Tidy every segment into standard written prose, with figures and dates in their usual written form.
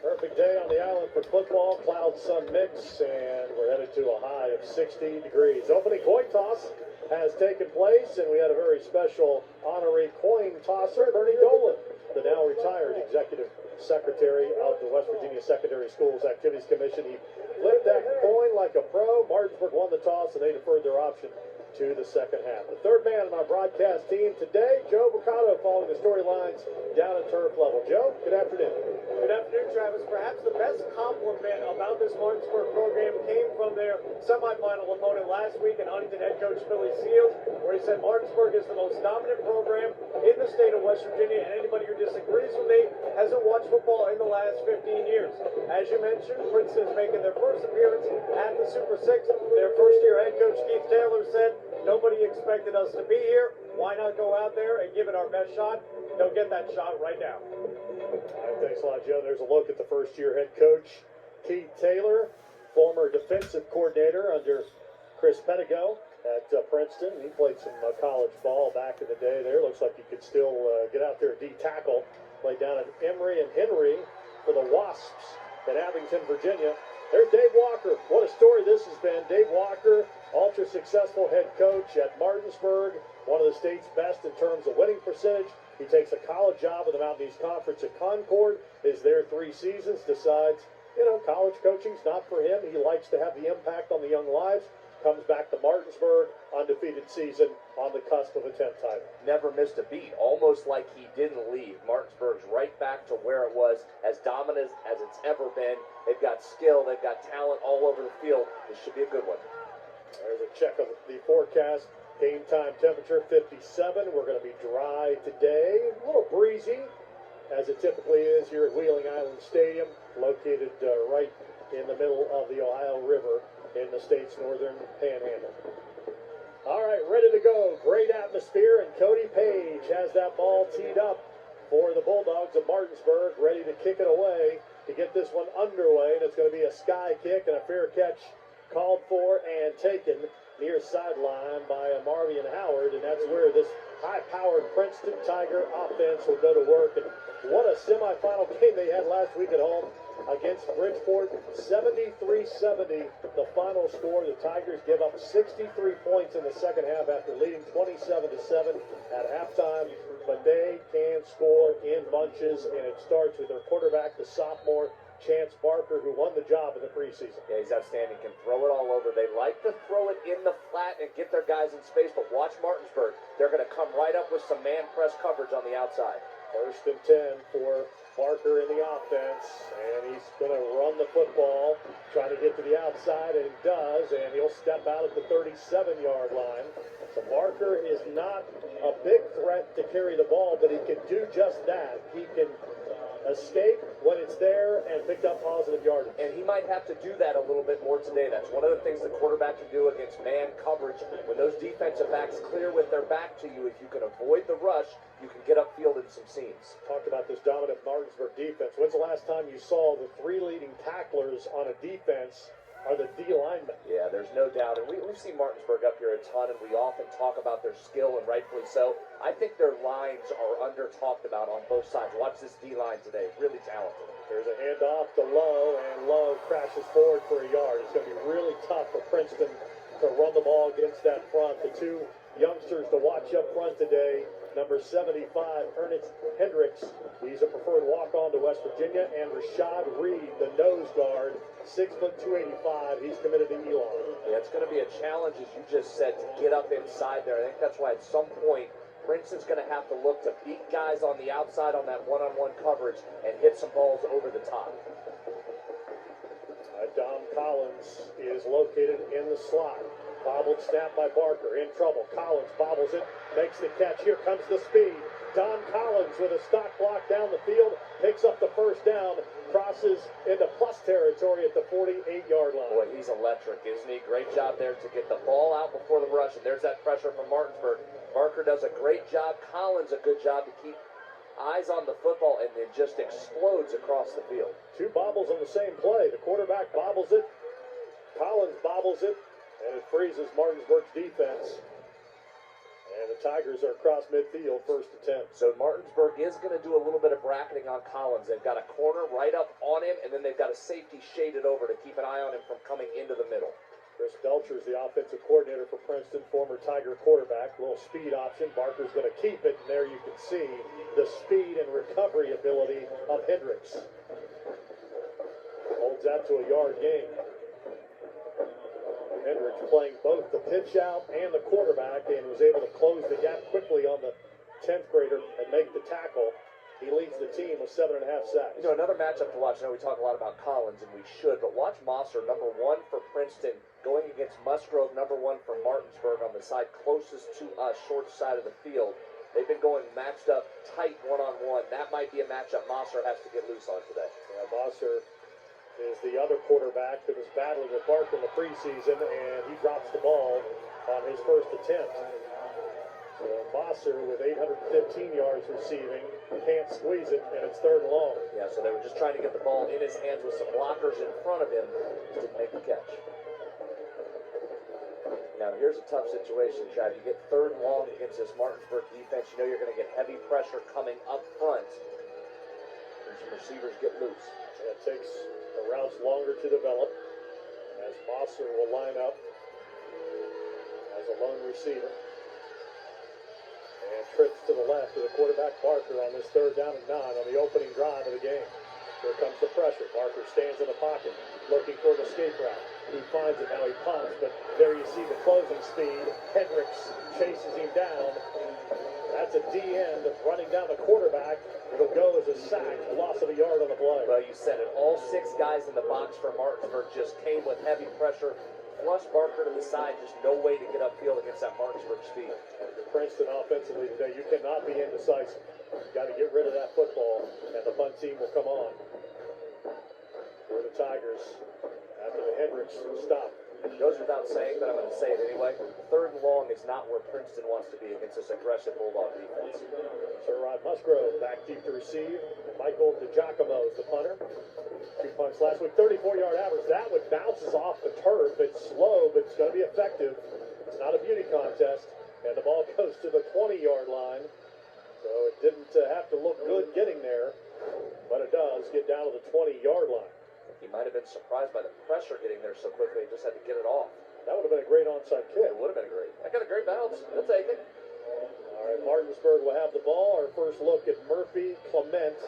Perfect day on the island for football, cloud-sun mix, and we're headed to a high of 60 degrees. Opening coin toss has taken place, and we had a very special honorary coin tosser, Bernie Dolan, the now retired executive secretary of the West Virginia Secondary Schools Activities Commission. He flipped that coin like a pro. Martinsburg won the toss, and they deferred their option to the second half. The third man on our broadcast team today, Joe Boccato, following the storylines down at turf level. Joe, good afternoon. Good afternoon, Travis. Perhaps the best compliment about this Martinsburg program came from their semifinal opponent last week in Huntington head coach Billy Seals, where he said Martinsburg is the most dominant program in the state of West Virginia, and anybody who disagrees with me hasn't watched football in the last 15 years. As you mentioned, Princeton is making their first appearance at the Super Six. Their first-year head coach Keith Taylor said, "Nobody expected us to be here. Why not go out there and give it our best shot?" They'll get that shot right now. All right, thanks a lot, Joe. There's a look at the first-year head coach, Keith Taylor, former defensive coordinator under Chris Pettigo at Princeton. He played some college ball back in the day there. Looks like he could still get out there and D-tackle. Played down at Emory and Henry for the Wasps at Abington, Virginia. There's Dave Walker. What a story this has been. Dave Walker, ultra-successful head coach at Martinsburg, one of the state's best in terms of winning percentage. He takes a college job with the Mountain East Conference at Concord, is there 3 seasons, decides, college coaching's not for him. He likes to have the impact on the young lives. Comes back to Martinsburg, undefeated season on the cusp of a 10th title. Never missed a beat, almost like he didn't leave. Martinsburg's right back to where it was, as dominant as it's ever been. They've got skill, they've got talent all over the field. This should be a good one. There's a check of the forecast. Game time temperature 57. We're going to be dry today. A little breezy, as it typically is here at Wheeling Island Stadium, located right in the middle of the Ohio River in the state's northern panhandle. All right, ready to go. Great atmosphere, and Cody Page has that ball teed up for the Bulldogs of Martinsburg, ready to kick it away to get this one underway, and it's going to be a sky kick and a fair catch called for and taken near sideline by Marvian Howard, and that's where this high-powered Princeton Tiger offense will go to work. And what a semifinal game they had last week at home against Bridgeport, 73-70 the final score. The Tigers give up 63 points in the second half after leading 27-7 at halftime, but they can score in bunches, and it starts with their quarterback, the sophomore Chance Barker, who won the job in the preseason. Yeah, he's outstanding, can throw it all over. They like to throw it in the flat and get their guys in space, but watch Martinsburg. They're going to come right up with some man press coverage on the outside. 1st and 10 for Barker in the offense, and he's going to run the football, trying to get to the outside, and he does, and he'll step out at the 37-yard line. So Barker is not a big threat to carry the ball, but he can do just that. He can escape when it's there and pick up positive yardage. And he might have to do that a little bit more today. That's one of the things the quarterback can do against man coverage. When those defensive backs clear with their back to you, if you can avoid the rush, you can get upfield in some seams. Talked about this dominant Martinsburg defense. When's the last time you saw the 3 leading tacklers on a defense are the D linemen? Yeah, there's no doubt. And we've seen Martinsburg up here a ton, and we often talk about their skill, and rightfully so. I think their lines are under-talked about on both sides. Watch this D-line today. Really talented. There's a handoff to Lowe, and Lowe crashes forward for a yard. It's going to be really tough for Princeton to run the ball against that front. The 2 youngsters to watch up front today, number 75, Ernest Hendricks. He's a preferred walk-on to West Virginia. And Rashad Reed, the nose guard, 6', 285. He's committed to Elon. Yeah, it's going to be a challenge, as you just said, to get up inside there. I think that's why at some point Princeton's going to have to look to beat guys on the outside on that one-on-one coverage and hit some balls over the top. Dom Collins is located in the slot. Bobbled snap by Barker. In trouble. Collins bobbles it. Makes the catch. Here comes the speed. Don Collins with a stock block down the field. Picks up the first down. Crosses into plus territory at the 48-yard line. Boy, he's electric, isn't he? Great job there to get the ball out before the rush. And there's that pressure from Martinsburg. Barker does a great job. Collins a good job to keep eyes on the football, and then just explodes across the field. 2 bobbles on the same play. The quarterback bobbles it. Collins bobbles it. And it freezes Martinsburg's defense. And And the Tigers are across midfield, 1st and 10. So Martinsburg is going to do a little bit of bracketing on Collins. They've got a corner right up on him, and then they've got a safety shaded over to keep an eye on him from coming into the middle. Chris Belcher is the offensive coordinator for Princeton, former Tiger quarterback. Little speed option. Barker's going to keep it, and there you can see the speed and recovery ability of Hendricks. Holds that to a yard gain. Hendricks playing both the pitch out and the quarterback and was able to close the gap quickly on the 10th grader and make the tackle. He leads the team with 7.5 sacks. You know, another matchup to watch. I know we talk a lot about Collins, and we should, but watch Mosser, number 1 for Princeton, going against Musgrove, number 1 for Martinsburg on the side closest to us, short side of the field. They've been going matched up tight one-on-one. That might be a matchup Mosser has to get loose on today. Yeah, Mosser is the other quarterback that was battling with Barker in the preseason, and he drops the ball on his first attempt. So Mosser with 815 yards receiving, can't squeeze it, and it's 3rd and long. Yeah, so they were just trying to get the ball in his hands with some blockers in front of him. Just didn't make the catch. Now here's a tough situation, Chad. You get 3rd and long against this Martinsburg defense. You know you're going to get heavy pressure coming up front. And some receivers get loose. And it takes the routes longer to develop as Mosser will line up as a lone receiver. And trips to the left of the quarterback Barker on this 3rd down and 9 on the opening drive of the game. Here comes the pressure. Barker stands in the pocket, looking for an escape route. He finds it, now he punts, but there you see the closing speed. Hendricks chases him down. That's a D-end running down the quarterback. It'll go as a sack, a loss of a yard on the play. Well, you said it. All 6 guys in the box for Martinsburg just came with heavy pressure. Flush Barker to the side, just no way to get upfield against that Martinsburg speed. Princeton offensively today, you cannot be indecisive. You've got to get rid of that football, and the punt team will come on. For the Tigers, after the Hendricks stop. It goes without saying, but I'm going to say it anyway. 3rd and long is not where Princeton wants to be against this aggressive Bulldog defense. Sir Rod Musgrove back deep to receive. Michael DiGiacomo is the punter. 2 punts last week, 34-yard average. That one bounces off the turf. It's slow, but it's going to be effective. It's not a beauty contest. And the ball goes to the 20-yard line. So it didn't have to look good getting there, but it does get down to the 20-yard line. He might have been surprised by the pressure getting there so quickly. He just had to get it off. That would have been a great onside kick. It would have been great. I got a great bounce. We'll take it. All right, Martinsburg will have the ball. Our first look at Murphy Clement,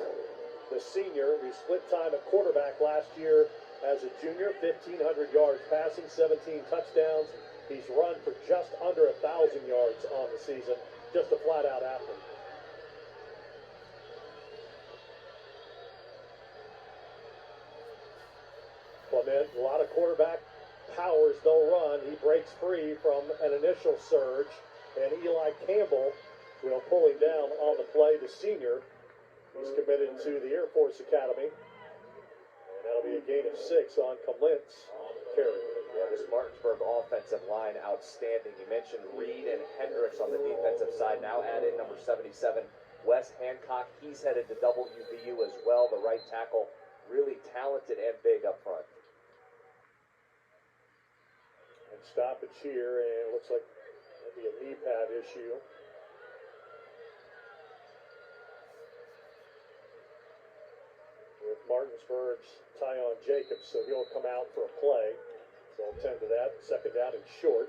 the senior. He split time at quarterback last year as a junior, 1,500 yards passing, 17 touchdowns. He's run for just under 1,000 yards on the season. Just a flat-out athlete. Clement, a lot of quarterback powers they'll run. He breaks free from an initial surge, and Eli Campbell will pull him down on the play, the senior. He's committed to the Air Force Academy, and that'll be a gain of 6 on Clement's carry. Yeah, this Martinsburg offensive line, outstanding. You mentioned Reed and Hendricks on the defensive side. Now add in number 77, Wes Hancock. He's headed to WVU as well, the right tackle. Really talented and big up front. And stoppage here, and it looks like maybe a knee pad issue. With Martinsburg's Tyon Jacobs, so he'll come out for a play. So I'll tend to that. 2nd down and short.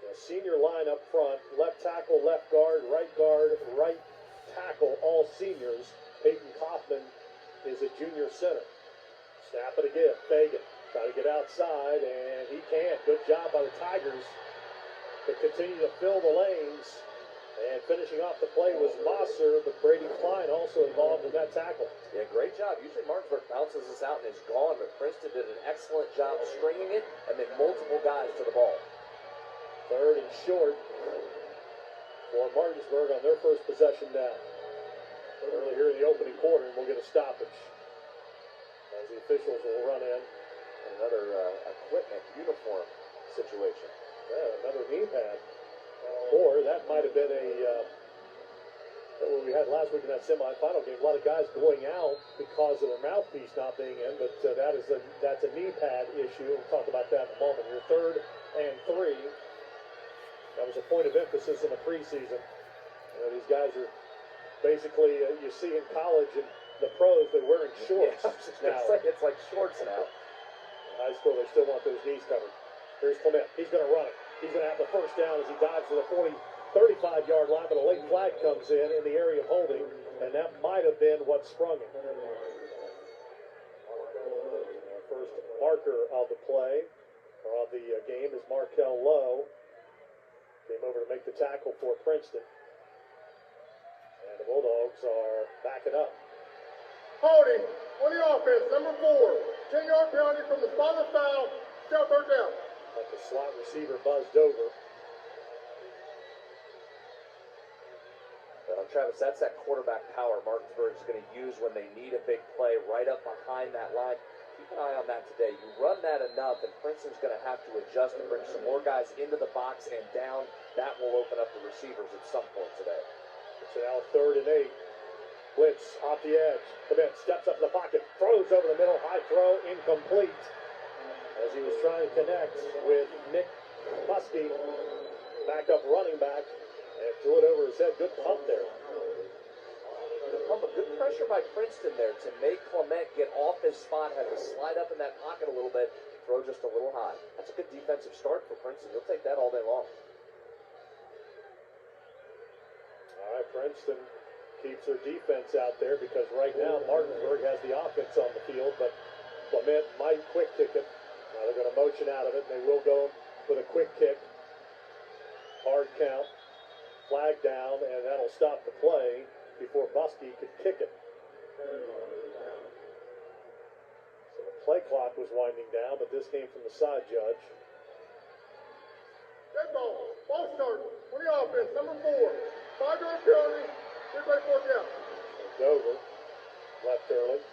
The senior line up front, left tackle, left guard, right tackle, all seniors. Peyton Kaufman is a junior center. Snap it again, Fagan. Try to get outside, and he can. Good job by the Tigers to continue to fill the lanes. And finishing off the play was Mosser, but Brady Klein also involved in that tackle. Yeah, great job. Usually Martinsburg bounces this out and is gone, but Princeton did an excellent job stringing it, and then multiple guys to the ball. 3rd and short for Martinsburg on their first possession down. Early here in the opening quarter, and we'll get a stoppage as the officials will run in. Another equipment uniform situation. Yeah, another knee pad. Or that might have been what we had last week in that semifinal game. A lot of guys going out because of their mouthpiece not being in, but that's a knee pad issue. We'll talk about that in a moment. Your 3rd and 3 That was a point of emphasis in the preseason. These guys are basically, you see in college and the pros, they're wearing shorts now. It's like shorts now. In high school, they still want those knees covered. Here's Clement. He's going to run it. He's going to have the first down as he dives to the 35-yard line, but a late flag comes in the area of holding, and that might have been what sprung it. Our first marker of the play, or of the game, is Markel Lowe. Came over to make the tackle for Princeton. And the Bulldogs are backing up. Holding on the offense, number 4. 10-yard penalty from the spot of foul. Still third down. But the slot receiver buzzed over. Travis, that's that quarterback power Martinsburg is going to use when they need a big play right up behind that line. Keep an eye on that today. You run that enough, and Princeton's going to have to adjust and bring some more guys into the box and down. That will open up the receivers at some point today. It's now 3rd and 8. Blitz off the edge. Clement steps up in the pocket, throws over the middle, high throw, incomplete. As he was trying to connect with Nick Muskie, backup running back, and threw it over his head. Good pump there. Good pressure by Princeton there to make Clement get off his spot, have to slide up in that pocket a little bit, throw just a little high. That's a good defensive start for Princeton. You'll take that all day long. All right, Princeton keeps their defense out there because right now Martinsburg has the offense on the field, but Clement might quick kick it. Now they're going to motion out of it, and they will go with a quick kick. Hard count, flag down, and that'll stop the play before Muskie could kick it. So the play clock was winding down, but this came from the side judge. Dead ball. Ball start on the offense, number 4. 5-yard penalty. Everybody fourth down. Dover left early.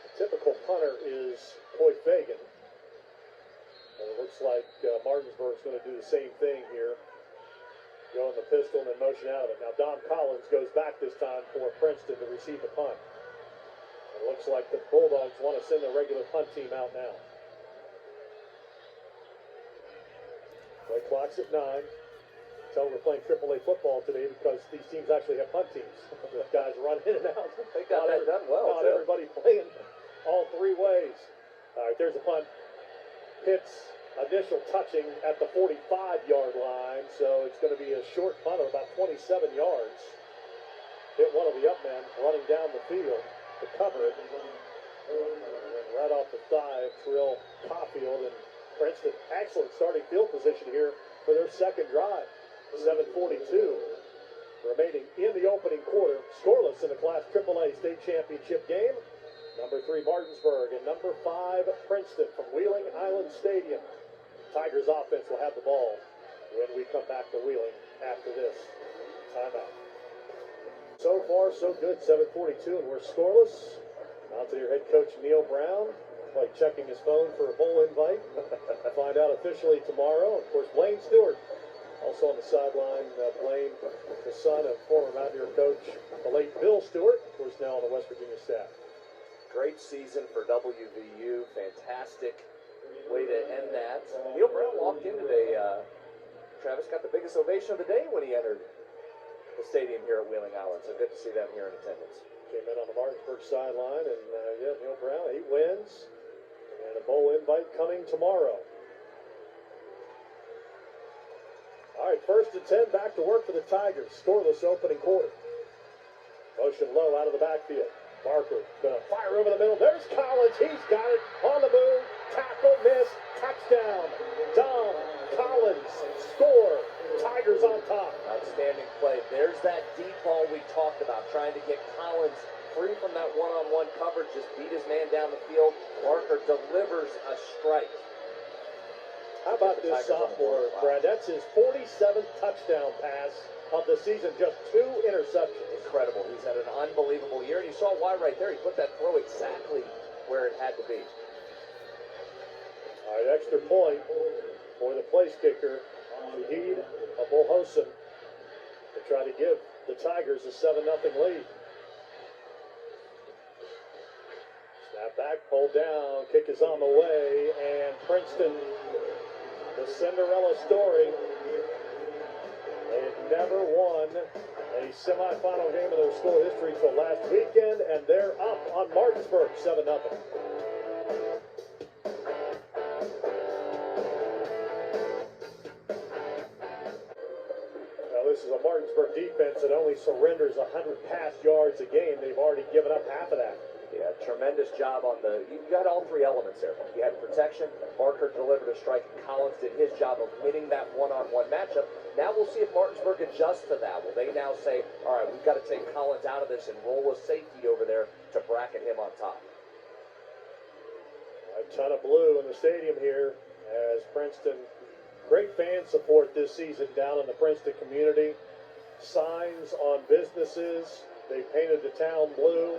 The typical punter is Coy Fagan. And it looks like Martinsburg's going to do the same thing here. Go in the pistol and then motion out of it. Now Dom Collins goes back this time for Princeton to receive the punt. It looks like the Bulldogs want to send the regular punt team out now. Play clock's at 9. Tell them we're playing AAA football today because these teams actually have punt teams. The guys run in and out. They got that done well. Not everybody playing all 3 ways. All right, there's a punt. Hits initial touching at the 45-yard line, so it's going to be a short punt of about 27 yards. Hit one of the up men running down the field to cover it. And right off the thigh of Terrell Caulfield, and Princeton, excellent starting field position here for their second drive. 7:42 remaining in the opening quarter. Scoreless in the Class AAA State Championship game. Number 3 Martinsburg and number 5 Princeton from Wheeling Island Stadium. Tigers offense will have the ball when we come back to Wheeling after this timeout. So far, so good. 7:42, and we're scoreless. Out to your head coach Neil Brown, like checking his phone for a bowl invite. Find out officially tomorrow. Of course, Blaine Stewart also on the sideline. Blaine, the son of former Mountaineer coach, the late Bill Stewart, of course now on the West Virginia staff. Great season for WVU. Fantastic way to end that. Neil Brown walked in today. Travis got the biggest ovation of the day when he entered the stadium here at Wheeling Island. So good to see them here in attendance. Came in on the Martinsburg sideline, and Neil Brown, he wins. And a bowl invite coming tomorrow. All right, 1st and 10, back to work for the Tigers. Scoreless opening quarter. Motion low out of the backfield. Barker gonna fire over the middle. There's Collins. He's got it on the move. Tackle, miss, touchdown. Dom Collins score. Tigers on top. Outstanding play. There's that deep ball we talked about, trying to get Collins free from that one-on-one coverage, just beat his man down the field. Barker delivers a strike. How about this sophomore, Brad? That's his 47th touchdown pass of the season, just 2 interceptions. Incredible. He's had an unbelievable year, and you saw why right there. He put that throw exactly where it had to be. All right, extra point for the place kicker, Shahid Abulhosen, to try to give the Tigers a 7-0 lead. Snap back, pulled down, kick is on the way, and Princeton The Cinderella story. They had never won a semifinal game in their school history till last weekend, and they're up on Martinsburg 7-0. Now this is a Martinsburg defense that only surrenders 100 pass yards a game. They've already given up half of that. Yeah, tremendous job on you got all three elements there. You had protection, Barker delivered a strike, and Collins did his job of winning that one-on-one matchup. Now we'll see if Martinsburg adjusts to that. Will they now say, all right, we've got to take Collins out of this and roll a safety over there to bracket him on top? A ton of blue in the stadium here as Princeton, great fan support this season down in the Princeton community. Signs on businesses, they painted the town blue.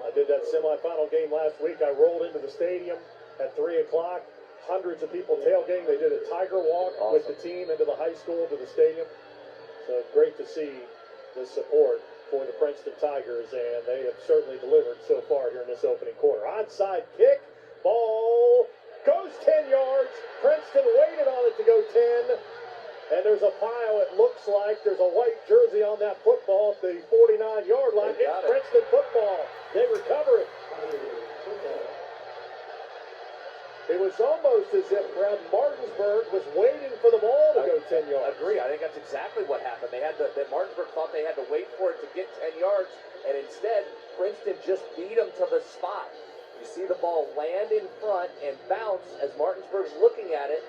I did that semifinal game last week. I rolled into the stadium at 3 o'clock. Hundreds of people tailgating. They did a tiger walk with the team into the high school to the stadium. So great to see the support for the Princeton Tigers, and they have certainly delivered so far here in this opening quarter. Onside kick. Ball goes 10 yards. Princeton waited on it to go 10. And there's a pile, it looks like. There's a white jersey on that football at the 49-yard line. It's Princeton football. They recover it. It was almost as if Brad Martinsburg was waiting for the ball to go 10 yards. I agree. I think that's exactly what happened. That Martinsburg thought they had to wait for it to get 10 yards, and instead, Princeton just beat them to the spot. You see the ball land in front and bounce as Martinsburg's looking at it.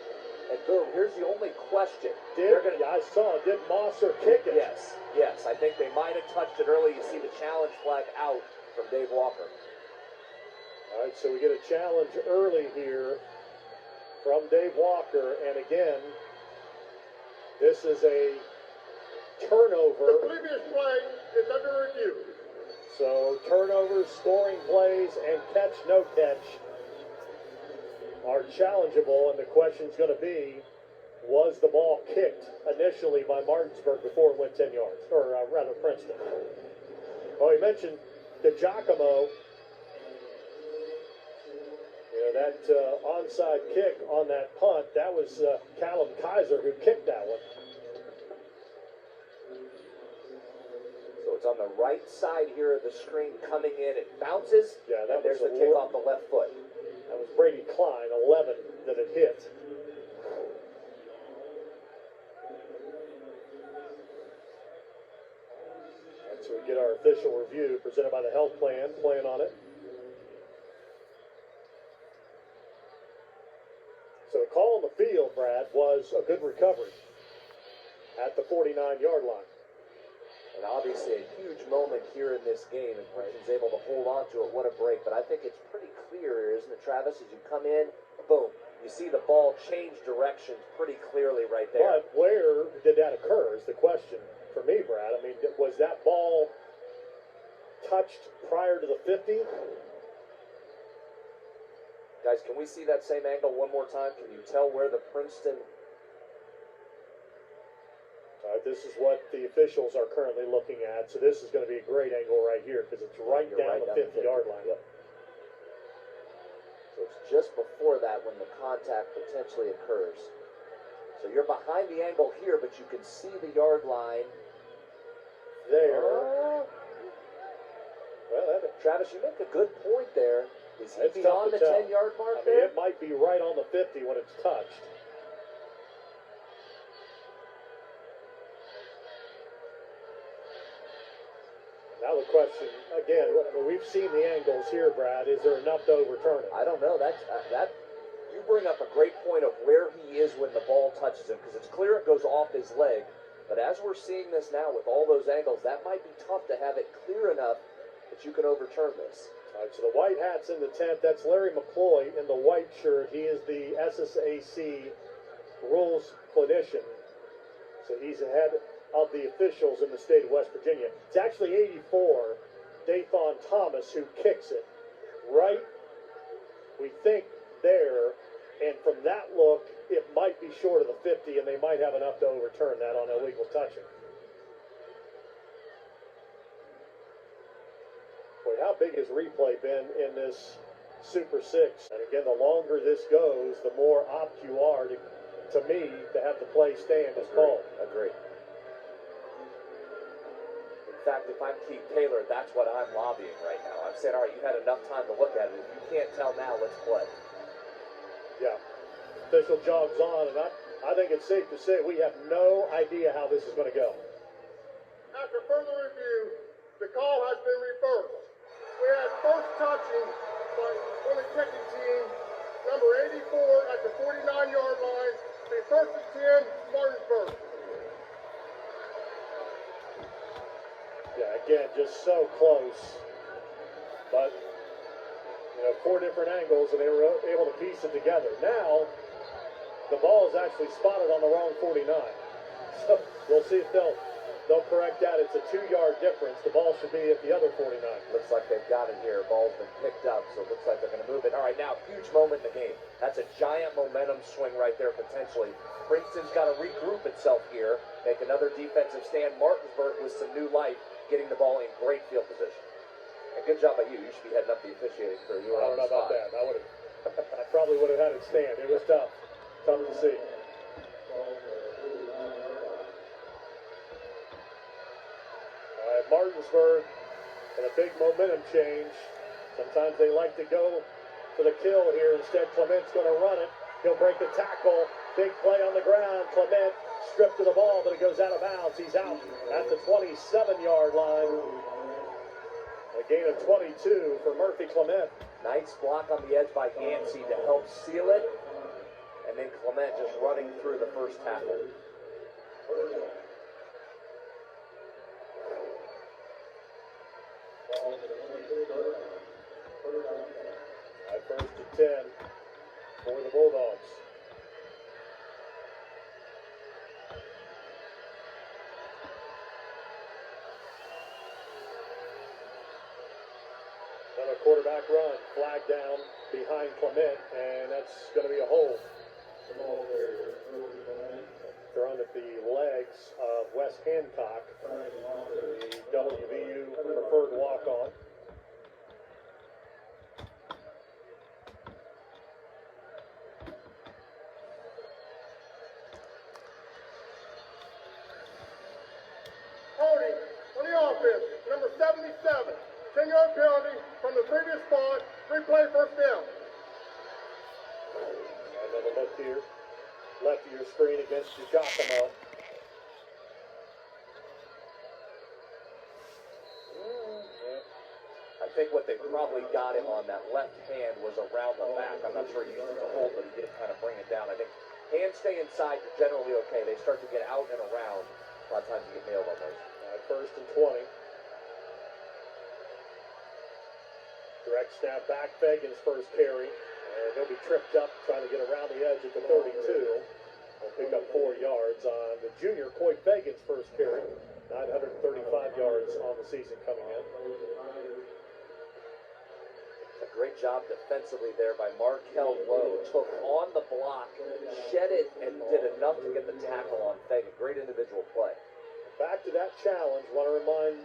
And boom, here's the only question. I saw, did Mosser kick it? Yes. I think they might have touched it early. You see the challenge flag out from Dave Walker. All right, so we get a challenge early here from Dave Walker. And again, this is a turnover. The previous play is under review. So turnovers, scoring plays, and catch, no catch are challengeable, and the question's going to be, was the ball kicked initially by Martinsburg before it went 10 yards, or rather Princeton? Well, he mentioned DeGiacomo. You know, that onside kick on that punt, that was Callum Kaiser who kicked that one. So it's on the right side here of the screen coming in. It bounces, Yeah, and there's the kick off the left foot. That was Brady Klein, 11, that it hit. And so we get our official review presented by the health plan on it. So the call on the field, Brad, was a good recovery at the 49-yard line. And obviously a huge moment here in this game, and Princeton's able to hold on to it. What a break. But I think it's pretty clear, isn't it, Travis? As you come in, boom, you see the ball change directions pretty clearly right there. But where did that occur is the question for me, Brad. I mean, was that ball touched prior to the 50? Guys, can we see that same angle one more time? Can you tell where the Princeton... This is what the officials are currently looking at. So this is going to be a great angle right here because it's right down the 50-yard line. Yep. So it's just before that when the contact potentially occurs. So you're behind the angle here, but you can see the yard line there. Travis, you make a good point there. Is he beyond the 10-yard mark there? It might be right on the 50 when it's touched. Now the question, again, we've seen the angles here, Brad. Is there enough to overturn it? I don't know. That you bring up a great point of where he is when the ball touches him, because it's clear it goes off his leg. But as we're seeing this now with all those angles, that might be tough to have it clear enough that you can overturn this. All right, so the white hat's in the tent. That's Larry McCloy in the white shirt. He is the SSAC rules clinician. So he's ahead of the officials in the state of West Virginia. It's actually 84, Dathan Thomas, who kicks it right, we think, there. And from that look, it might be short of the 50, and they might have enough to overturn that on illegal touching. Boy, how big has replay been in this Super 6? And again, the longer this goes, the more apt you are to to me, to have the play stand is called. Agree. In fact, if I'm Keith Taylor, that's what I'm lobbying right now. I'm saying, all right, you've had enough time to look at it. If you can't tell now, let's play. Yeah. Official jogs on, and I think it's safe to say we have no idea how this is going to go. After further review, the call has been reversed. We had first touching by on the kicking team, number 84 at the 49-yard line, a first and 10, Martinsburg. Yeah, again, just so close. But, you know, 4 different angles, and they were able to piece it together. Now, the ball is actually spotted on the wrong 49. So we'll see if they'll correct that. It's a 2-yard difference. The ball should be at the other 49. Looks like they've got it here. Ball's been picked up, so it looks like they're going to move it. All right, now, huge moment in the game. That's a giant momentum swing right there, potentially. Princeton's got to regroup itself here, make another defensive stand. Martinsburg with some new life, getting the ball in great field position. And good job by you. You should be heading up the officiating crew. You were I on don't the know about spot. that. I probably would have had it stand. It was tough. Tough to see. Martinsburg and a big momentum change. Sometimes they like to go for the kill here. Instead, Clement's going to run it. He'll break the tackle. Big play on the ground. Clement stripped to the ball, but it goes out of bounds. He's out at the 27-yard line. A gain of 22 for Murphy Clement. Nice block on the edge by Yancey to help seal it. And then Clement just running through the first tackle. At first and 10 for the Bulldogs. Another quarterback run, flag down behind Clement, and that's going to be a hold. Thrown at the legs of Wes Hancock, the WVU preferred walk-on. Holding on the offense, number 77, 10-yard penalty from the previous spot, replay first down. Another look here, left of your screen against Giacomo. I think what they probably got him on that left hand was around the back. I'm not sure he used it to hold, but he did kind of bring it down. I think hands stay inside, you're generally okay. They start to get out and around. A lot of times you get nailed on those. First and 20. Direct snap back, Fagan's first carry. And he'll be tripped up trying to get around the edge at the 32. He'll pick up 4 yards on the junior Coy Fagan's first carry. 935 yards on the season coming in. A great job defensively there by Markel Lowe. Took on the block, shed it, and did enough to get the tackle on Fagan. Great individual play. Back to that challenge, want to remind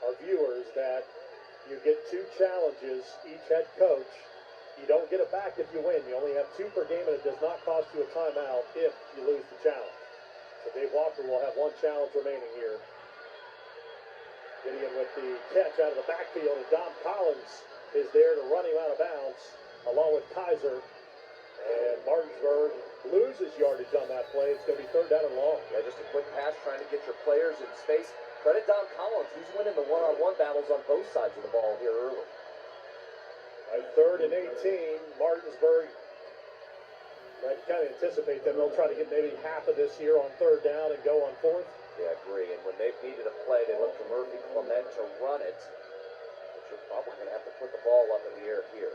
our viewers that you get 2 challenges each head coach. You don't get it back if you win. You only have 2 per game, and it does not cost you a timeout if you lose the challenge. So Dave Walker will have 1 challenge remaining here. Gideon with the catch out of the backfield, and Dom Collins is there to run him out of bounds, along with Kaiser. And Martinsburg loses yardage on that play. It's going to be 3rd down and long. Yeah, just a quick pass trying to get your players in space. Credit Dom Collins. He's winning the one-on-one battles on both sides of the ball here early. At 3rd and 18, Martinsburg, I kind of anticipate them. They'll try to get maybe half of this here on 3rd down and go on 4th. Yeah, I agree. And when they've needed a play, they look to Murphy Clement to run it. But you're probably going to have to put the ball up in the air here.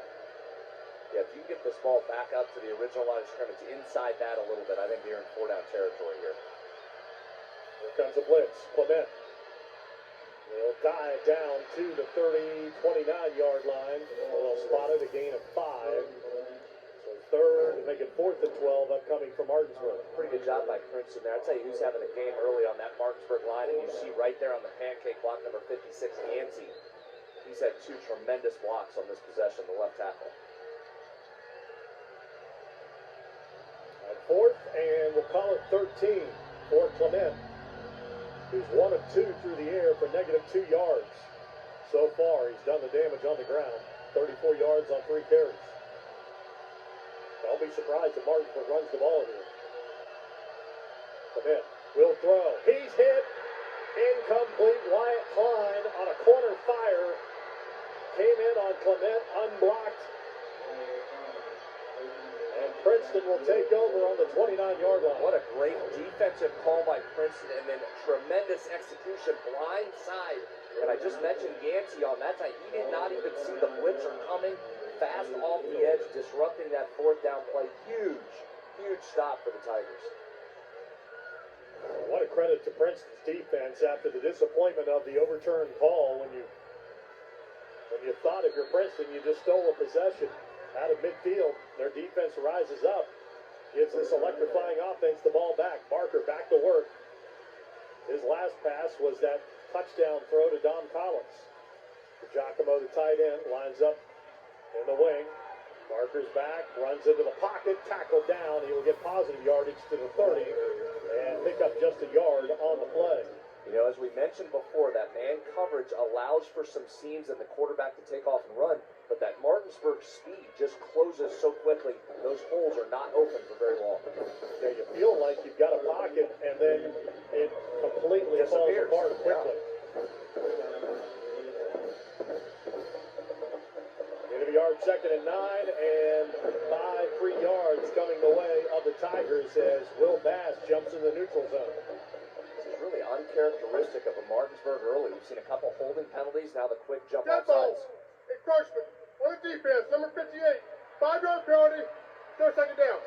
Yeah, if you can get this ball back up to the original line of scrimmage, inside that a little bit, I think you're in 4-down territory here. Here comes a blitz. Clement. They'll dive down to the 29-yard line. They'll spot it, a gain of 5. So 3rd, and make it 4th and 12 upcoming for Martinsburg. Pretty good job by Princeton there. I'll tell you who's having a game early on that Martinsburg line, and you see right there on the pancake block, number 56, Yancey. He's had 2 tremendous blocks on this possession, the left tackle. At 4th, and we'll call it 13 for Clement, who's 1 of 2 through the air for -2 yards. So far, he's done the damage on the ground. 34 yards on 3 carries. Don't be surprised if Martinsburg runs the ball here. Clement will throw. He's hit. Incomplete. Wyatt Klein on a corner fire. Came in on Clement, unblocked. And Princeton will take over on the 29-yard line. What a great defensive call by Princeton, and then tremendous execution, blind side. And I just mentioned Yancey on that side. He did not even see the blitzer coming. Fast off the edge, disrupting that 4th down play. Huge stop for the Tigers. What a credit to Princeton's defense after the disappointment of the overturned call. When you thought if you're Princeton, you just stole a possession out of midfield. Their defense rises up, gives this electrifying offense the ball back. Barker back to work. His last pass was that touchdown throw to Dom Collins. Giacomo, the tight end, lines up in the wing. Barker's back, runs into the pocket, tackled down. He will get positive yardage to the 30 and pick up just a yard on the play. You know, as we mentioned before, that man coverage allows for some seams in the quarterback to take off and run, but that Martinsburg speed just closes so quickly. Those holes are not open for very long. Yeah, you feel like you've got a pocket, and then it completely falls apart quickly. Into the yard, 2nd and 9, and 3 yards coming the way of the Tigers as Will Bass jumps in the neutral zone. This is really uncharacteristic of a Martinsburg early. We've seen a couple holding penalties, now the quick jump Dead outside. balls. Encroachment on the defense, number 58. 5-yard penalty, no 2nd down.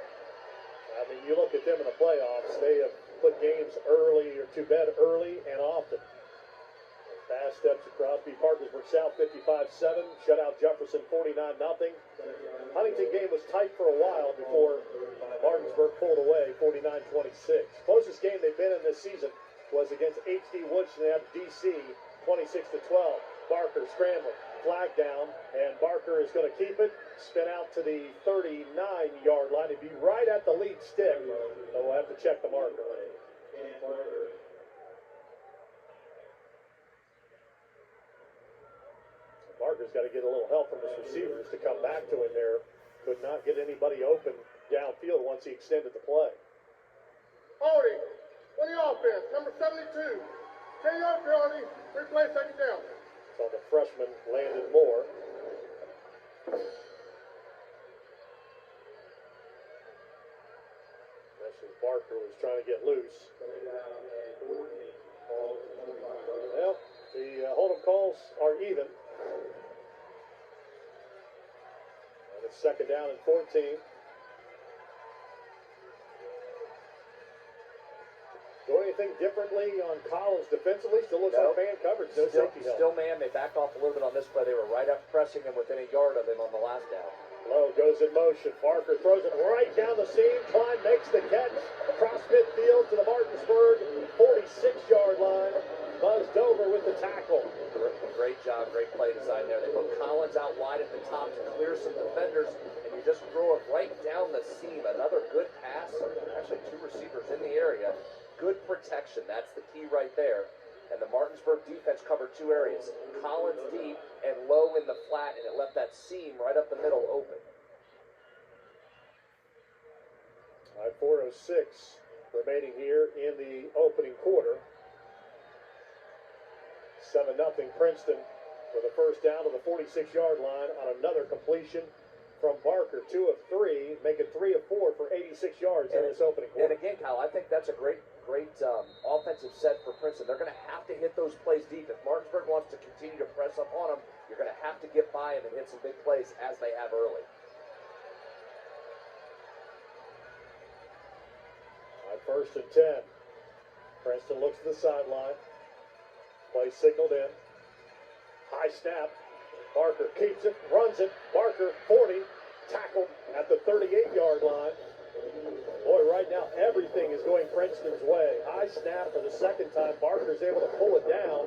I mean, you look at them in the playoffs, they have put games early or to bed early and often. Bass steps across, beat Parkersburg South 55-7, shut out Jefferson 49-0. Huntington game was tight for a while before Martinsburg pulled away 49-26. Closest game they've been in this season was against H.D. Woodson at D.C. 26-12. Barker scrambling, flag down, and Barker is going to keep it, spin out to the 39-yard line. It'd be right at the lead stick, so we'll have to check the marker. Barker's got to get a little help from his receivers to come back to him there. Could not get anybody open downfield once he extended the play. Holding on the offense, number 72. 10-yard penalty, replay 2nd down. So the freshman Landon Moore. Actually, Barker was trying to get loose. Well, the hold'em calls are even. And it's 2nd down and 14. Do anything differently on Collins defensively? Still looks like man coverage. No safety help. Still man. They backed off a little bit on this play. They were right up pressing him within a yard of him on the last down. Lowe goes in motion. Barker throws it right down the seam. Klein makes the catch. Across midfield to the Martinsburg 46-yard line. Buzzed over with the tackle. Great job. Great play design there. They put Collins out wide at the top to clear some defenders, and you just throw it right down the seam. Another good pass. Actually, 2 receivers in the area. Good protection. That's the key right there. And the Martinsburg defense covered 2 areas. Collins deep and Lowe in the flat, and it left that seam right up the middle open. 4:06 remaining here in the opening quarter. 7-0 Princeton for the first down to the 46-yard line on another completion from Barker. 2 of 3, making 3 of 4 for 86 yards in this opening quarter. And again, Kyle, I think that's a great offensive set for Princeton. They're going to have to hit those plays deep. If Martinsburg wants to continue to press up on them, you're going to have to get by them and hit some big plays as they have early. On 1st and 10, Princeton looks to the sideline. Play signaled in. High snap. Barker keeps it, runs it. Barker 40, tackled at the 38-yard line. Boy, right now everything is going Princeton's way. High snap for the 2nd time. Barker's able to pull it down,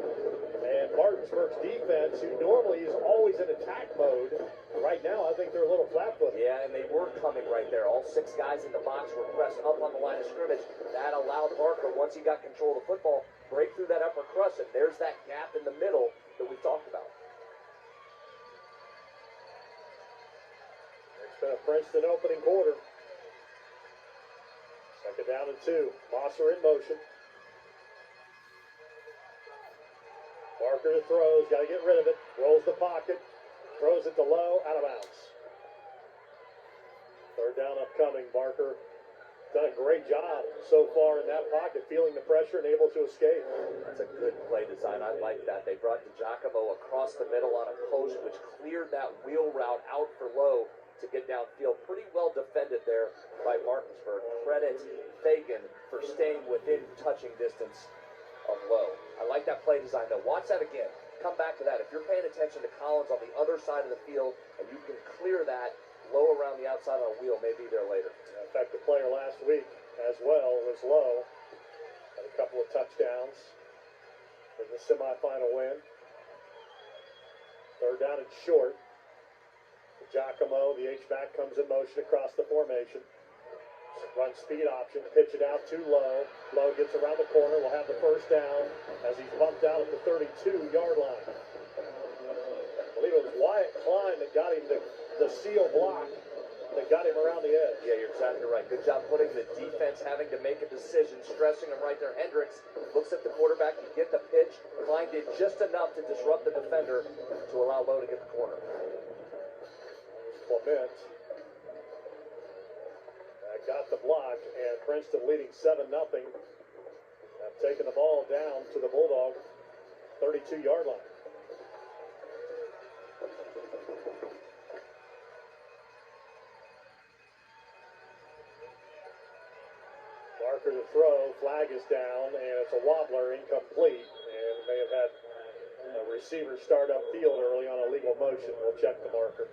and Martinsburg's defense, who normally is always in attack mode. Right now, I think they're a little flat-footed. Yeah, and they were coming right there. All 6 guys in the box were pressed up on the line of scrimmage. That allowed Barker, once he got control of the football, break through that upper crust, and there's that gap in the middle that we talked about. It's been a Princeton opening quarter. Second down and 2. Mosser in motion. Barker to throws, got to get rid of it. Rolls the pocket, throws it to Lowe, out of bounds. Third down upcoming. Barker done a great job so far in that pocket, feeling the pressure and able to escape. That's a good play design. I like that. They brought DiGiacomo across the middle on a post, which cleared that wheel route out for Lowe to get downfield. Pretty well defended there by Martinsburg. Credit Fagan for staying within touching distance of Lowe. I like that play design, though. Watch that again. Come back to that. If you're paying attention to Collins on the other side of the field and you can clear that, Lowe around the outside on a wheel may be there later. Effective player last week as well was Lowe. Had a couple of touchdowns in the semifinal win. Third down and short. Giacomo, the H-back, comes in motion across the formation. Run speed option, pitch it out to Lowe. Lowe gets around the corner, will have the first down as he's bumped out at the 32-yard line. I believe it was Wyatt Klein that got him the seal block that got him around the edge. Yeah, you're exactly right. Good job putting the defense having to make a decision, stressing him right there. Hendricks looks at the quarterback, you get the pitch. Klein did just enough to disrupt the defender to allow Lowe to get the corner. Clement got the block, and Princeton leading 7-0. Have taken the ball down to the Bulldog 32-yard line. Barker to throw, flag is down, and it's a wobbler, incomplete, and may have had a receiver start up field early on a legal motion. We'll check the marker.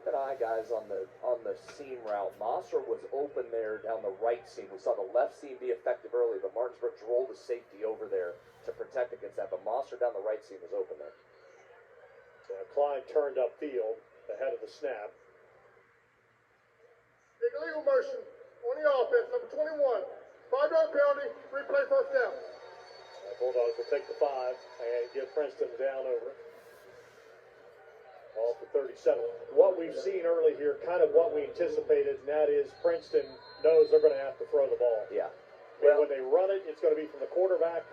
Keep an eye, guys, on the seam route. Mosser was open there down the right seam. We saw the left seam be effective early, but Martinsburg rolled the safety over there to protect against that. But Mosser down the right seam was open there. Klein turned upfield ahead of the snap. Illegal motion on the offense, number 21. 5-yard penalty, replay first down. Bulldogs will take the 5 and give Princeton down over. Ball for 37. What we've seen early here, kind of what we anticipated, and that is Princeton knows they're going to have to throw the ball. Yeah. Well, when they run it, it's going to be from the quarterback.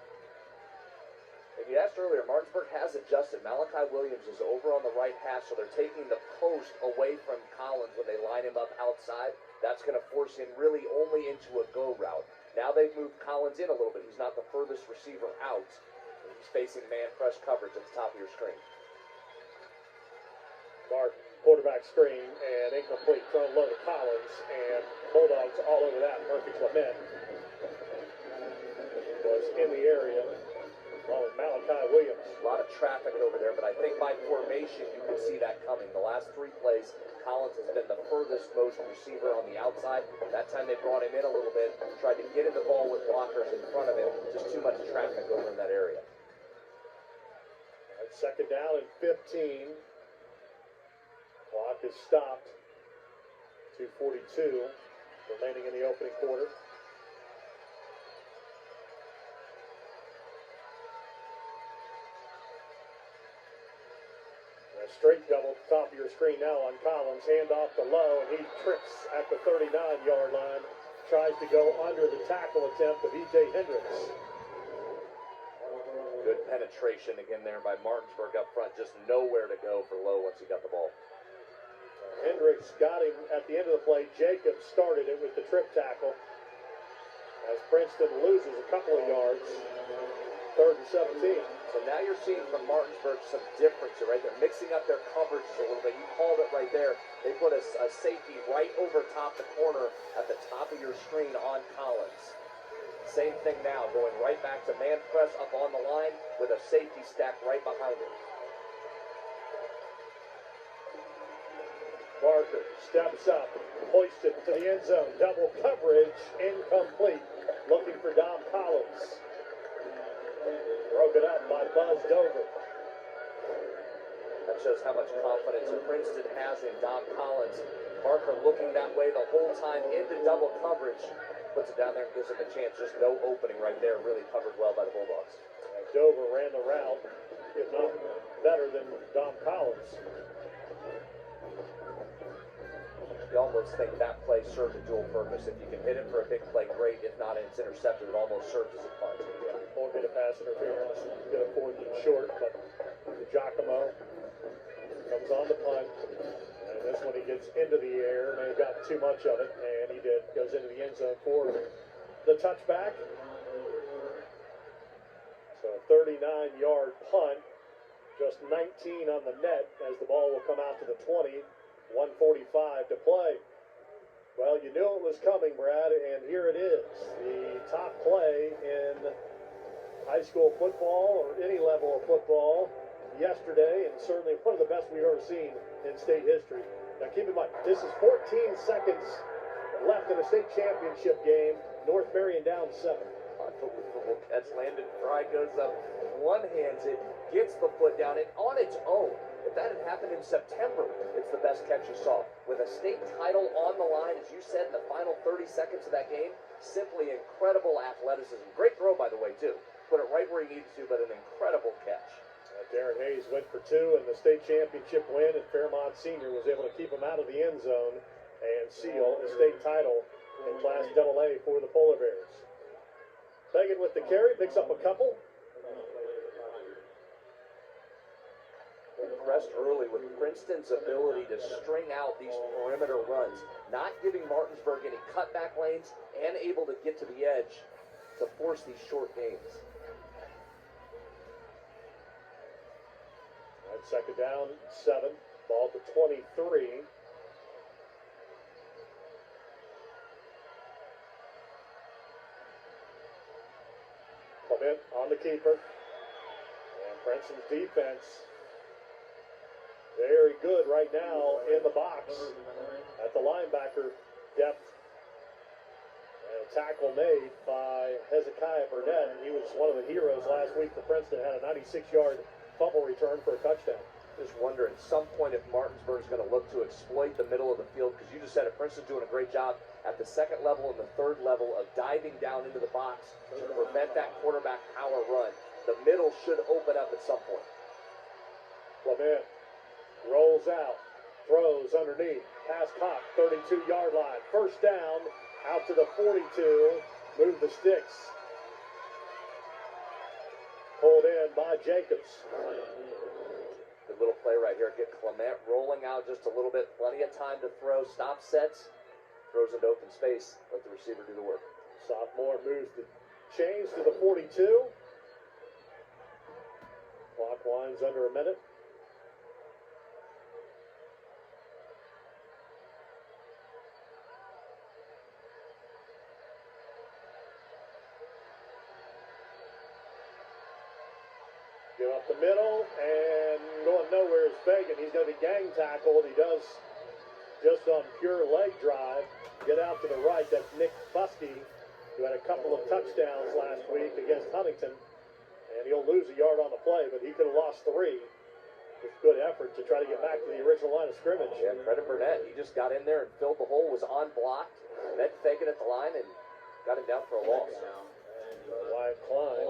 And you asked earlier, Martinsburg has adjusted. Malachi Williams is over on the right hash, so they're taking the post away from Collins when they line him up outside. That's going to force him really only into a go route. Now they've moved Collins in a little bit. He's not the furthest receiver out. He's facing man press coverage at the top of your screen. Mark, quarterback screen, and incomplete, thrown low to Collins, and Bulldogs all over that. Murphy Clement was in the area, along with Malachi Williams. A lot of traffic over there, but I think by formation you can see that coming. The last 3 plays, Collins has been the furthest most receiver on the outside. That time they brought him in a little bit, tried to get in the ball with blockers in front of him. Just too much traffic over in that area. Right, second down and 15. Clock is stopped. 2:42 remaining in the opening quarter. A straight double at the top of your screen now on Collins. Hand off to Lowe, and he trips at the 39-yard line. Tries to go under the tackle attempt of E.J. Hendricks. Good penetration again there by Martinsburg up front. Just nowhere to go for Lowe once he got the ball. Hendricks got him at the end of the play. Jacobs started it with the trip tackle as Princeton loses a couple of yards. 3rd and 17. So now you're seeing from Martinsburg some difference right there, mixing up their coverages a little bit. You called it right there. They put a safety right over top the corner at the top of your screen on Collins. Same thing now, going right back to man press up on the line with a safety stacked right behind it. Barker steps up, hoists it to the end zone. Double coverage, incomplete. Looking for Dom Collins. Broken up by Buzz Dover. That shows how much confidence Princeton has in Dom Collins. Marker looking that way the whole time into double coverage. Puts it down there and gives him a chance. Just no opening right there. Really covered well by the Bulldogs. Dover ran the route, if not better than Dom Collins. You almost think that play served a dual purpose. If you can hit it for a big play, great. If not, and it's intercepted, it almost serves as a punt. Yeah, won't get a pass interference. Get a 4th and short, but Giacomo comes on the punt. And this one he gets into the air. May have got too much of it, and he did. Goes into the end zone for the touchback. So a 39-yard punt. Just 19 on the net as the ball will come out to the 20. 1:45 to play. Well, you knew it was coming, Brad, and here it is. The top play in high school football or any level of football yesterday, and certainly one of the best we've ever seen in state history. Now, keep in mind, this is 14 seconds left in a state championship game. North Marion down 7. Unbelievable catch. Landon Fry goes up, one-hands it, gets the foot down, and on its own, if that had happened in September, it's the best catch you saw. With a state title on the line, as you said, in the final 30 seconds of that game, simply incredible athleticism. Great throw, by the way, too. Put it right where he needs to, but an incredible catch. Darren Hayes went for 2 in the state championship win, and Fairmont Senior was able to keep him out of the end zone and seal a state title in Class AA for the Polar Bears. Fagan with the carry, picks up a couple. Impressed early with Princeton's ability to string out these perimeter runs, not giving Martinsburg any cutback lanes, and able to get to the edge to force these short gains. All right, second down, 7, ball to 23. Clement on the keeper, and Princeton's defense very good right now in the box at the linebacker depth. And a tackle made by Hezekiah Burnett. He was one of the heroes last week for Princeton. Had a 96-yard fumble return for a touchdown. Just wonder at some point if Martinsburg is going to look to exploit the middle of the field, because you just said it, Princeton's doing a great job at the second level and the third level of diving down into the box to prevent that quarterback power run. The middle should open up at some point. Clement rolls out, throws underneath, pass caught, 32-yard line. First down, out to the 42, move the sticks. Pulled in by Jacobs. Good little play right here. Get Clement rolling out just a little bit, plenty of time to throw, stop sets, throws into open space, let the receiver do the work. Sophomore moves the chains to the 42. Clock winds under a minute. Give up the middle, and going nowhere is Fagan. He's going to be gang tackled. He does just on pure leg drive. Get out to the right. That's Nick Buskey, who had a couple of touchdowns last week against Huntington. And he'll lose a yard on the play, but he could have lost 3. With good effort to try to get back to the original line of scrimmage. Yeah, credit Burnett. He just got in there and filled the hole, was unblocked, met Fagan at the line, and got him down for a loss. Wyatt Klein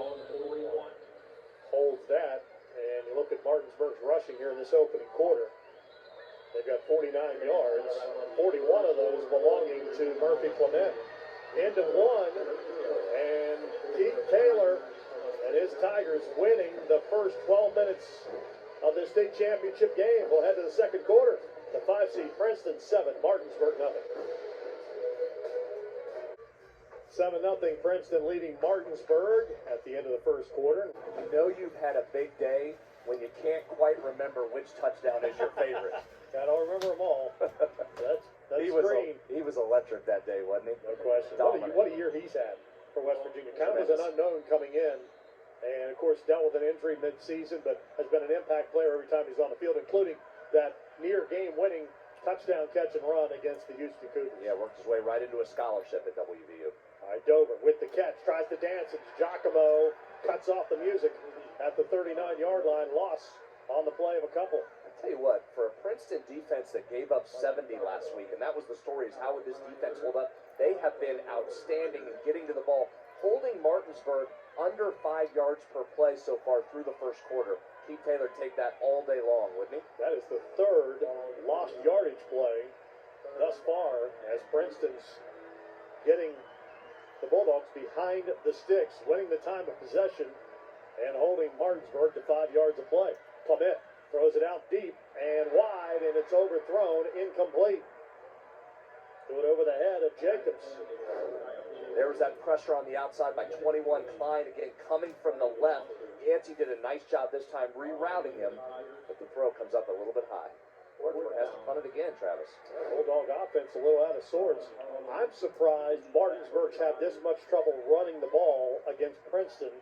holds that, and you look at Martinsburg's rushing here in this opening quarter. They've got 49 yards, 41 of those belonging to Murphy Clement. End of 1, and Keith Taylor and his Tigers winning the first 12 minutes of the state championship game. We'll head to the second quarter. The 5-seed Princeton 7, Martinsburg 0. 7-0 Princeton leading Martinsburg at the end of the first quarter. You know you've had a big day when you can't quite remember which touchdown is your favorite. I don't remember them all. That's he was electric that day, wasn't he? No question. What a year he's had for West Virginia. Kind of was an unknown coming in. And, of course, dealt with an injury mid-season, but has been an impact player every time he's on the field, including that near game-winning touchdown catch and run against the Houston Cougars. Yeah, worked his way right into a scholarship at WVU. All right, Dover with the catch, tries to dance. It's Giacomo, cuts off the music at the 39-yard line. Loss on the play of a couple. tell you what, for a Princeton defense that gave up 70 last week, and that was the story, is how would this defense hold up? They have been outstanding in getting to the ball, holding Martinsburg under 5 yards per play so far through the first quarter. Keith Taylor take that all day long, wouldn't he? That is the third lost yardage play thus far as Princeton's getting the Bulldogs behind the sticks, winning the time of possession and holding Martinsburg to 5 yards of play. Clement throws it out deep and wide, and it's overthrown, incomplete. Threw it over the head of Jacobs. There was that pressure on the outside by 21 Klein, again coming from the left. Yancey did a nice job this time rerouting him, but the throw comes up a little bit high. Martinsburg has to punt it again, Travis. Bulldog offense a little out of sorts. I'm surprised Martinsburg's had this much trouble running the ball against Princeton.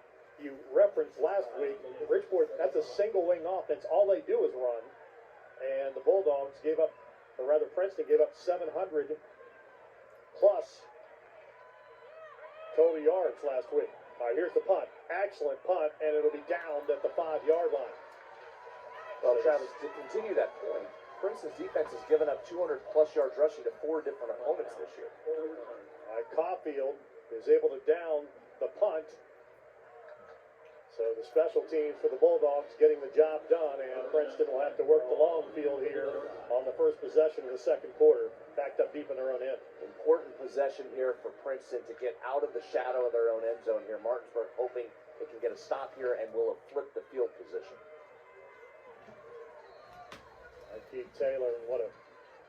You referenced last week, Bridgeport, that's a single wing offense. All they do is run. And the Bulldogs gave up, or rather Princeton gave up 700 plus total yards last week. All right, here's the punt. Excellent punt, and it'll be downed at the 5-yard line. Well, Travis, to continue that point, Princeton's defense has given up 200 plus yards rushing to 4 different opponents this year. All right, Caulfield is able to down the punt. So the special teams for the Bulldogs getting the job done, and Princeton will have to work the long field here on the first possession of the second quarter, backed up deep in their own end. Important possession here for Princeton to get out of the shadow of their own end zone here. Martinsburg hoping they can get a stop here and will have flipped the field position. Keith Taylor, and what a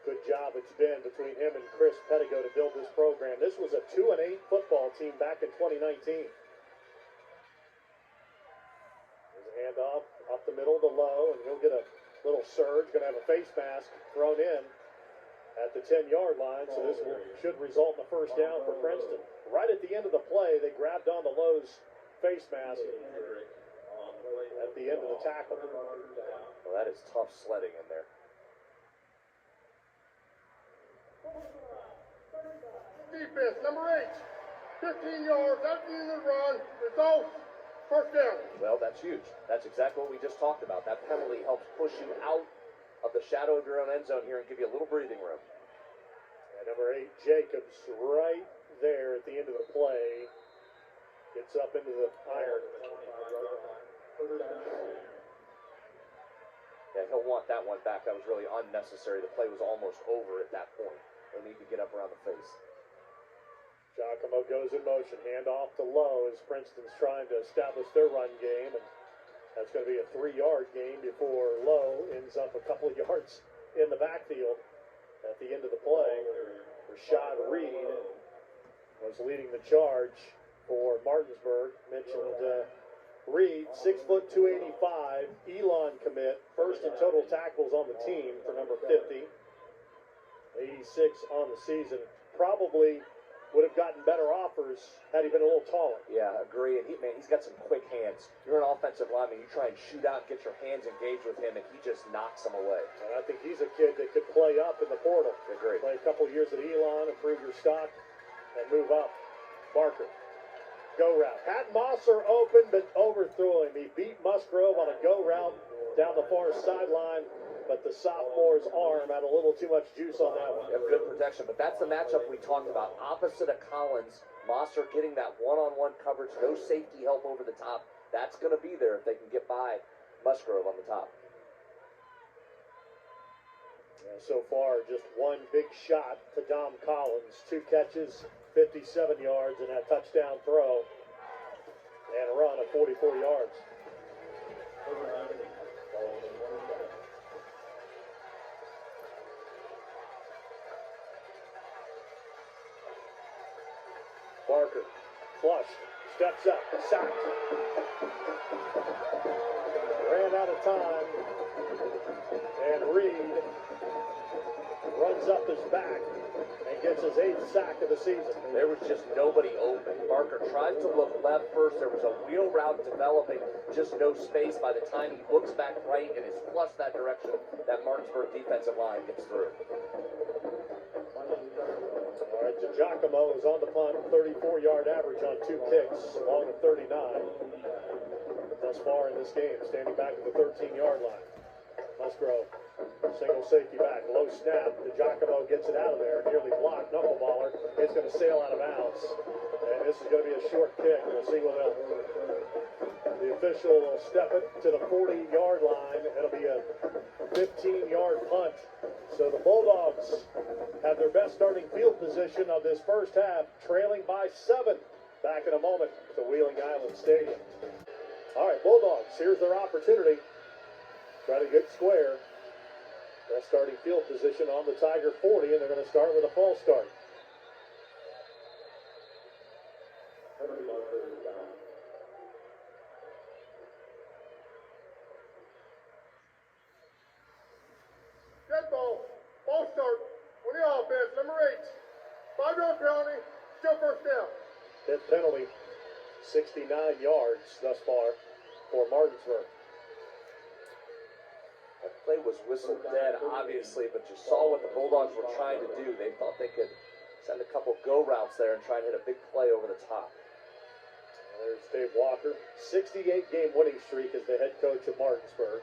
good job it's been between him and Chris Pettigo to build this program. This was a 2-8 football team back in 2019. Handoff up the middle to Lowe, and he'll get a little surge. Going to have a face mask thrown in at the 10-yard line, so this should result in a first down for Princeton. Right at the end of the play, they grabbed onto Lowe's face mask at the end of the tackle. Well, that is tough sledding in there. Defense, number 8, 15 yards, that's the end of the run, result, first down. Well, that's huge. That's exactly what we just talked about. That penalty helps push you out of the shadow of your own end zone here and give you a little breathing room. And number 8, Jacobs, right there at the end of the play, gets up into the iron. Yeah, he'll want that one back. That was really unnecessary. The play was almost over at that point. They'll need to get up around the face. Giacomo goes in motion, handoff to Lowe as Princeton's trying to establish their run game, and that's going to be a 3-yard game before Lowe ends up a couple of yards in the backfield at the end of the play. Rashad Reed was leading the charge for Martinsburg. Mentioned Reed, 6', 285, Elon commit, first in total tackles on the team for number 50, 86 on the season. Probably would have gotten better offers had he been a little taller. Yeah, agree. And he's got some quick hands. You're an offensive lineman. You try and shoot out and get your hands engaged with him, and he just knocks them away. And I think he's a kid that could play up in the portal. Agree. Play a couple of years at Elon, improve your stock, and move up. Barker, go route. Had Mosser open, but overthrew him. He beat Musgrove on a go route down the far sideline, but the sophomore's arm had a little too much juice on that one. You have good protection, but that's the matchup we talked about. Opposite of Collins, Mosser getting that one-on-one coverage, no safety help over the top. That's going to be there if they can get by Musgrove on the top. And so far, just one big shot to Dom Collins. 2 catches, 57 yards, and that touchdown throw, and a run of 44 yards. Barker, flush, steps up, sacked. Ran out of time, and Reed runs up his back and gets his 8th sack of the season. There was just nobody open. Barker tries to look left first. There was a wheel route developing, just no space. By the time he looks back right and is flushed that direction, that Martinsburg defensive line gets through. All right, Giacomo is on the punt, 34-yard average on 2 kicks, along with 39 thus far in this game, standing back at the 13-yard line. Musgrove Single safety back, low snap. DiGiacomo gets it out of there, nearly blocked. Knuckleballer. It's going to sail out of bounds. And this is going to be a short kick. We'll see when the official will step it to the 40-yard line. It'll be a 15-yard punt. So the Bulldogs have their best starting field position of this first half, trailing by 7. Back in a moment to Wheeling Island Stadium. All right, Bulldogs, here's their opportunity. Try to get square. Best starting field position on the Tiger 40, and they're going to start with a false start. Dead ball. False start. On the offense, number 8. 5-yard penalty. Still first down. Fifth penalty, 69 yards thus far for Martinsburg. That play was whistled dead, obviously, but you saw what the Bulldogs were trying to do. They thought they could send a couple go routes there and try and hit a big play over the top. And there's Dave Walker, 68-game winning streak as the head coach of Martinsburg.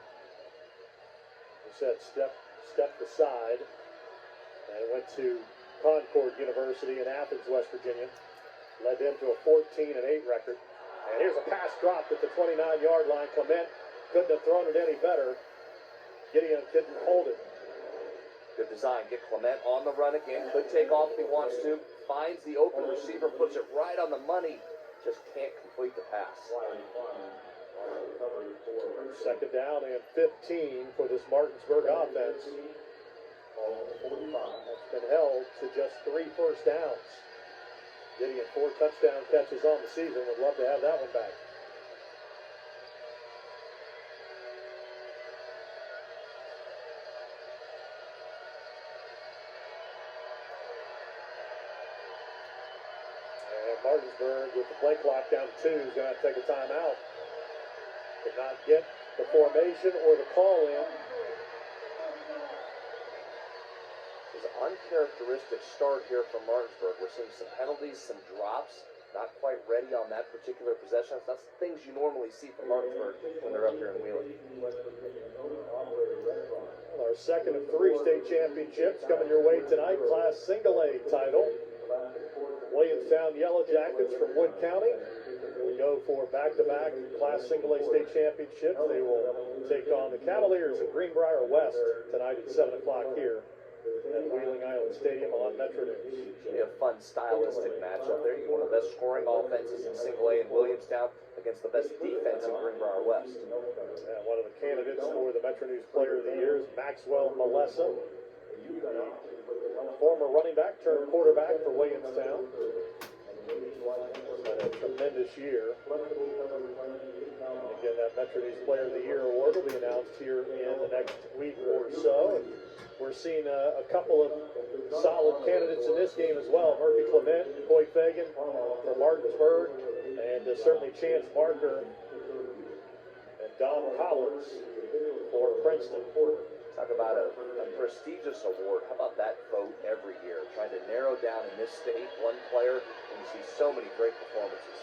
He said stepped aside and went to Concord University in Athens, West Virginia. Led them to a 14-8 record. And here's a pass dropped at the 29-yard line. Clement couldn't have thrown it any better. Gideon couldn't hold it. Good design. Get Clement on the run again. Could take off if he wants to. Finds the open receiver, puts it right on the money. Just can't complete the pass. Second down and 15 for this Martinsburg offense. That's been held to just 3 first downs. Gideon 4 touchdown catches on the season. Would love to have that one back. And Martinsburg with the play clock down to 2 is going to have to take a timeout. Could not get the formation or the call in. It's an uncharacteristic start here from Martinsburg. We're seeing some penalties, some drops. Not quite ready on that particular possession. That's things you normally see from Martinsburg when they're up here in Wheeling. Well, our second of 3 state championships coming your way tonight. Class Single A title. Williamstown Yellow Jackets from Wood County. We go for back-to-back Class Single A State Championships. They will take on the Cavaliers of Greenbrier West tonight at 7 o'clock here at Wheeling Island Stadium on Metro News. Be a fun stylistic matchup there. You get one of the best scoring offenses in Single A in Williamstown against the best defense in Greenbrier West. And one of the candidates for the Metro News Player of the Year is Maxwell Malessa, former running back turned quarterback for Williamstown. Had a tremendous year. Again, that Metro News Player of the Year award will be announced here in the next week or so. And we're seeing a couple of solid candidates in this game as well. Murphy Clement, Coy Fagan for Martinsburg, and certainly Chance Barker and Don Collins for Princeton. Talk about a prestigious award. How about that vote every year? Trying to narrow down in this state one player, and you see so many great performances.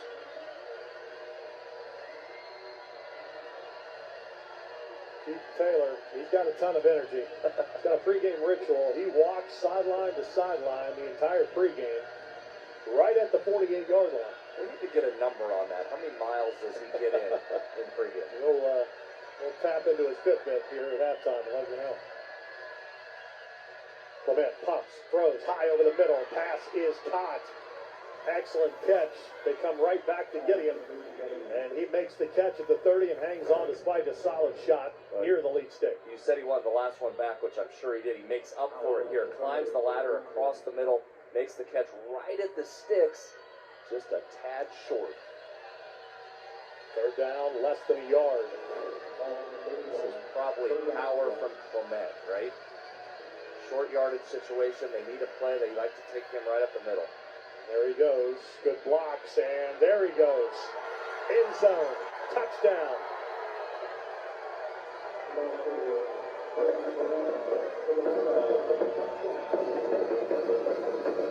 Keith Taylor, he's got a ton of energy. He's got a pregame ritual. He walks sideline to sideline the entire pregame, right at the 48-yard line. We need to get a number on that. How many miles does he get in pregame? We'll tap into his Fitbit here at halftime and let you know. Clement pumps, throws high over the middle. Pass is caught. Excellent catch. They come right back to Gideon. And he makes the catch at the 30 and hangs on despite a solid shot near the lead stick. You said he wanted the last one back, which I'm sure he did. He makes up for it here. Climbs the ladder across the middle. Makes the catch right at the sticks. Just a tad short. Third down, less than a yard. This is probably power from Clement, right? Short yardage situation. They need a play. They like to take him right up the middle. There he goes. Good blocks, and there he goes. End zone. Touchdown.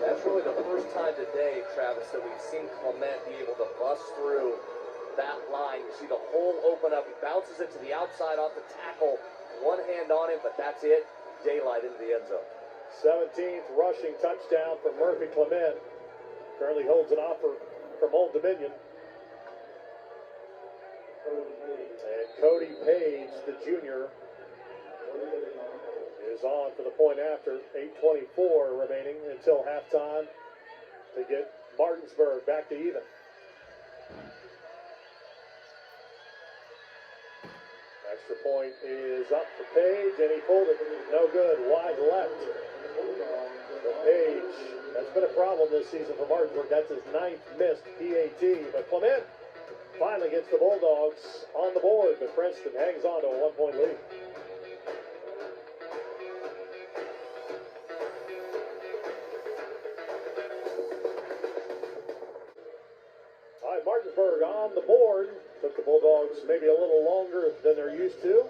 That's really the first time today, Travis, that we've seen Clement be able to bust through that line. You see the hole open up. He bounces it to the outside off the tackle, one hand on him, but that's it. Daylight into the end zone. 17th rushing touchdown for Murphy Clement. Currently holds an offer from Old Dominion. And Cody Page, the junior, is on for the point after. 8:24 remaining until halftime to get Martinsburg back to even. Extra point is up for Page, and he pulled it. No good. Wide left. For Page, that's been a problem this season for Martinsburg. That's his 9th missed PAT. But Clement finally gets the Bulldogs on the board, but Princeton hangs on to a 1-point lead. All right, Martinsburg on the board. Took the Bulldogs maybe a little longer than they're used to.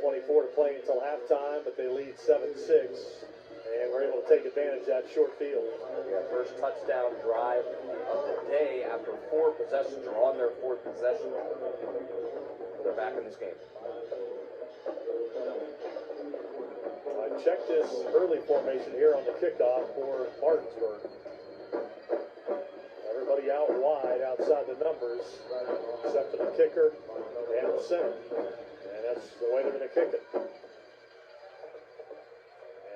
8:24 to play until halftime, but they lead 7-6. And we're able to take advantage of that short field. Yeah, first touchdown drive of the day after 4 possessions, or on their 4th possession. They're back in this game. I checked this early formation here on the kickoff for Martinsburg. Everybody out wide outside the numbers, except for the kicker and the center. And that's the way they're going to kick it.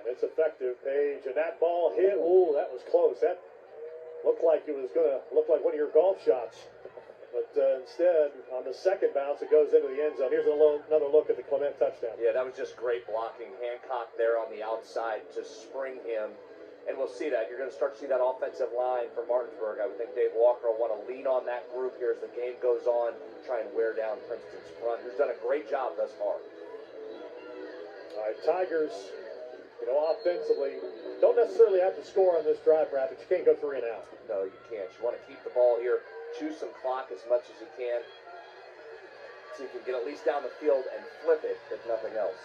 It's effective, Page, and that ball hit. Ooh, that was close. That looked like it was going to look like one of your golf shots. But instead, on the second bounce, it goes into the end zone. Here's another look at the Clement touchdown. Yeah, that was just great blocking. Hancock there on the outside to spring him. And we'll see that. You're going to start to see that offensive line for Martinsburg. I would think Dave Walker will want to lean on that group here as the game goes on, try and wear down Princeton's front, who's done a great job thus far. All right, Tigers, offensively, don't necessarily have to score on this drive, Brad, but you can't go 3 and out. No, you can't. You want to keep the ball here, chew some clock as much as you can, so you can get at least down the field and flip it, if nothing else.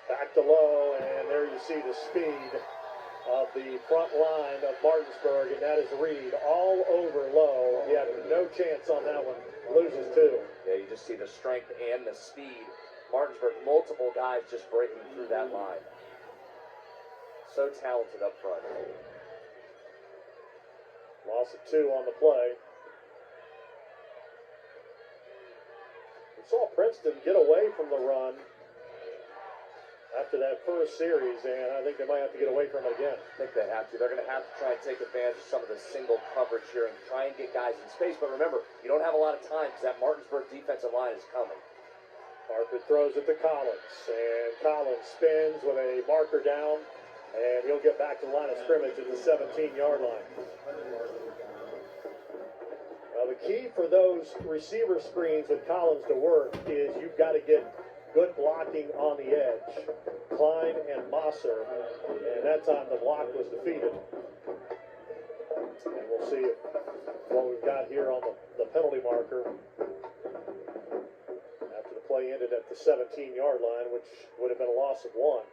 Back to Lowe, and there you see the speed of the front line of Martinsburg, and that is Reed all over Lowe. He had no chance on that one. Loses 2. Yeah, you just see the strength and the speed. Martinsburg, multiple guys just breaking through that line. So talented up front. Loss of 2 on the play. We saw Princeton get away from the run after that first series, and I think they might have to get away from it again. I think they have to. They're going to have to try and take advantage of some of the single coverage here and try and get guys in space. But remember, you don't have a lot of time because that Martinsburg defensive line is coming. Hartford throws it to Collins, and Collins spins with a marker down, and he'll get back to the line of scrimmage at the 17-yard line. Now, the key for those receiver screens with Collins to work is you've got to get good blocking on the edge. Klein and Mosser, and that time the block was defeated. And we'll see what we've got here on the penalty marker. Play ended at the 17-yard line, which would have been a loss of 1.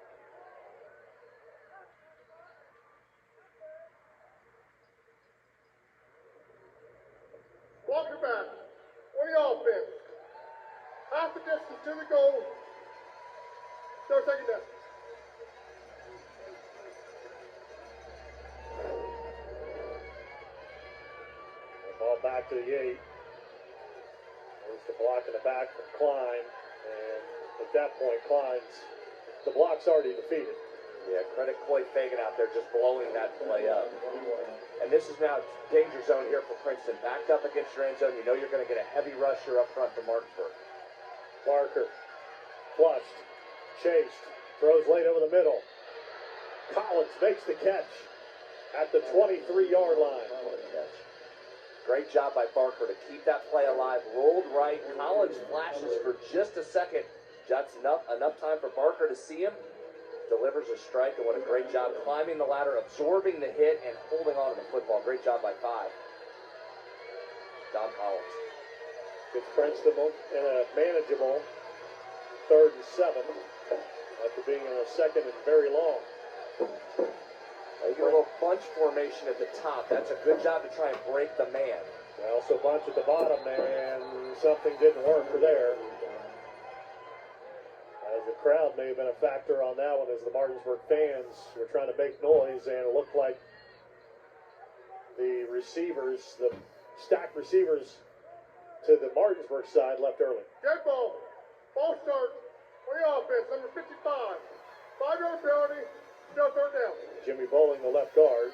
Walker back. On the offense. Half the distance to the goal. Start taking that. Ball back to the 8. There's the block in the back from Klein, and at that point, the block's already defeated. Yeah, credit Coy Fagan out there just blowing that play up. And this is now danger zone here for Princeton. Backed up against your end zone, you know you're going to get a heavy rush here up front for Martinsburg. Barker, flushed, chased, throws late over the middle. Collins makes the catch at the 23-yard line. What a catch. Great job by Barker to keep that play alive. Rolled right. Collins flashes for just a second. That's enough time for Barker to see him. Delivers a strike, and what a great job climbing the ladder, absorbing the hit, and holding on to the football. Great job by 5. Don Collins. Gets Princeton in a manageable 3rd and 7 after being in a 2nd and very long. You get a little bunch formation at the top. That's a good job to try and break the man. They also bunch at the bottom there, and something didn't work for there. As the crowd may have been a factor on that one, as the Martinsburg fans were trying to make noise, and it looked like the receivers, the stacked receivers to the Martinsburg side, left early. Dead ball. Ball start. On the offense, number 55. 5-yard penalty. Still third down. Jimmy Bowling, the left guard.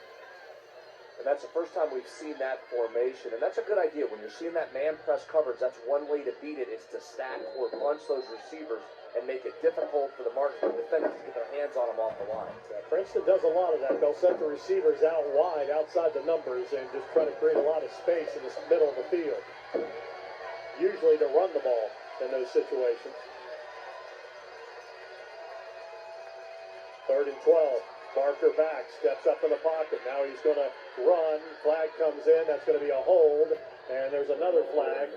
And that's the first time we've seen that formation. And that's a good idea. When you're seeing that man press coverage, that's one way to beat it, is to stack or bunch those receivers and make it difficult for the Martinsburg defenders to get their hands on them off the line. Yeah, Princeton does a lot of that. They'll set the receivers out wide, outside the numbers, and just try to create a lot of space in the middle of the field. Usually to run the ball in those situations. 3rd and 12. Barker back, steps up in the pocket. Now he's going to run. Flag comes in. That's going to be a hold. And there's another flag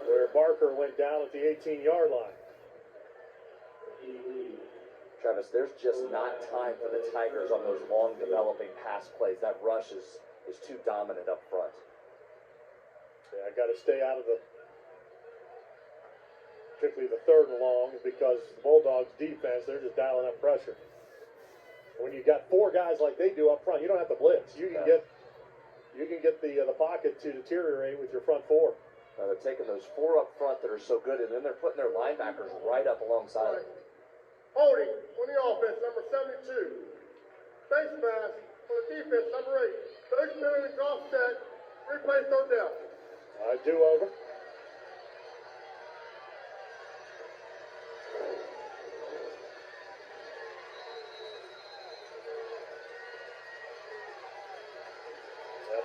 where Barker went down at the 18-yard line. Travis, there's just not time for the Tigers on those long developing pass plays. That rush is too dominant up front. Yeah, I got to stay out of particularly the 3rd and long, because the Bulldogs defense, they're just dialing up pressure. When you got 4 guys like they do up front, you don't have to blitz. You can get the pocket to deteriorate with your front 4. Now they're taking those 4 up front that are so good, and then they're putting their linebackers right up alongside them. Holding on the offense, number 72. Face mask on the defense, number 8. 30 minutes offset. Replay third down. Do-over.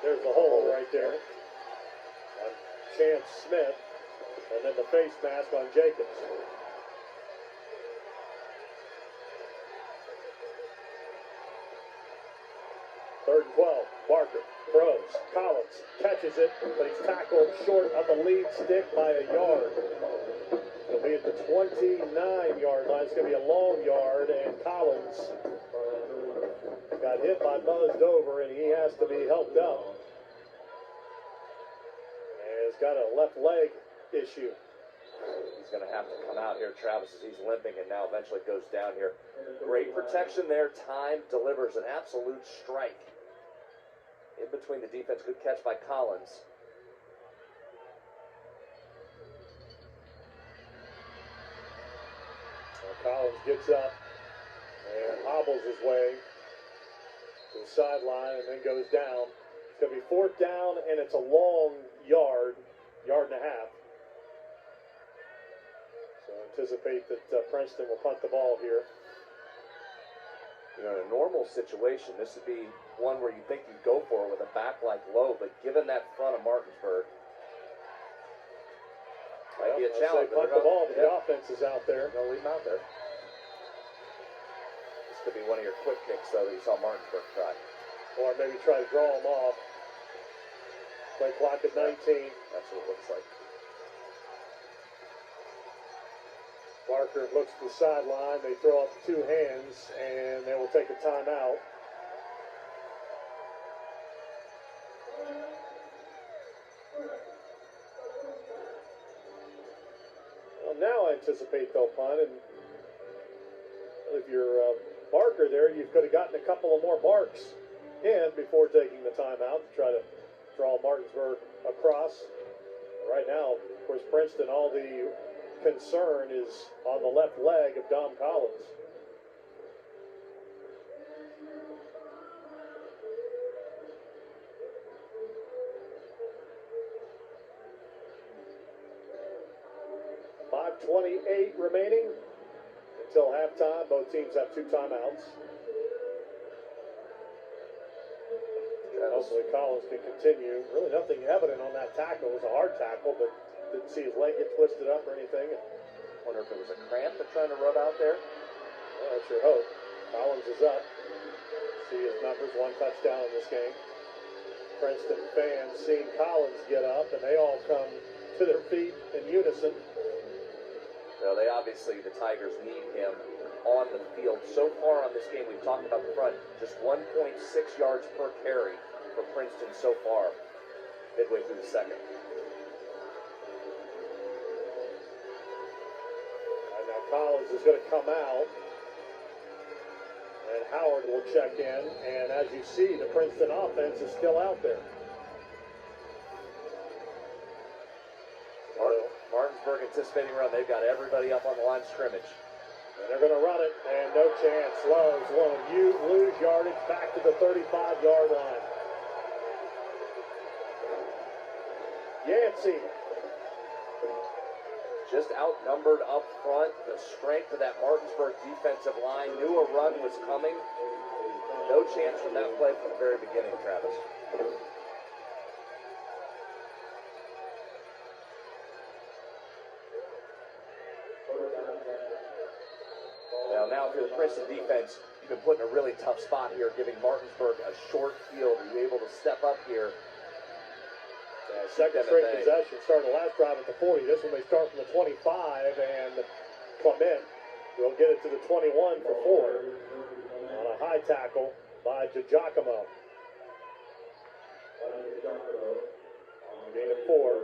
There's the hole right there on Chance Smith, and then the face mask on Jacobs. Third and 12. Barker throws. Collins catches it, but he's tackled short of the lead stick by a yard. He'll be at the 29-yard line. It's going to be a long yard, and Collins got hit by Buzz Dover, and he has to be helped up. And he's got a left leg issue. He's going to have to come out here, Travis, as he's limping and now eventually goes down here. Great protection there. Time delivers an absolute strike. In between the defense. Good catch by Collins. Well, Collins gets up and hobbles his way to the sideline and then goes down. It's going to be 4th down, and it's a long yard and a half. So anticipate that Princeton will punt the ball here. You know, in a normal situation, this would be one where you think you'd go for it with a back like low, but given that front of Martinsburg, might be a challenge. Punt the ball, but the offense is out there. They're going to leave him out there. This could be one of your quick kicks, though, that you saw Martinsburg try. Or maybe try to draw them off. Play clock at 19. That's what it looks like. Barker looks to the sideline. They throw up 2 hands, and they will take a timeout. Well, now I anticipate they'll punt, and if you're Barker there, you could have gotten a couple of more barks in before taking the timeout to try to draw Martinsburg across. Right now, of course, Princeton, all the concern is on the left leg of Dom Collins. .28 remaining until halftime. Both teams have 2 timeouts. And hopefully Collins can continue. Really nothing evident on that tackle. It was a hard tackle, but didn't see his leg get twisted up or anything. Wonder if it was a cramp they're trying to rub out there. Well, that's your hope. Collins is up. See his numbers, 1 touchdown in this game. Princeton fans seeing Collins get up, and they all come to their feet in unison. Well, they obviously, the Tigers need him on the field. So far on this game, we've talked about the front, just 1.6 yards per carry for Princeton so far. midway through the second. And now Collins is going to come out. And Howard will check in. And as you see, the Princeton offense is still out there. Martinsburg anticipating run. They've got everybody up on the line of scrimmage. And they're going to run it, and no chance. Lowe's will lose yardage back to the 35-yard line. Yancey. Just outnumbered up front. The strength of that Martinsburg defensive line. Knew a run was coming. No chance from that play from the very beginning, Travis. Now, if you're the Princeton defense, you've been put in a really tough spot here, giving Martinsburg a short field. Are you able to step up here? Second straight possession, started the last drive at the 40. This one they start from the 25, and Clement will get it to the 21 for 4 on a high tackle by Giacomo. Gain of 4.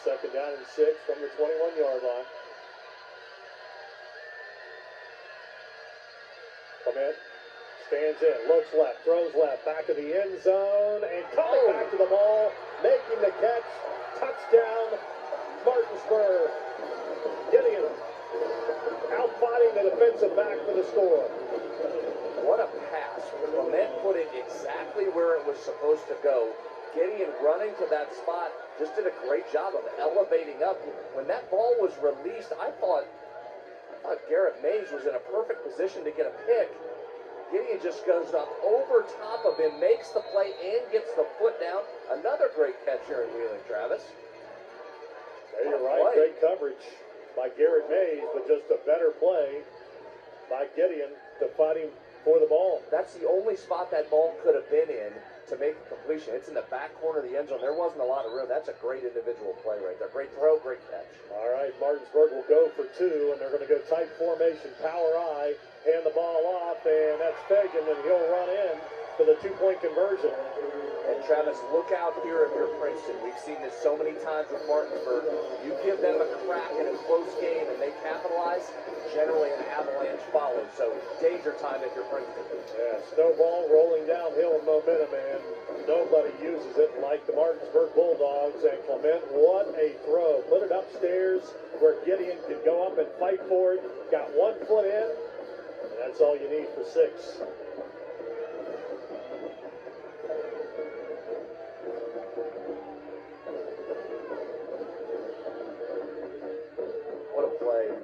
Second down and 6 from the 21-yard line. Clement stands in, looks left, throws left, back to the end zone, and coming back to the ball, making the catch, touchdown, Martinsburg. Gideon out fighting the defensive back for the score. What a pass. Clement put it exactly where it was supposed to go. Gideon running to that spot just did a great job of elevating up. When that ball was released, I thought Garrett Mays was in a perfect position to get a pick. Gideon just goes up over top of him, makes the play, and gets the foot down. Another great catch here in Wheeling, Travis. Yeah, you're right. Great coverage by Garrett Mays, but just a better play by Gideon to fight him for the ball. That's the only spot that ball could have been in to make a completion. It's in the back corner of the end zone. There wasn't a lot of room. That's a great individual play right there. Great throw, great catch. All right, Martinsburg will go for 2, and they're going to go tight formation, power I, hand the ball off, and that's Fagan, and he'll run in for the 2-point conversion. And Travis, look out here if you're Princeton. We've seen this so many times with Martinsburg. You give them a crack in a close game and they capitalize, generally an avalanche follows. So danger time if you're Princeton. Yeah, snowball rolling downhill in momentum, and nobody uses it like the Martinsburg Bulldogs. And Clement, what a throw. Put it upstairs where Gideon could go up and fight for it. Got 1 foot in, and that's all you need for 6.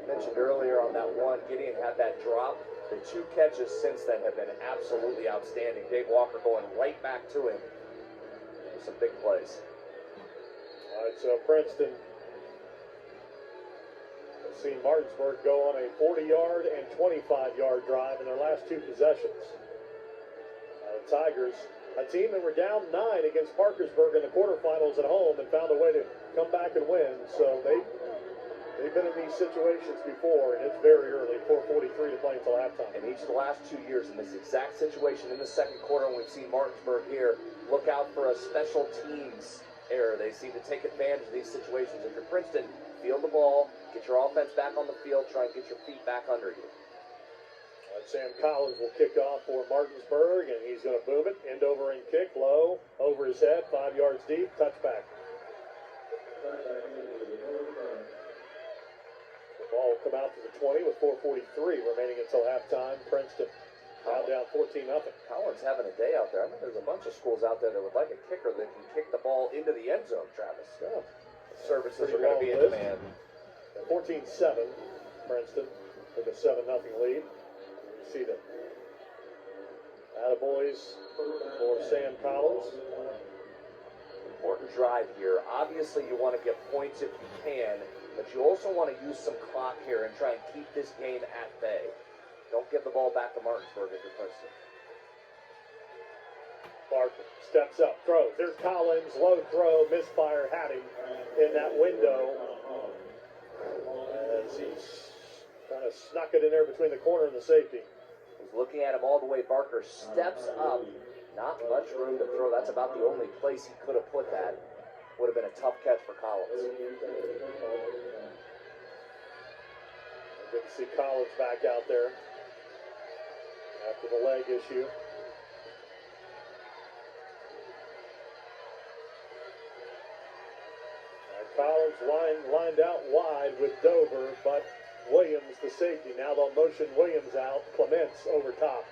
Mentioned earlier on that one, Gideon had that drop. The 2 catches since then have been absolutely outstanding. Dave Walker going right back to him with some big plays. All right, so Princeton has seen Martinsburg go on a 40-yard and 25-yard drive in their last 2 possessions. The Tigers, a team that were down 9 against Parkersburg in the quarterfinals at home and found a way to come back and win. So they've been in these situations before, and it's very early, 4:43 to play until halftime. And each of the last 2 years in this exact situation in the second quarter, when we've seen Martinsburg here, look out for a special teams error. They seem to take advantage of these situations. If you're Princeton, field the ball, get your offense back on the field, try and get your feet back under you. Sam Collins will kick off for Martinsburg, and he's going to boom it, end over and kick, low, over his head, 5 yards deep, touchback. Ball will come out to the 20 with 4:43 remaining until halftime. Princeton now down 14-0. Collins having a day out there. I mean, there's a bunch of schools out there that would like a kicker that can kick the ball into the end zone, Travis. Yeah. Services are going to be in demand. 14-7, Princeton with a 7-0 lead. You see the attaboys for Sam Collins. Important drive here. Obviously, you want to get points if you can, but you also want to use some clock here and try and keep this game at bay. Don't give the ball back to Martinsburg if you're Princeton. Barker steps up, throws. There's Collins, low throw, misfire, had him in that window. As he's kind of snuck it in there between the corner and the safety. Was looking at him all the way. Barker steps up. Not much room to throw. That's about the only place he could have put that. Would have been a tough catch for Collins. Good to see Collins back out there after the leg issue. Collins lined out wide with Dover, but Williams, the safety. Now they'll motion Williams out. Clements over top.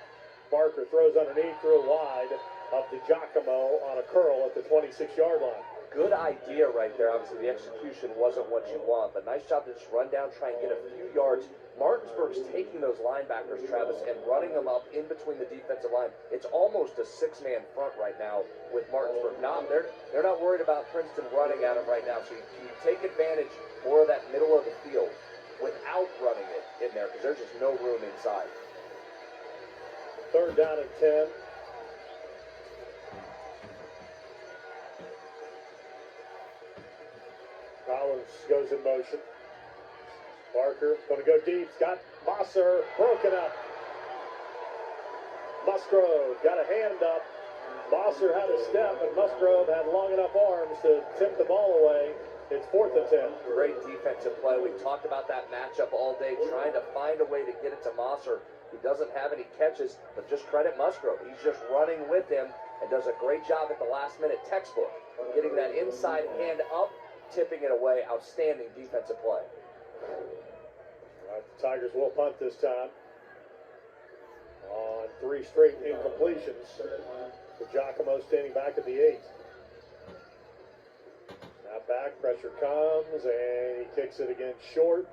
Barker throws underneath, threw wide of DiGiacomo on a curl at the 26-yard line. Good idea right there. Obviously, the execution wasn't what you want, but nice job to just run down, try and get a few yards. Martinsburg's taking those linebackers, Travis, and running them up in between the defensive line. It's almost a six-man front right now with Martinsburg. They're not worried about Princeton running at them right now, so you take advantage more of that middle of the field without running it in there, because there's just no room inside. 3rd down and 10. Collins goes in motion. Barker going to go deep. He's got Mosser broken up. Musgrove got a hand up. Mosser had a step, but Musgrove had long enough arms to tip the ball away. It's 4th and 10. Great defensive play. We talked about that matchup all day, trying to find a way to get it to Mosser. He doesn't have any catches, but just credit Musgrove. He's just running with him and does a great job at the last minute, textbook, getting that inside hand up, tipping it away. Outstanding defensive play. All right, the Tigers will punt this time on 3 straight incompletions. Giacomo standing back at the 8. Now back, pressure comes, and he kicks it again short.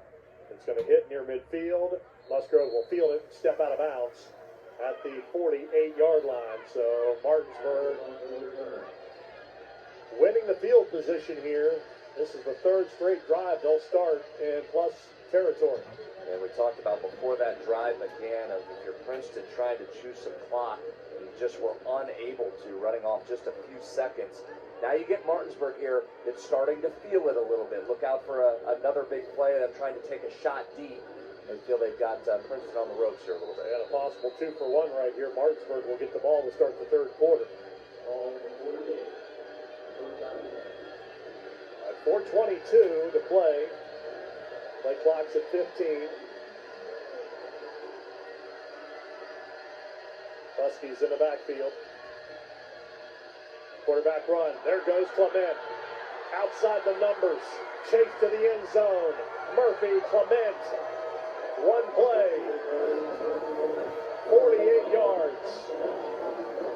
It's going to hit near midfield. Musgrove will field it, step out of bounds at the 48-yard line. So Martinsburg winning the field position here. This is the 3rd straight drive they'll start in plus territory. And we talked about before that drive began of if you're Princeton trying to choose some clock, and you just were unable to, running off just a few seconds. Now you get Martinsburg here that's starting to feel it a little bit. Look out for another big play. Them trying to take a shot deep. They feel they've got Princeton on the ropes here a little bit. And a possible 2-for-1 right here. Martinsburg will get the ball to start the 3rd quarter. At 4:22 to play. Play clock's at 15. Huskies in the backfield. Quarterback run. There goes Clement. Outside the numbers. Chase to the end zone. Murphy, Clement. One play. 48 yards.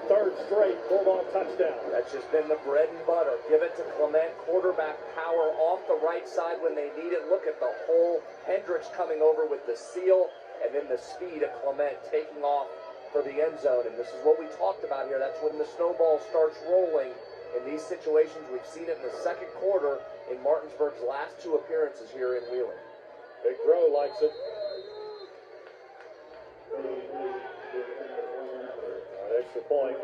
3rd straight Bulldog touchdown. That's just been the bread and butter. Give it to Clement. Quarterback power off the right side when they need it. Look at the hole. Hendricks coming over with the seal, and then the speed of Clement taking off for the end zone. And this is what we talked about here. That's when the snowball starts rolling in these situations. We've seen it in the 2nd quarter in Martinsburg's last 2 appearances here in Wheeling. Big Bro likes it. Extra point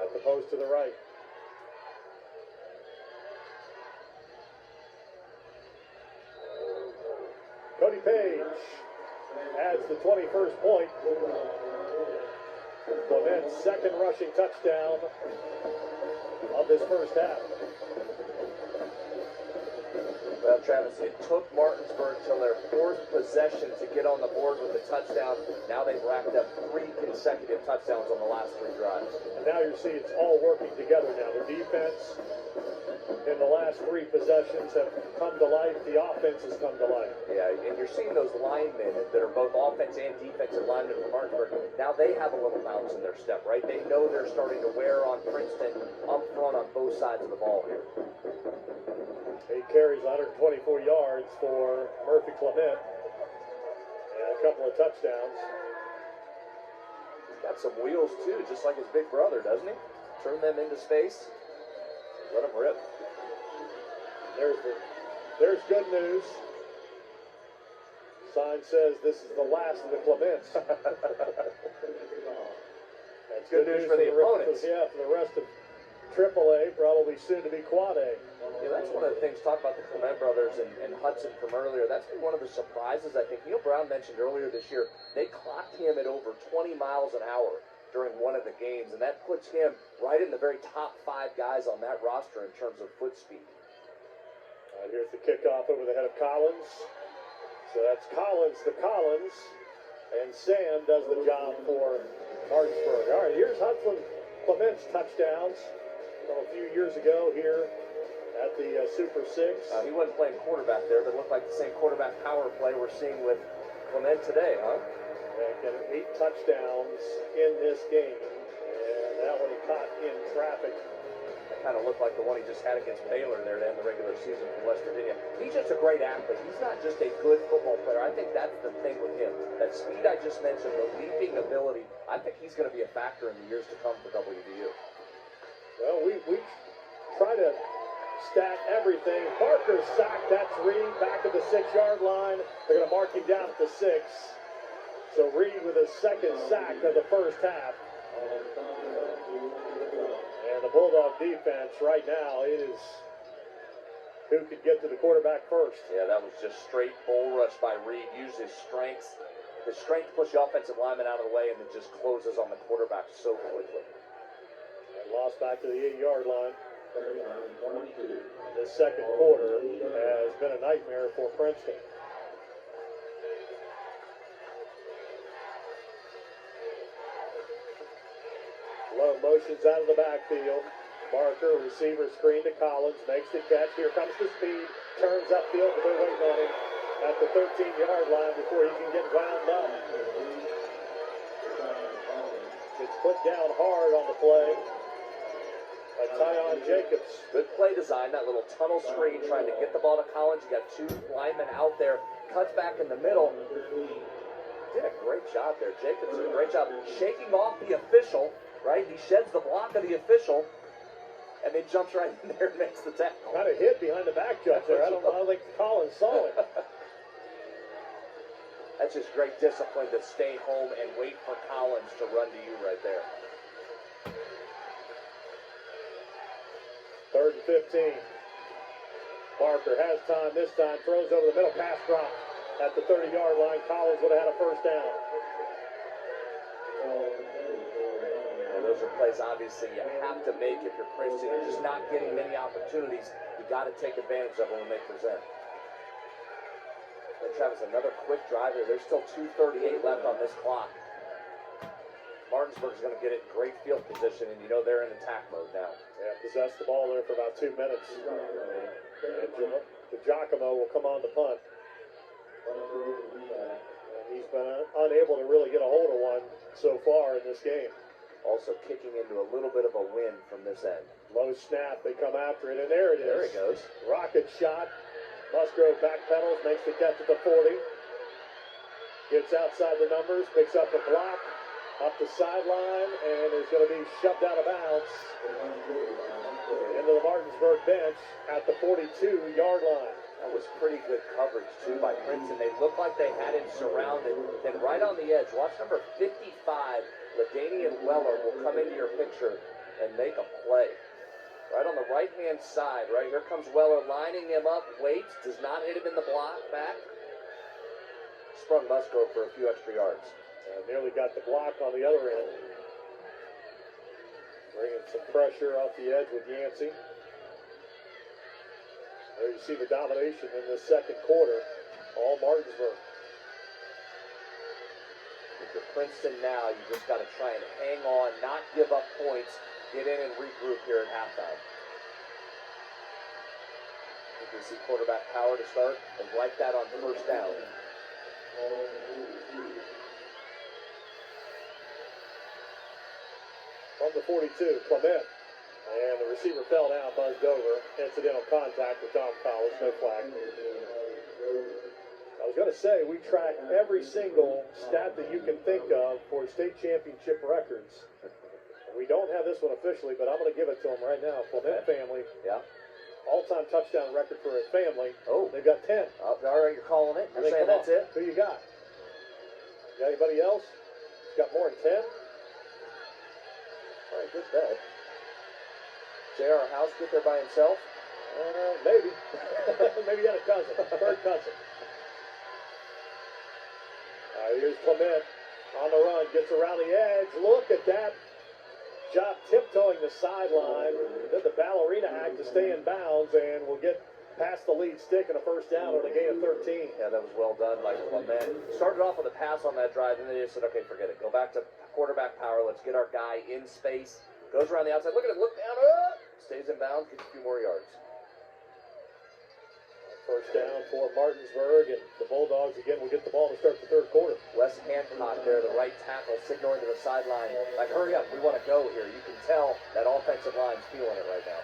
at the post to the right. Cody Page adds the 21st point. Clement's 2nd rushing touchdown of this first half. Well, Travis, it took Martinsburg till their 4th possession to get on the board with a touchdown. Now they've racked up 3 consecutive touchdowns on the last 3 drives. And now you're seeing it's all working together now. The defense in the last 3 possessions have come to life. The offense has come to life. Yeah, and you're seeing those linemen that are both offense and defensive linemen for Martinsburg. Now they have a little bounce in their step, right? They know they're starting to wear on Princeton up front on both sides of the ball here. 8 carries, 124 yards for Murphy Clement, and a couple of touchdowns. He's got some wheels too, just like his big brother, doesn't he? Turn them into space, let them rip. There's good news. Sign says this is the last of the Clements. That's good news for the opponents. For the rest of AAA, probably soon to be Quad A. Yeah, that's one of the things, talk about the Clement brothers and Hudson from earlier. That's been one of the surprises, I think. Neil Brown mentioned earlier this year, they clocked him at over 20 miles an hour during one of the games, and that puts him right in the very top 5 guys on that roster in terms of foot speed. All right, here's the kickoff over the head of Collins. So that's Collins to Collins, and Sam does the job for Martinsburg. All right, here's Hudson Clement's touchdowns from a few years ago here at the Super 6. He wasn't playing quarterback there, but it looked like the same quarterback power play we're seeing with Clement today, huh? Getting 8 touchdowns in this game, and that one he caught in traffic. That kind of looked like the one he just had against Baylor there to end the regular season from West Virginia. He's just a great athlete. He's not just a good football player. I think that's the thing with him. That speed I just mentioned, the leaping ability, I think he's going to be a factor in the years to come for WVU. Well, we try to stat everything. Parker sacked. That's Reed back at the 6-yard line. They're going to mark him down at the 6. So Reed with his second sack of the first half. And the Bulldog defense right now is who could get to the quarterback first. Yeah, that was just straight bull rush by Reed. Used his strength to push the offensive lineman out of the way and then just closes on the quarterback so quickly. And lost back to the 8-yard line. This second quarter has been a nightmare for Princeton. Low motions out of the backfield. Barker, receiver screen to Collins, makes the catch. Here comes the speed, turns upfield, but they're waiting on him at the 13-yard line before he can get wound up. Gets put down hard on the play by Tyon Jacobs. Good play design, that little tunnel screen trying to get the ball to Collins. You got 2 linemen out there, cuts back in the middle. Did a great job there. Jacobs did a great job shaking off the official. Right, he sheds the block of the official, and then jumps right in there and makes the tackle. Kind of hit behind the back judge there. I don't think Collins saw it. That's just great discipline to stay home and wait for Collins to run to you right there. 3rd and 15. Barker has time this time, throws over the middle, pass drop at the 30-yard line. Collins would have had a first down. Those are plays, obviously, you have to make if you're Princeton. You're just not getting many opportunities. You got to take advantage of them when they present. And Travis, another quick drive here. There's still 2:38 left on this clock. Martinsburg's going to get it in great field position, and you know they're in attack mode now. Yeah, possessed the ball there for about 2 minutes. And Giacomo will come on the punt. And he's been unable to really get a hold of one so far in this game. Also kicking into a little bit of a wind from this end. Low snap, they come after it, and there it is. There he goes. Rocket shot. Musgrove backpedals, makes the catch at the 40. Gets outside the numbers, picks up the block, up the sideline, and is going to be shoved out of bounds into the Martinsburg bench at the 42-yard line. That was pretty good coverage, too, by Princeton. They looked like they had him surrounded. Then right on the edge, watch number 55, LaDainian Weller will come into your picture and make a play. Right on the right-hand side, right? Here comes Weller lining him up, waits, does not hit him in the block, back. Sprung Musgrove for a few extra yards. Nearly got the block on the other end. Bringing some pressure off the edge with Yancey. There you see the domination in the second quarter. All Martinsburg. If you're Princeton now, you just got to try and hang on, not give up points, get in and regroup here at halftime. You can see quarterback power to start, and like that on first down. From the 42, Clement. And the receiver fell down, buzzed over. Incidental contact with Tom Collins, no flag. I was going to say, we track every single stat that you can think of for state championship records. We don't have this one officially, but I'm going to give it to them right now. Clement family. Yeah. All-time touchdown record for a family. Oh. They've got 10. All right, you're calling it. You're saying that's it? Who you got? You got anybody else? Got more than 10? good bet. J.R. House get there by himself? Maybe. Maybe he had a cousin, third cousin. Here's Clement on the run, gets around the edge. Look at that. Job tiptoeing the sideline. Did the ballerina act to stay in bounds, and will get past the lead stick and a first down on a gain of 13. Yeah, that was well done by Clement. Started off with a pass on that drive, and then they just said, okay, forget it. Go back to quarterback power. Let's get our guy in space. Goes around the outside. Look at him. Look down. Stays in bounds. Gets a few more yards. First down for Martinsburg, and the Bulldogs again will get the ball to start the third quarter. Wes Hancock there, the right tackle, signaling to the sideline, like, hurry up, we want to go here. You can tell that offensive line's feeling it right now.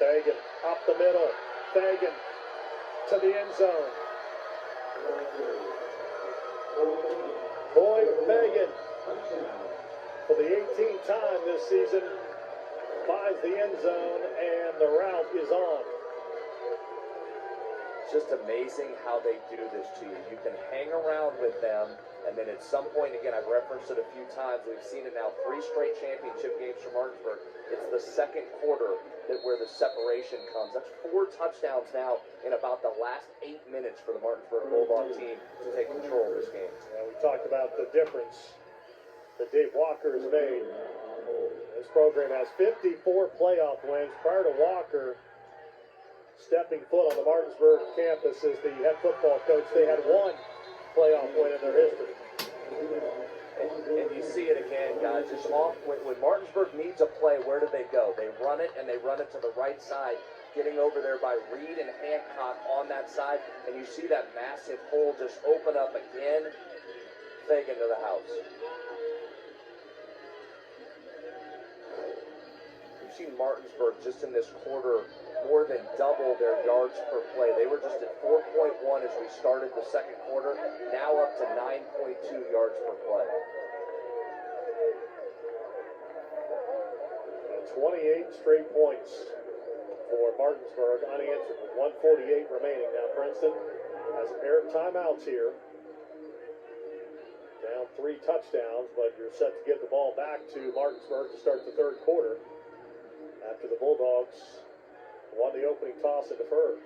Fagan up the middle. Fagan to the end zone. Boyd Fagan, for the 18th time this season, finds the end zone, and the route is on. It's just amazing how they do this to you. You can hang around with them, and then at some point, again, I've referenced it a few times, we've seen it now, 3 straight championship games for Martinsburg. It's the second quarter where the separation comes. That's 4 touchdowns now in about the last 8 minutes for the Martinsburg Bulldog team to take control of this game. Yeah, we talked about the difference that Dave Walker has made. This program has 54 playoff wins. Prior to Walker stepping foot on the Martinsburg campus as the head football coach, they had 1 playoff win in their history. And you see it again, guys. Just off when Martinsburg needs a play, where do they go? They run it, and they run it to the right side, getting over there by Reed and Hancock on that side. And you see that massive hole just open up again. Fagan to the house. You've seen Martinsburg just in this quarter more than double their yards per play. They were just at 4.1 as we started the second quarter, now up to 9.2 yards per play. 28 straight points for Martinsburg, unanswered with 1:48 remaining. Now Princeton has a pair of timeouts here. Down 3 touchdowns, but you're set to give the ball back to Martinsburg to start the third quarter after the Bulldogs won the opening toss and deferred.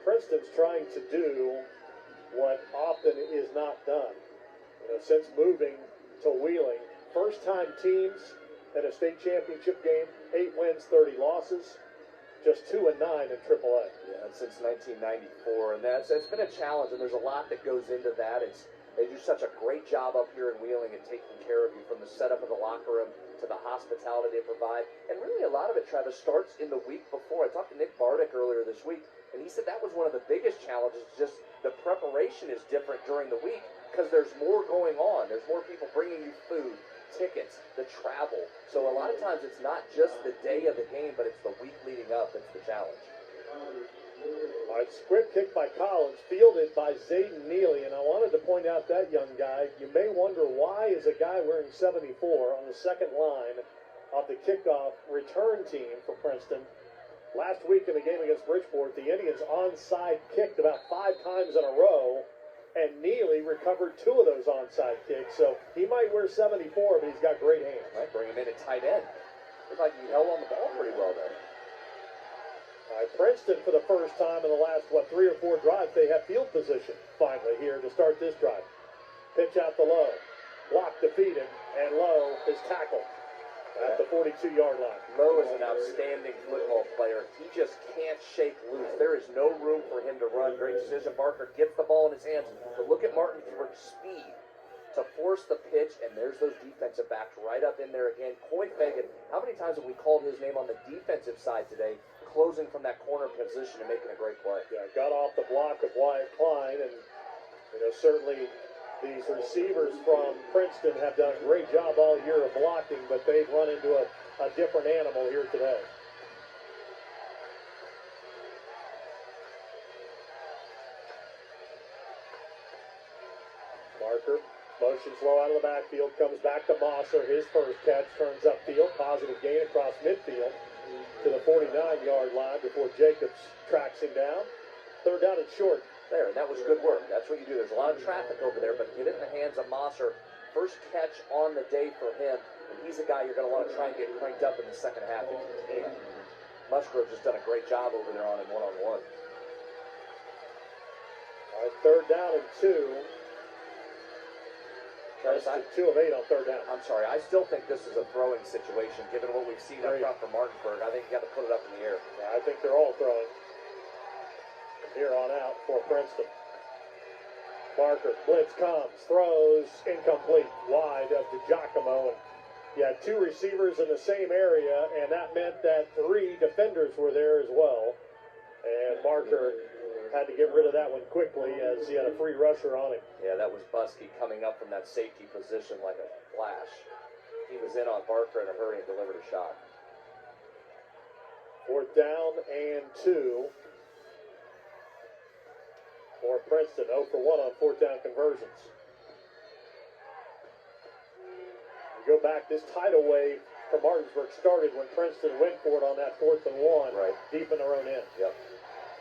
Princeton's trying to do what often is not done. Since moving to Wheeling, first-time teams at a state championship game, 8 wins, 30 losses, just 2-9 in AAA. Yeah, since 1994, and it's been a challenge, and there's a lot that goes into that. They do such a great job up here in Wheeling at taking care of you, from the setup of the locker room to the hospitality they provide. And really a lot of it, Travis, starts in the week before. I talked to Nick Bardick earlier this week, and he said that was one of the biggest challenges. Just the preparation is different during the week because there's more going on. There's more people bringing you food, tickets, the travel. So a lot of times it's not just the day of the game, but it's the week leading up that's the challenge. All right, squib kick by Collins, fielded by Zayden Neely, and I wanted to point out that young guy. You may wonder why is a guy wearing 74 on the second line of the kickoff return team for Princeton. Last week in the game against Bridgeport, the Indians onside kicked about 5 times in a row, and Neely recovered 2 of those onside kicks. So he might wear 74, but he's got great hands. Might bring him in at tight end. Looks like he held on the ball pretty well there. Princeton, for the first time in the last, 3 or 4 drives, they have field position finally here to start this drive. Pitch out to Lowe. Block defeated, and Lowe is tackled at the 42-yard line. Lowe is an outstanding football player. He just can't shake loose. There is no room for him to run. Great decision. Barker gets the ball in his hands. But look at Martinsburg's speed to force the pitch, and there's those defensive backs right up in there again. Coy Fagan, how many times have we called his name on the defensive side today, closing from that corner position and making a great play? Yeah, got off the block of Wyatt Klein, and certainly these receivers from Princeton have done a great job all year of blocking, but they've run into a different animal here today. Barker motions low out of the backfield, comes back to Mosser. His first catch turns upfield, positive gain across midfield to the 49-yard line before Jacobs tracks him down. Third down and short there, and that was good work. That's what you do. There's a lot of traffic over there, but get it in the hands of Mosser. First catch on the day for him, and he's a guy you're going to want to try and get cranked up in the second half if you can. Musgrove just done a great job over there on him one-on-one. All right, 3rd down and 2. Travis, 2 of 8 on 3rd down. I'm sorry, I still think this is a throwing situation, given what we've seen up front from Martinsburg. I think you got to put it up in the air. Yeah, I think they're all throwing from here on out for Princeton. Barker, blitz comes, throws, incomplete, wide up to Giacomo. And you had 2 receivers in the same area, and that meant that 3 defenders were there as well. And Barker had to get rid of that one quickly as he had a free rusher on him. Yeah, that was Buskey coming up from that safety position like a flash. He was in on Barker in a hurry and delivered a shot. 4th down and 2 for Princeton. 0 for 1 on 4th down conversions. You go back, this tidal wave for Martinsburg started when Princeton went for it on that 4th and 1, right deep in their own end. Yep.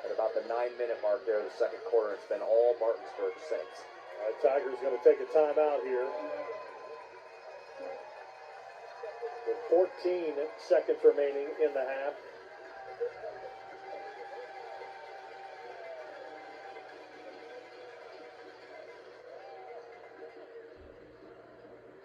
At about the 9-minute mark there, the second quarter, it's been all Martinsburg since. All right, Tigers going to take a timeout here. With 14 seconds remaining in the half.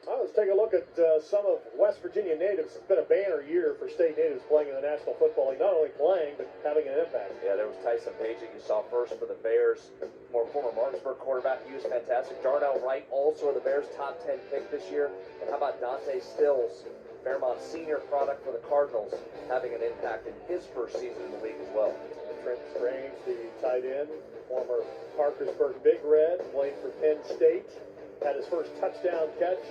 Let's take a look at some of West Virginia natives. It's been a banner year for state natives playing in the National Football League. Not only playing, but having an impact. Yeah, there was Tyson Page that you saw first for the Bears. Former Martinsburg quarterback. He was fantastic. Darnell Wright, also the Bears' top 10 pick this year. And how about Dante Stills, Fairmont senior product for the Cardinals, having an impact in his first season in the league as well. Trent Strange, the tight end, former Parkersburg Big Red, played for Penn State. Had his first touchdown catch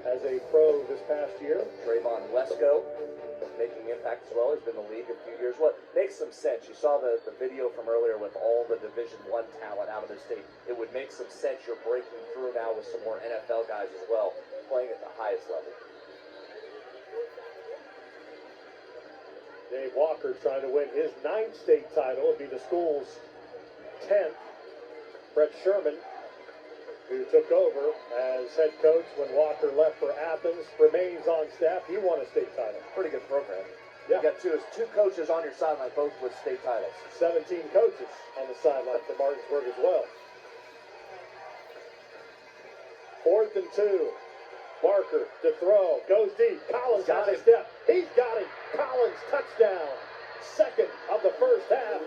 as a pro this past year. Trayvon Lesko making impact as well. He's been in the league a few years. What makes some sense? You saw the video from earlier with all the Division I talent out of the state. It would make some sense you're breaking through now with some more NFL guys as well, playing at the highest level. Dave Walker trying to win his 9th state title. It'd be the school's 10th. Brett Sherman, who took over as head coach when Walker left for Athens, remains on staff. He won a state title. Pretty good program. Yeah. You got two coaches on your sideline, both with state titles. 17 coaches on the sideline for Martinsburg as well. 4th and 2. Barker to throw. Goes deep. Collins got a step. He's got it. Collins, touchdown. 2nd of the first half.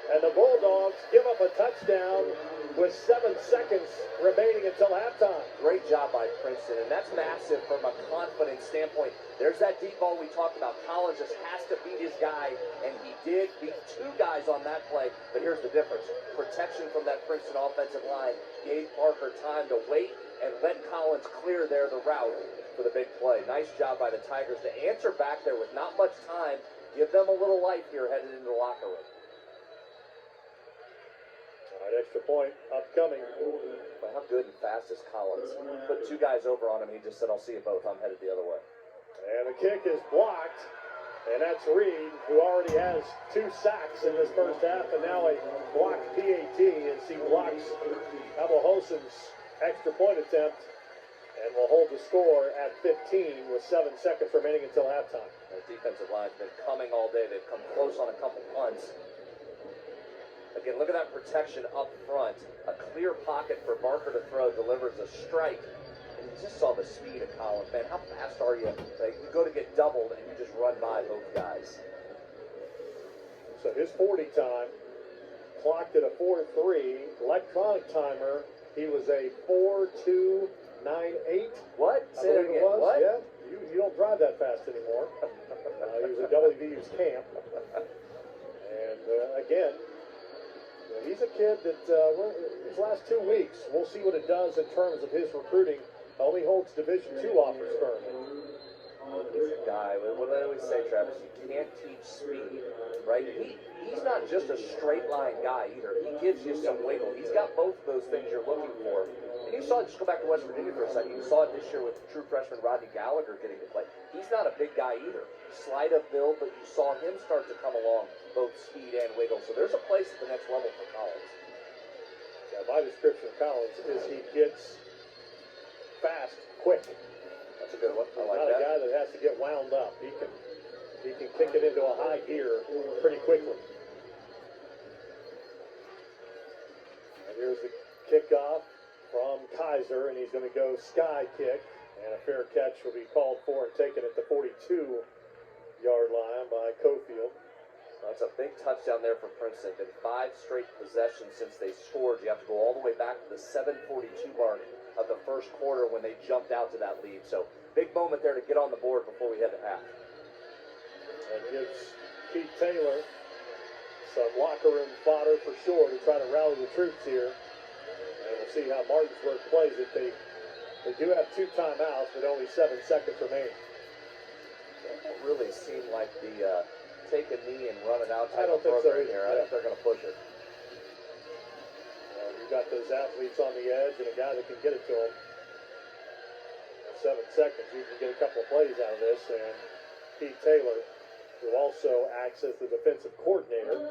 And the Bulldogs give up a touchdown with 7 seconds remaining until halftime. Great job by Princeton, and that's massive from a confidence standpoint. There's that deep ball we talked about. Collins just has to beat his guy, and he did beat 2 guys on that play. But here's the difference. Protection from that Princeton offensive line gave Parker time to wait and let Collins clear there the route for the big play. Nice job by the Tigers to answer back there with not much time. Give them a little life here headed into the locker room. All right, extra point upcoming. But how good and fast is Collins? Put 2 guys over on him. He just said, I'll see you both. I'm headed the other way. And the kick is blocked. And that's Reed, who already has 2 sacks in this first half, and now a blocked PAT as he blocks Abelhosen's extra point attempt and will hold the score at 15 with 7 seconds remaining until halftime. The defensive line's been coming all day. They've come close on a couple punts. Again, look at that protection up front. A clear pocket for Barker to throw, delivers a strike. And you just saw the speed of Collins. Man, how fast are you? Like, you go to get doubled and you just run by both guys. So his 40 time clocked at a 4.3. Electronic timer, he was a 4.298. What? Say that again. What? Yeah, you don't drive that fast anymore. He was a WVU's camp. And again, he's a kid that his last 2 weeks, we'll see what it does in terms of his recruiting. Only holds Division II offers currently. He's a guy, what do they always say, Travis? You can't teach speed, right? He's not just a straight line guy either. He gives you some wiggle. He's got both of those things you're looking for. And you saw it, just go back to West Virginia for a second, you saw it this year with true freshman Rodney Gallagher getting to play. He's not a big guy either. Slight of build, but you saw him start to come along, both speed and wiggle. So there's a place at the next level for Collins. Yeah, my description of Collins is he gets fast, quick. That's a good one. I like Not that. a guy that has to get wound up. He can kick it into a high gear pretty quickly. And here's the kickoff from Kaiser, and he's going to go sky kick, and a fair catch will be called for and taken at the 42-yard line by Cofield. That's a big touchdown there for Princeton. Been 5 straight possessions since they scored. You have to go all the way back to the 7:42 mark of the first quarter when they jumped out to that lead. So big moment there to get on the board before we head to half. That gives Keith Taylor some locker room fodder for sure to try to rally the troops here. And we'll see how Martinsburg plays it. They do have 2 timeouts, but only 7 seconds remaining. It don't really seem like the take a knee and run it out I type don't of think so program either. here. I Yeah. think they're going to push it. You've got those athletes on the edge and a guy that can get it to them. In 7 seconds, you can get a couple of plays out of this. And Keith Taylor, who also acts as the defensive coordinator,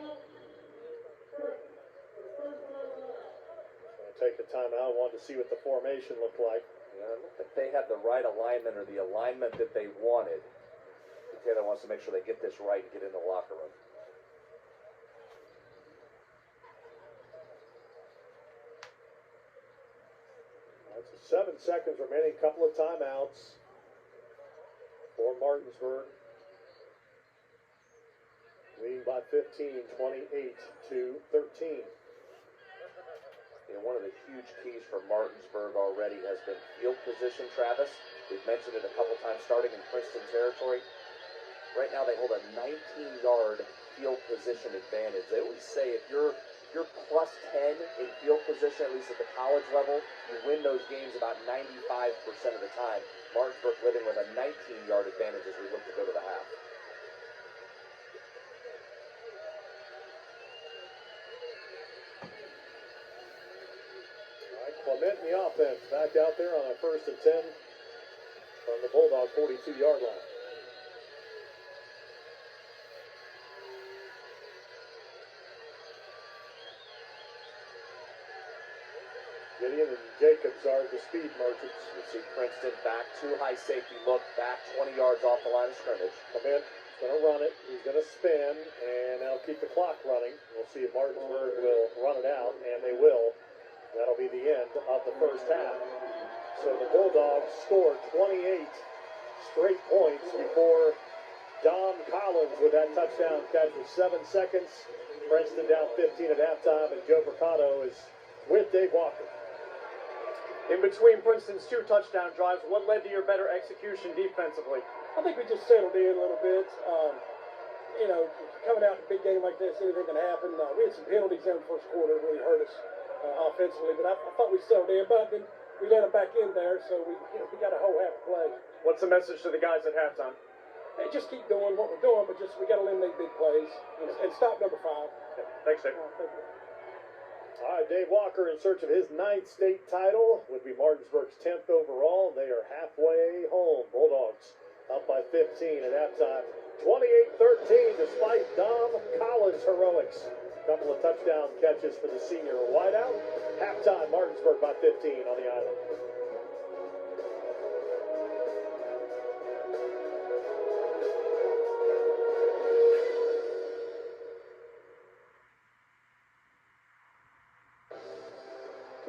take a timeout. Wanted to see what the formation looked like. Yeah, I don't think they had the right alignment or the alignment that they wanted. Taylor wants to make sure they get this right and get in the locker room. That's 7 seconds remaining. Couple of timeouts for Martinsburg. Leading by 15, 28-13. One of the huge keys for Martinsburg already has been field position, Travis. We've mentioned it a couple times starting in Princeton territory. Right now they hold a 19-yard field position advantage. They always say if you're plus 10 in field position, at least at the college level, you win those games about 95% of the time. Martinsburg living with a 19-yard advantage as we look to go to the half. Clement in the offense, back out there on a 1st and 10 from the Bulldog 42-yard line. Gideon and Jacobs are the speed merchants. You see Princeton back to high safety look, back 20 yards off the line of scrimmage. Clement is going to run it. He's going to spin, and that'll keep the clock running. We'll see if Martinsburg will run it out, and they will. That'll be the end of the first half. So the Bulldogs scored 28 straight points before Dom Collins with that touchdown catch with 7 seconds. Princeton down 15 at halftime, and Joe Mercado is with Dave Walker. In between Princeton's 2 touchdown drives, what led to your better execution defensively? I think we just settled in a little bit. Coming out in a big game like this, anything can happen. We had some penalties in the first quarter, really hurt us offensively, but I thought we settled in. But then we let them back in there, so we got a whole half play. What's the message to the guys at halftime? Hey, just keep doing what we're doing, but we got to eliminate big plays and stop number 5. Thanks, Dave. Thank you. All right, Dave Walker in search of his 9th state title would be Martinsburg's 10th overall. They are halfway home. Bulldogs up by 15 at halftime. 28-13 despite Dom Collins' heroics. Couple of touchdown catches for the senior wideout. Halftime, Martinsburg by 15 on the island.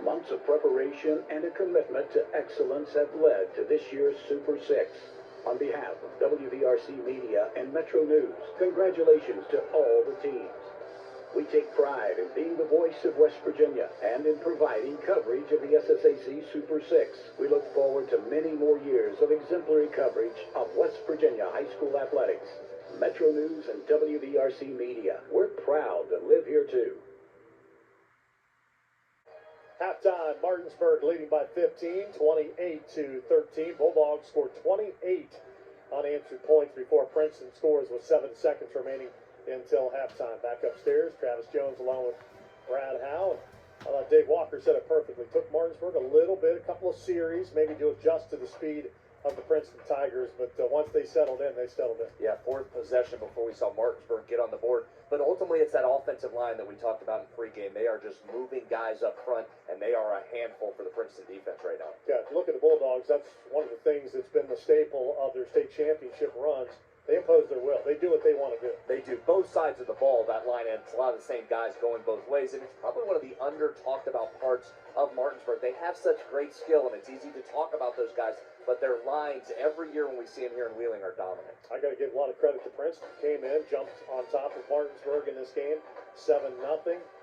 Months of preparation and a commitment to excellence have led to this year's Super 6. On behalf of WVRC Media and Metro News, congratulations to all the teams. We take pride in being the voice of West Virginia and in providing coverage of the SSAC Super 6. We look forward to many more years of exemplary coverage of West Virginia high school athletics. Metro News and WVRC Media, we're proud to live here too. Halftime, Martinsburg leading by 15, 28-13. Bulldogs scored 28 unanswered points before Princeton scores with 7 seconds remaining until halftime. Back upstairs, Travis Jones along with Brad Howe. I thought Dave Walker said it perfectly. Took Martinsburg a little bit, a couple of series, maybe to adjust to the speed of the Princeton Tigers, but once they settled in, they settled in. Yeah, fourth possession before we saw Martinsburg get on the board. But ultimately, it's that offensive line that we talked about in pregame. They are just moving guys up front, and they are a handful for the Princeton defense right now. Yeah, if you look at the Bulldogs, that's one of the things that's been the staple of their state championship runs. They impose their will. They do what they want to do. They do. Both sides of the ball, that line, and it's a lot of the same guys going both ways. And it's probably one of the under-talked-about parts of Martinsburg. They have such great skill, and it's easy to talk about those guys, but their lines every year when we see them here in Wheeling are dominant. I got to give a lot of credit to Princeton. Came in, jumped on top of Martinsburg in this game, 7-0.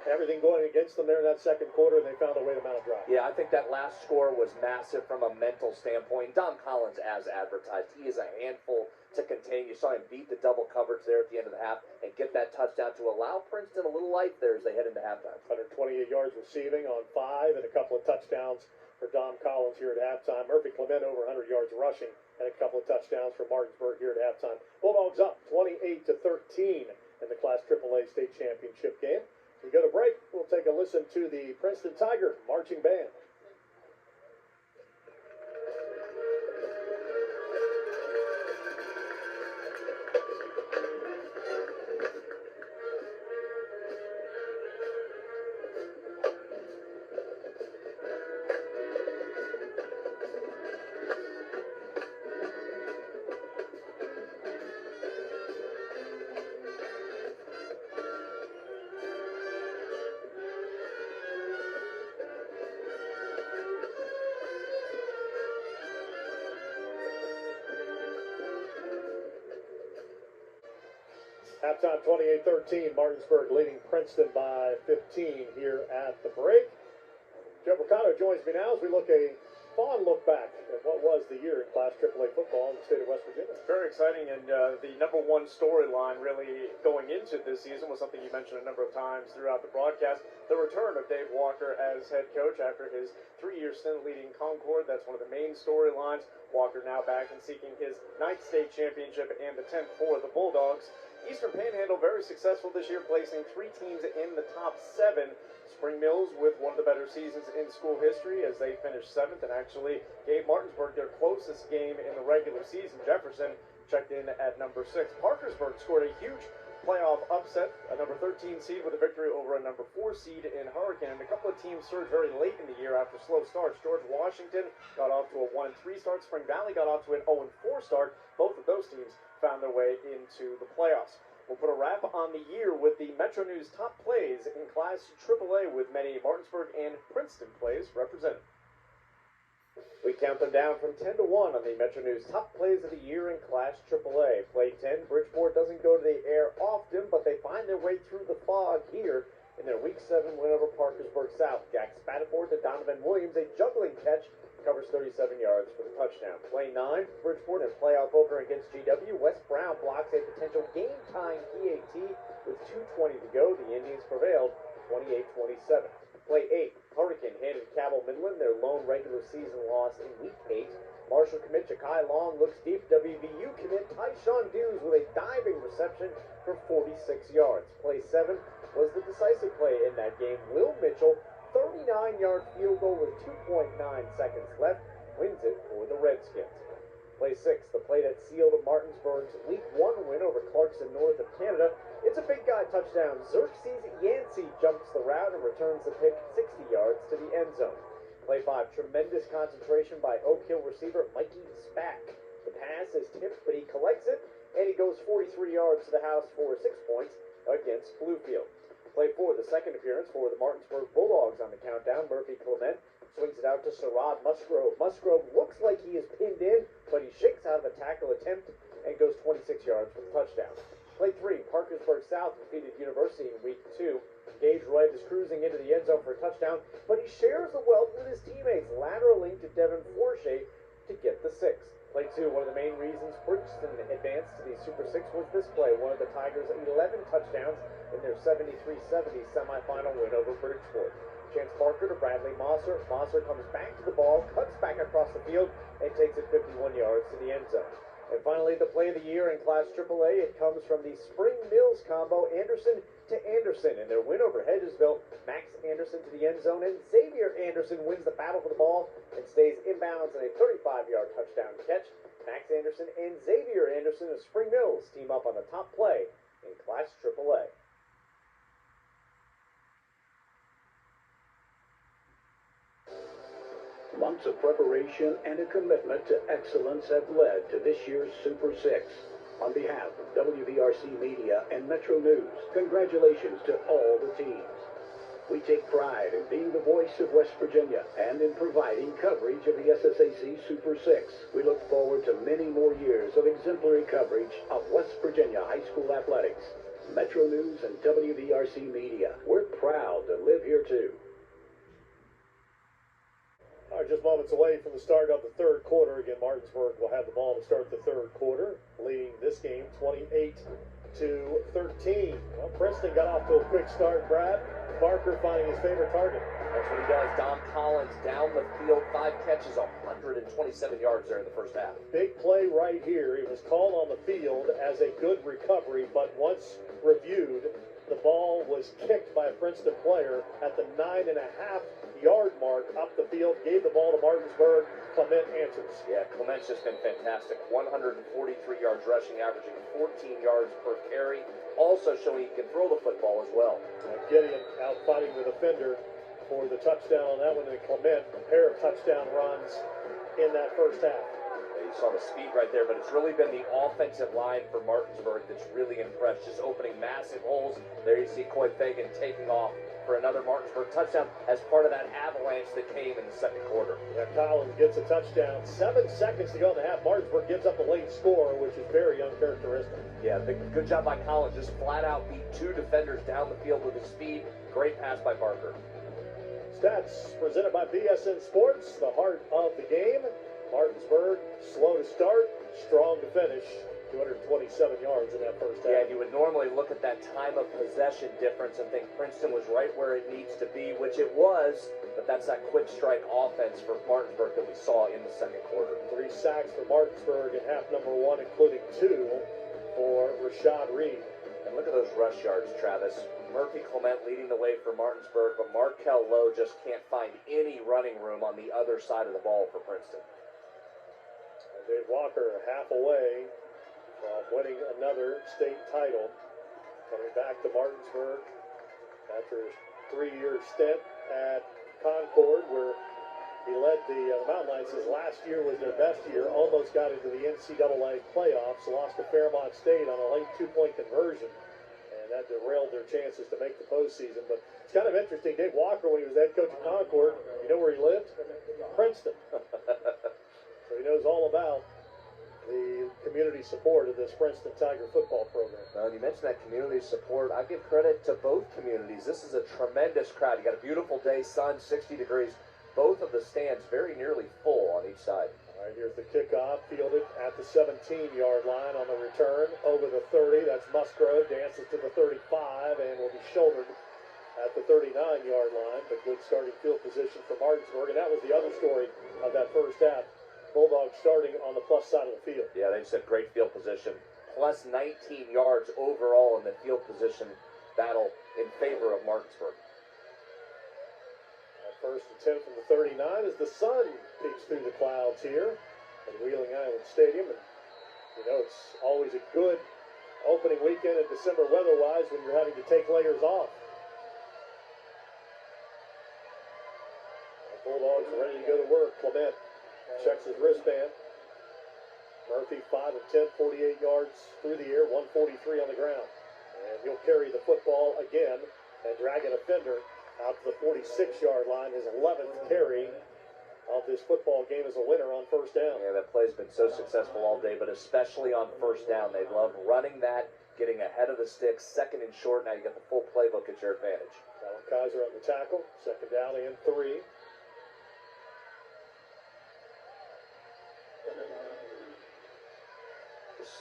Everything going against them there in that second quarter, and they found a way to mount a drive. Yeah, I think that last score was massive from a mental standpoint. Dom Collins, as advertised, he is a handful to contain. You saw him beat the double coverage there at the end of the half and get that touchdown to allow Princeton a little life there as they head into halftime. 128 yards receiving on 5 and a couple of touchdowns for Dom Collins here at halftime. Murphy Clement over 100 yards rushing and a couple of touchdowns for Martinsburg here at halftime. Bulldogs up 28-13 in the Class AAA State Championship game. As we go to break, we'll take a listen to the Princeton Tiger marching band. Halftime 28-13, Martinsburg leading Princeton by 15 here at the break. Joe Mercado joins me now as we look a fond look back at what was the year in Class AAA football in the state of West Virginia. Very exciting, and the number one storyline really going into this season was something you mentioned a number of times throughout the broadcast, the return of Dave Walker as head coach after his 3-year stint leading Concord. That's one of the main storylines. Walker now back and seeking his 9th state championship and the 10th for the Bulldogs. Eastern Panhandle very successful this year, placing 3 teams in the top 7. Spring Mills with one of the better seasons in school history as they finished 7th and actually gave Martinsburg their closest game in the regular season. Jefferson checked in at number 6. Parkersburg scored a huge playoff upset, a number 13 seed with a victory over a number 4 seed in Hurricane. And a couple of teams surged very late in the year after slow starts. George Washington got off to a 1-3 start. Spring Valley got off to an 0-4 start. Both of those teams found their way into the playoffs. We'll put a wrap on the year with the Metro News top plays in Class AAA with many Martinsburg and Princeton plays represented. We count them down from 10 to 1 on the Metro News top plays of the year in Class AAA. Play 10, Bridgeport doesn't go to the air often, but they find their way through the fog here in their Week 7 win over Parkersburg South. Jack Spataford to Donovan Williams, a juggling catch, covers 37 yards for the touchdown. Play 9, Bridgeport in playoff opener against GW. Wes Brown blocks a potential game-tying PAT with 2:20 to go. The Indians prevailed 28-27. Play 8, Hurricane handed Cabell Midland their lone regular season loss in Week 8. Marshall commit Ja'Kai Long looks deep. WVU commit Tyshawn Dews with a diving reception for 46 yards. Play 7 was the decisive play in that game. Will Mitchell, 39-yard field goal with 2.9 seconds left, wins it for the Redskins. Play 6, the play that sealed Martinsburg's Week 1 win over Clarkson North of Canada. It's a big guy touchdown. Xerxes Yancey jumps the route and returns the pick 60 yards to the end zone. Play 5, tremendous concentration by Oak Hill receiver Mikey Spack. The pass is tipped, but he collects it, and he goes 43 yards to the house for 6 points against Bluefield. Play 4, the second appearance for the Martinsburg Bulldogs on the countdown. Murphy Clement swings it out to Sarad Musgrove. Musgrove looks like he is pinned in, but he shakes out of a tackle attempt and goes 26 yards for the touchdown. Play 3, Parkersburg South defeated University in Week 2. Gage Wright is cruising into the end zone for a touchdown, but he shares the wealth with his teammates, lateraling to Devin Forshey to get the 6. Play 2, one of the main reasons Princeton advanced to the Super 6 was this play, one of the Tigers' 11 touchdowns in their 73-70 semifinal win over Bridgeport. Chance Parker to Bradley Mosser. Mosser comes back to the ball, cuts back across the field, and takes it 51 yards to the end zone. And finally, the play of the year in Class AAA, it comes from the Spring Mills combo, Anderson to Anderson. In their win over Hedgesville, Max Anderson to the end zone, and Xavier Anderson wins the battle for the ball and stays inbounds in a 35-yard touchdown catch. Max Anderson and Xavier Anderson of Spring Mills team up on the top play in Class AAA. Months of preparation and a commitment to excellence have led to this year's Super Six. On behalf of WVRC Media and Metro News, congratulations to all the teams. We take pride in being the voice of West Virginia and in providing coverage of the SSAC Super Six. We look forward to many more years of exemplary coverage of West Virginia high school athletics. Metro News and WVRC Media, we're proud to live here too. All right, just moments away from the start of the third quarter. Again, Martinsburg will have the ball to start the third quarter, leading this game 28-13. Well, Princeton got off to a quick start, Brad. Barker finding his favorite target. That's what he does. Dom Collins down the field, 5 catches, 127 yards there in the first half. Big play right here. It was called on the field as a good recovery, but once reviewed, the ball was kicked by a Princeton player at the 9.5-yard mark up the field, gave the ball to Martinsburg. Clement answers. Yeah, Clement's just been fantastic. 143 yards rushing, averaging 14 yards per carry. Also showing he can throw the football as well. Gideon out fighting the defender for the touchdown on that one, and Clement, a pair of touchdown runs in that first half. You saw the speed right there, but it's really been the offensive line for Martinsburg that's really impressed, just opening massive holes. There you see Coy Fagan taking off for another Martinsburg touchdown as part of that avalanche that came in the second quarter. Yeah, Collins gets a touchdown. 7 seconds to go in the half. Martinsburg gives up a late score, which is very uncharacteristic. Yeah, good job by Collins. Just flat out beat 2 defenders down the field with his speed. Great pass by Barker. Stats presented by BSN Sports, the heart of the game. Martinsburg, slow to start, strong to finish. 227 yards in that first half. Yeah, you would normally look at that time of possession difference and think Princeton was right where it needs to be, which it was, but that's that quick strike offense for Martinsburg that we saw in the second quarter. 3 sacks for Martinsburg in half number 1, including 2 for Rashad Reed. And look at those rush yards, Travis. Murphy Clement leading the way for Martinsburg, but Markel Lowe just can't find any running room on the other side of the ball for Princeton. And Dave Walker half away from winning another state title. Coming back to Martinsburg after his 3-year stint at Concord, where he led the Mountain Lions. His last year was their best year, almost got into the NCAA playoffs, lost to Fairmont State on a late 2-point conversion, and that derailed their chances to make the postseason. But it's kind of interesting. Dave Walker, when he was head coach at Concord, you know where he lived? Princeton. So he knows all about the community support of this Princeton Tiger football program. Well, you mentioned that community support. I give credit to both communities. This is a tremendous crowd. You got a beautiful day, sun, 60 degrees. Both of the stands very nearly full on each side. All right, here's the kickoff, fielded at the 17-yard line on the return, over the 30. That's Musgrove, dances to the 35, and will be shouldered at the 39-yard line. But good starting field position for Martinsburg, and that was the other story of that first half. Bulldogs starting on the plus side of the field. Yeah, they said great field position. Plus 19 yards overall in the field position battle in favor of Martinsburg. First and 10 from the 39 as the sun peeks through the clouds here at Wheeling Island Stadium. And, you know, it's always a good opening weekend in December weather-wise when you're having to take layers off. The Bulldogs are ready to go to work. Clement checks his wristband. Murphy 5 of 10, 48 yards through the air, 143 on the ground. And he'll carry the football again and drag an offender out to the 46-yard line, his 11th carry of this football game as a winner on first down. Yeah, that play's been so successful all day, but especially on first down. They love running that, getting ahead of the sticks, second and short. Now you got the full playbook at your advantage. Alan Kaiser on the tackle, second down and 3.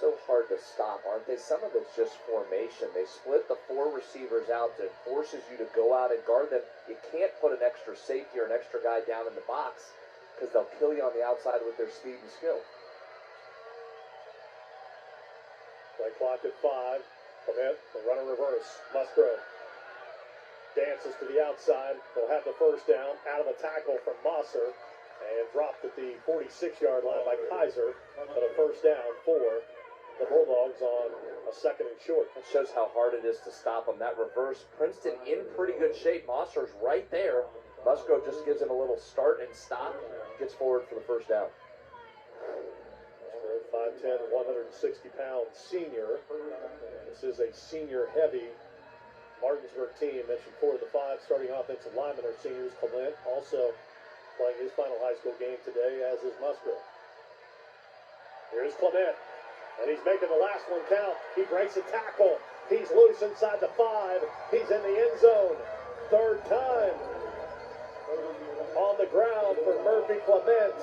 So hard to stop, aren't they? Some of it's just formation. They split the 4 receivers out that forces you to go out and guard them. You can't put an extra safety or an extra guy down in the box because they'll kill you on the outside with their speed and skill. Play clock at 5. Commit, the runner reverse. Musgrove dances to the outside. They'll have the first down out of a tackle from Mosser and dropped at the 46-yard line by Kaiser. But a first down for the Bulldogs on a second and short. That shows how hard it is to stop them. That reverse, Princeton in pretty good shape. Mosser's right there. Musgrove just gives him a little start and stop. Gets forward for the first down. 5'10", 160-pound senior. This is a senior-heavy Martinsburg team. Mentioned 4 of the 5 starting offensive linemen are seniors. Clement also playing his final high school game today, as is Musgrove. Here's Clement, and he's making the last one count. He breaks a tackle. He's loose inside the 5. He's in the end zone. Third time on the ground for Murphy Clement.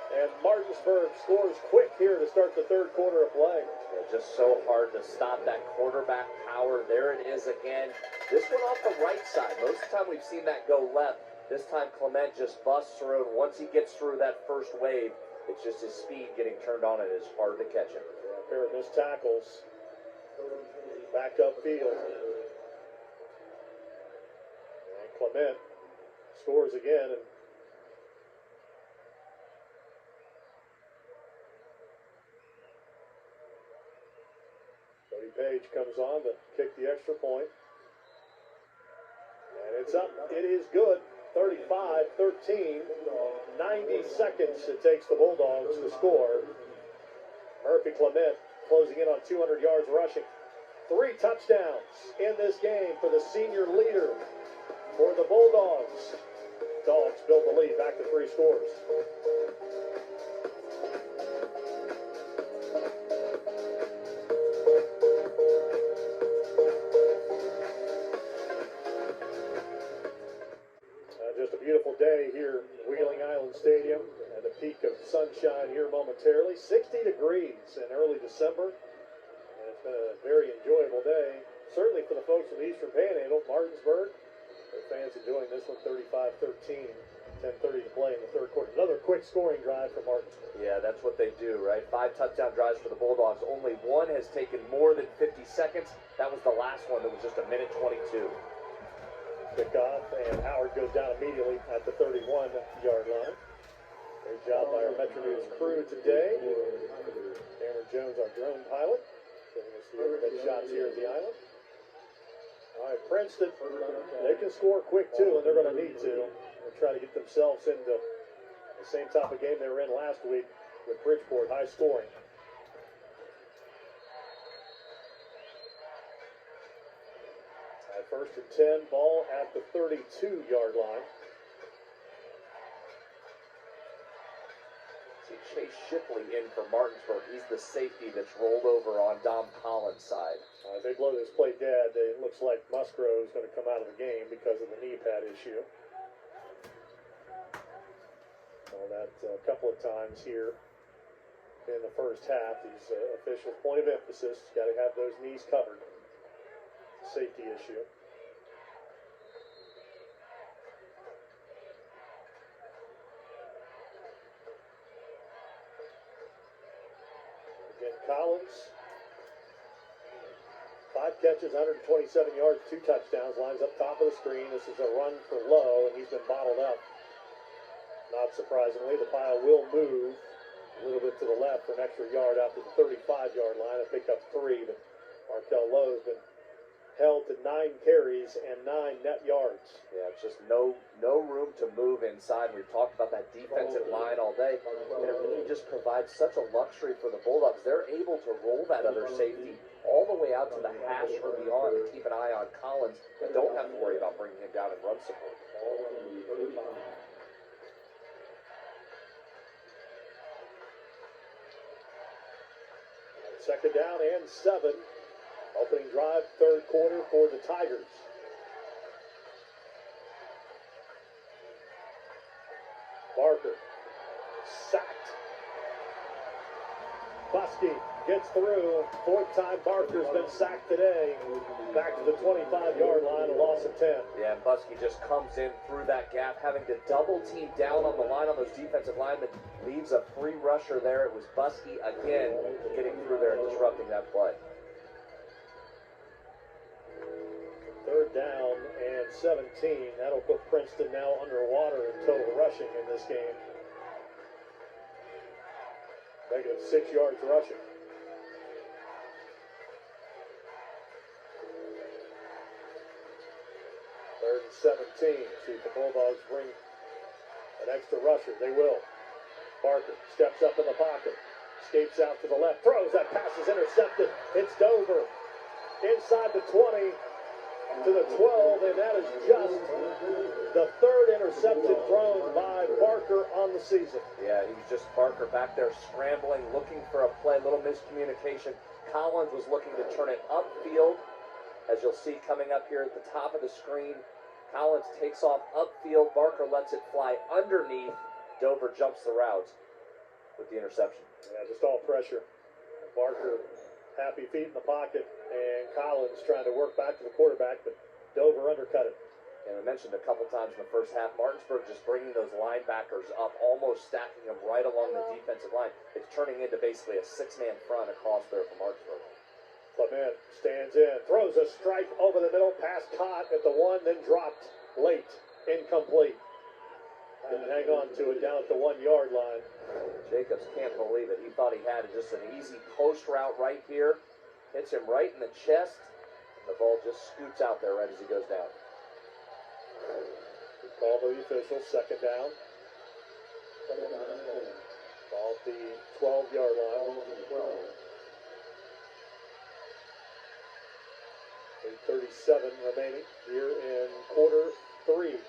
And Martinsburg scores quick here to start the third quarter of play. Yeah, just so hard to stop that quarterback power. There it is again. This one off the right side. Most of the time we've seen that go left. This time Clement just busts through, and once he gets through that first wave, it's just his speed getting turned on, and it's hard to catch him. Yeah, a pair of missed tackles. Back upfield. And Clement scores again, and Page comes on to kick the extra point. And it's up. It is good. 35-13. 90 seconds it takes the Bulldogs to score. Murphy Clement closing in on 200 yards rushing. 3 touchdowns in this game for the senior leader for the Bulldogs. Dogs build the lead back to 3 scores. Just a beautiful day here, Wheeling Island Stadium, at the peak of sunshine here momentarily. 60 degrees in early December, and it's been a very enjoyable day, certainly for the folks from the Eastern Panhandle. Martinsburg, their fans enjoying this one, 35-13, 10:30 to play in the third quarter. Another quick scoring drive for Martinsburg. Yeah, that's what they do, right? 5 touchdown drives for the Bulldogs. Only one has taken more than 50 seconds. That was the last one that was just a minute 22. Kickoff, and Howard goes down immediately at the 31-yard line. Great job by our Metro News crew today. Cameron Jones, our drone pilot, giving us the overhead shots here at the island. All right, Princeton, they can score quick too, and they're going to need to. They'll try to get themselves into the same type of game they were in last week with Bridgeport, high scoring. First and 10, ball at the 32-yard line. See Chase Shipley in for Martinsburg. He's the safety that's rolled over on Dom Collins' side. They blow this play dead. It looks like Musgrove is going to come out of the game because of the knee pad issue. Saw that a couple of times here in the first half. These officials' point of emphasis, got to have those knees covered. Safety issue. Again, Collins, 5 catches, 127 yards, 2 touchdowns, lines up top of the screen. This is a run for Lowe, and he's been bottled up. Not surprisingly, the pile will move a little bit to the left for an extra yard out to the 35-yard line and pick up 3, but Markel Lowe's been held to 9 carries and 9 net yards. Yeah, it's just no room to move inside. We've talked about that defensive line all day, and it really just provides such a luxury for the Bulldogs. They're able to roll that other safety all the way out to the hash or beyond and keep an eye on Collins and don't have to worry about bringing him down in run support. Second down and 7. Opening drive, third quarter for the Tigers. Barker, sacked. Buskey gets through. 4th time Barker's been sacked today. Back to the 25-yard line, a loss of 10. Yeah, and Buskey just comes in through that gap, having to double team down on the line on those defensive linemen, leaves a free free rusher there. It was Buskey again getting through there and disrupting that play. 3rd down and 17. That'll put Princeton now underwater in total rushing in this game. Negative 6 yards rushing. 3rd and 17. See if the Bulldogs bring an extra rusher. They will. Barker steps up in the pocket. Escapes out to the left. Throws. That pass is intercepted. It's Dover. Inside the 20 to the 12. And that is just the 3rd interception thrown by Barker on the season. Yeah, he's just Barker back there scrambling, looking for a play. Little miscommunication. Collins was looking to turn it upfield. As you'll see coming up here at the top of the screen, Collins takes off upfield. Barker lets it fly underneath. Dover jumps the route with the interception. Yeah, just all pressure. Barker, happy feet in the pocket, and Collins trying to work back to the quarterback, but Dover undercut it. And I mentioned a couple times in the first half, Martinsburg just bringing those linebackers up, almost stacking them right along the defensive line. It's turning into basically a 6-man front across there for Martinsburg. Clement stands in, throws a strike over the middle, pass caught at the 1, then dropped late, incomplete. And hang on to it down at the 1-yard line. Jacobs can't believe it. He thought he had just an easy post route right here. Hits him right in the chest. And the ball just scoots out there right as he goes down. Good call by the official, 2nd down. Ball at the 12-yard line. 8:37 remaining here in quarter 3.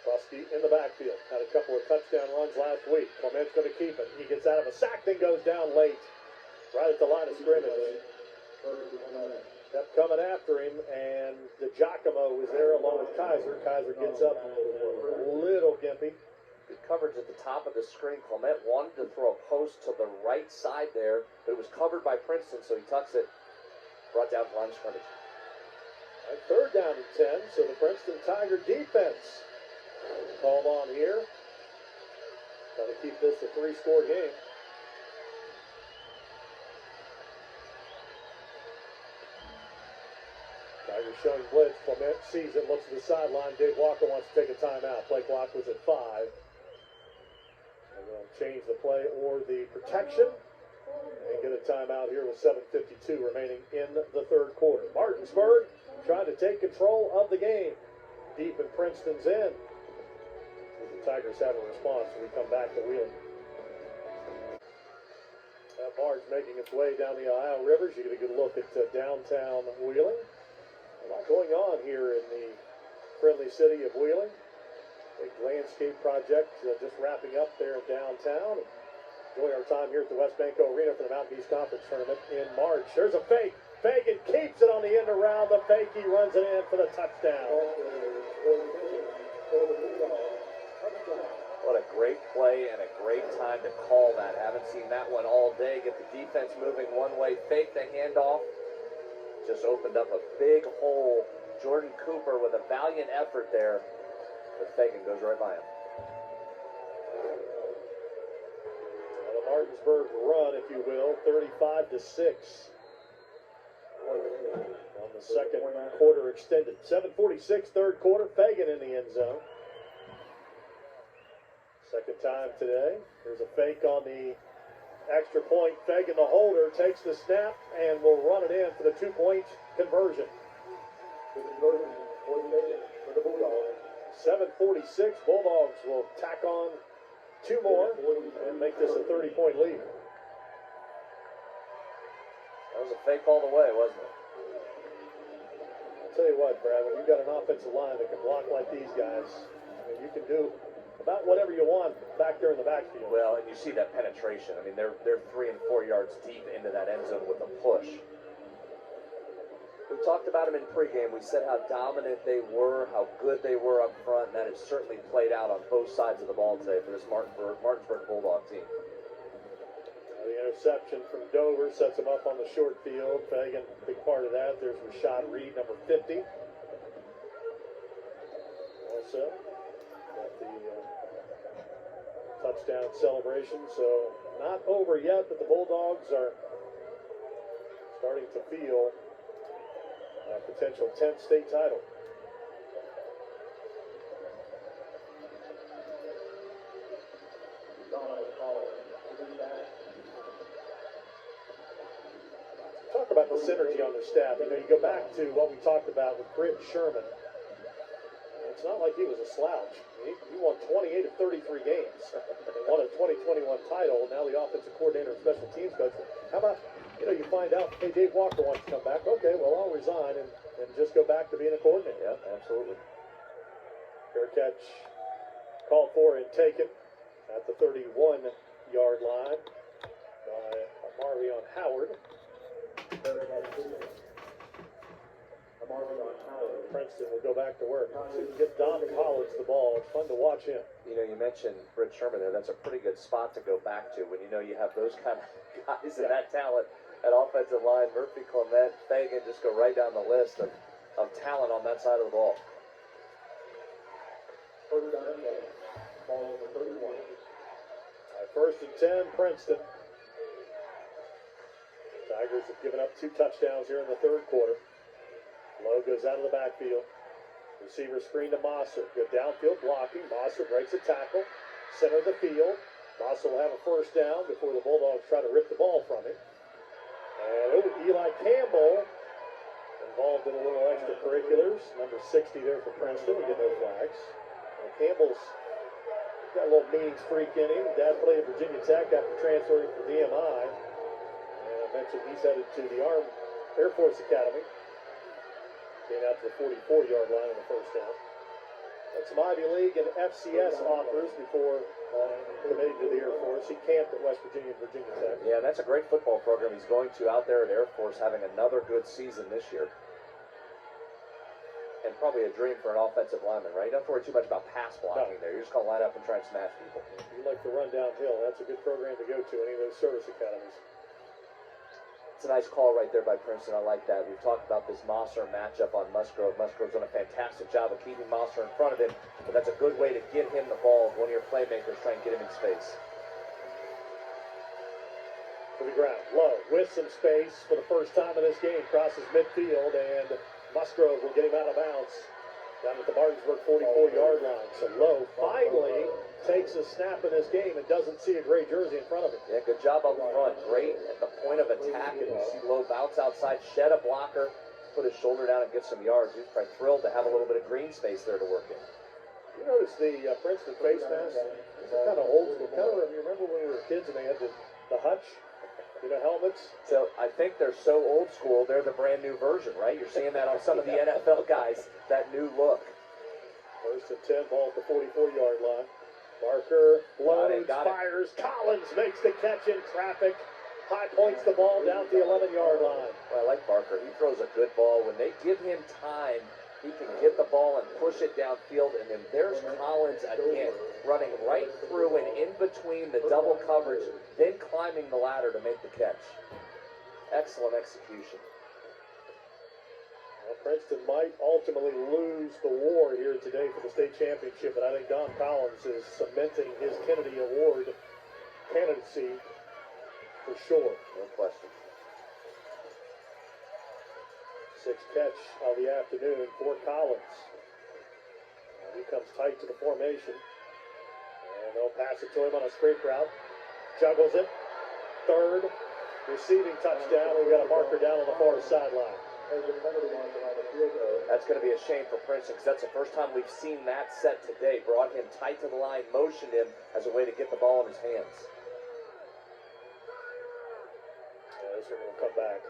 Buskey in the backfield. Had a couple of touchdown runs last week. Clement's going to keep it. He gets out of a sack, then goes down late. Right at the line of scrimmage. Kept coming after him, and DiGiacomo was there along with Kaiser. Kaiser gets up a little gimpy. Good coverage at the top of the screen. Clement wanted to throw a post to the right side there, but it was covered by Princeton, so he tucks it. Brought down to line of scrimmage. Right, 3rd down and 10, so the Princeton Tiger defense called on here. Trying to keep this a 3-score game. Tiger showing blitz. Clement sees it, looks at the sideline. Dave Walker wants to take a timeout. Play clock was at 5. And they'll change the play or the protection and get a timeout here with 7:52 remaining in the 3rd quarter. Martinsburg trying to take control of the game. Deep in Princeton's end. The Tigers have a response when we come back to Wheeling. That barge making its way down the Ohio Rivers. You get a good look at downtown Wheeling. A lot going on here in the friendly city of Wheeling. Big landscape project just wrapping up there in downtown. Enjoy our time here at the West Banco Arena for the Mountain East Conference Tournament in March. There's a fake. Fagan keeps it on the end around the fake. He runs it in for the touchdown. What a great play and a great time to call that. Haven't seen that one all day. Get the defense moving one way. Fake the handoff. Just opened up a big hole. Jordan Cooper with a valiant effort there. But Fagan goes right by him. Well, the Martinsburg run, if you will, 35-6. On the 2nd quarter extended. 7:46, 3rd quarter. Fagan in the end zone. 2nd time today. There's a fake on the extra point. Fagan, the holder, takes the snap and will run it in for the 2-point conversion. 7:46. Bulldogs will tack on 2 more and make this a 30-point lead. That was a fake all the way, wasn't it? I'll tell you what, Brad, when you've got an offensive line that can block like these guys, I mean, you can do about whatever you want back there in the backfield. Well, and you see that penetration. I mean, they're 3 and 4 yards deep into that end zone with a push. We talked about them in pregame. We said how dominant they were, how good they were up front, and that has certainly played out on both sides of the ball today for this Martinsburg Bulldog team. The interception from Dover sets him up on the short field. Fagan, big part of that. There's Rashad Reed, number 50. also at the touchdown celebration. So not over yet, but the Bulldogs are starting to feel a potential 10th state title. Talk about the synergy on their staff. You know, you go back to what we talked about with Britt Sherman. It's not like he was a slouch. He won 28 of 33 games and won a 2021 title. Now the offensive coordinator and special teams coach. How about, you know, you find out, hey, Dave Walker wants to come back. Okay, well, I'll resign and just go back to being a coordinator. Yeah, absolutely. Fair catch called for and taken at the 31-yard line by Marvion Howard. Princeton will go back to work. So you get Don Collins the ball. It's fun to watch him. You know, you mentioned Britt Sherman there. That's a pretty good spot to go back to when you know you have those kind of guys and that talent at offensive line. Murphy, Clement, Fagan just go right down the list of talent on that side of the ball. First and 10, Princeton. Tigers have given up 2 touchdowns here in the third quarter. Lowe goes out of the backfield. Receiver screen to Mosser. Good downfield blocking. Mosser breaks a tackle. Center of the field. Mosser will have a first down before the Bulldogs try to rip the ball from him. And Eli Campbell involved in a little extracurriculars. Number 60 there for Princeton. We get no flags. And Campbell's got a little mean streak in him. Dad played at Virginia Tech after transferring from VMI. And I mentioned he's headed to the Air Force Academy. Came out to the 44-yard line on the first down. Had some Ivy League and FCS offers before committing to the Air Force. He camped at West Virginia and Virginia Tech. Yeah, that's a great football program he's going to out there at Air Force, having another good season this year. And probably a dream for an offensive lineman, right? You don't have to worry too much about pass blocking there. You're just going to line up and try and smash people. You like to run downhill. That's a good program to go to, any of those service academies. It's a nice call right there by Princeton. I like that. We've talked about this Mosser matchup on Musgrove. Musgrove's done a fantastic job of keeping Mosser in front of him, but that's a good way to get him the ball. One of your playmakers try and get him in space. To the ground. Low with some space for the first time in this game. Crosses midfield, and Musgrove will get him out of bounds down at the Martinsburg 44-yard line. So Lowe finally takes a snap in this game and doesn't see a gray jersey in front of him. Yeah, good job up front. Great at the point of attack, and you see Lowe bounce outside, shed a blocker, put his shoulder down and get some yards. He's probably thrilled to have a little bit of green space there to work in. You notice the Princeton face mask? It's kind of old school. Kind of, you remember when we were kids and they had the hutch? You know, helmets? So I think they're so old school, they're the brand new version, right? You're seeing that on some of the NFL guys, that new look. First and 10, ball at the 44-yard line. Barker blows, fires. Collins makes the catch in traffic. High points the ball down the 11-yard line. Well, I like Barker. He throws a good ball. When they give him time, he can get the ball and push it downfield. And then there's Collins again, running right through and in between the double coverage, then climbing the ladder to make the catch. Excellent execution. Well, Princeton might ultimately lose the war here today for the state championship, but I think Don Collins is cementing his Kennedy Award candidacy for sure. No question. 6th catch of the afternoon for Collins. And he comes tight to the formation. And they'll pass it to him on a scrape route. Juggles it. 3rd receiving touchdown. We've got a marker down on the far sideline. That's going to be a shame for Princeton because that's the first time we've seen that set today. Brought him tight to the line, motioned him as a way to get the ball in his hands. Yeah, this one will come back.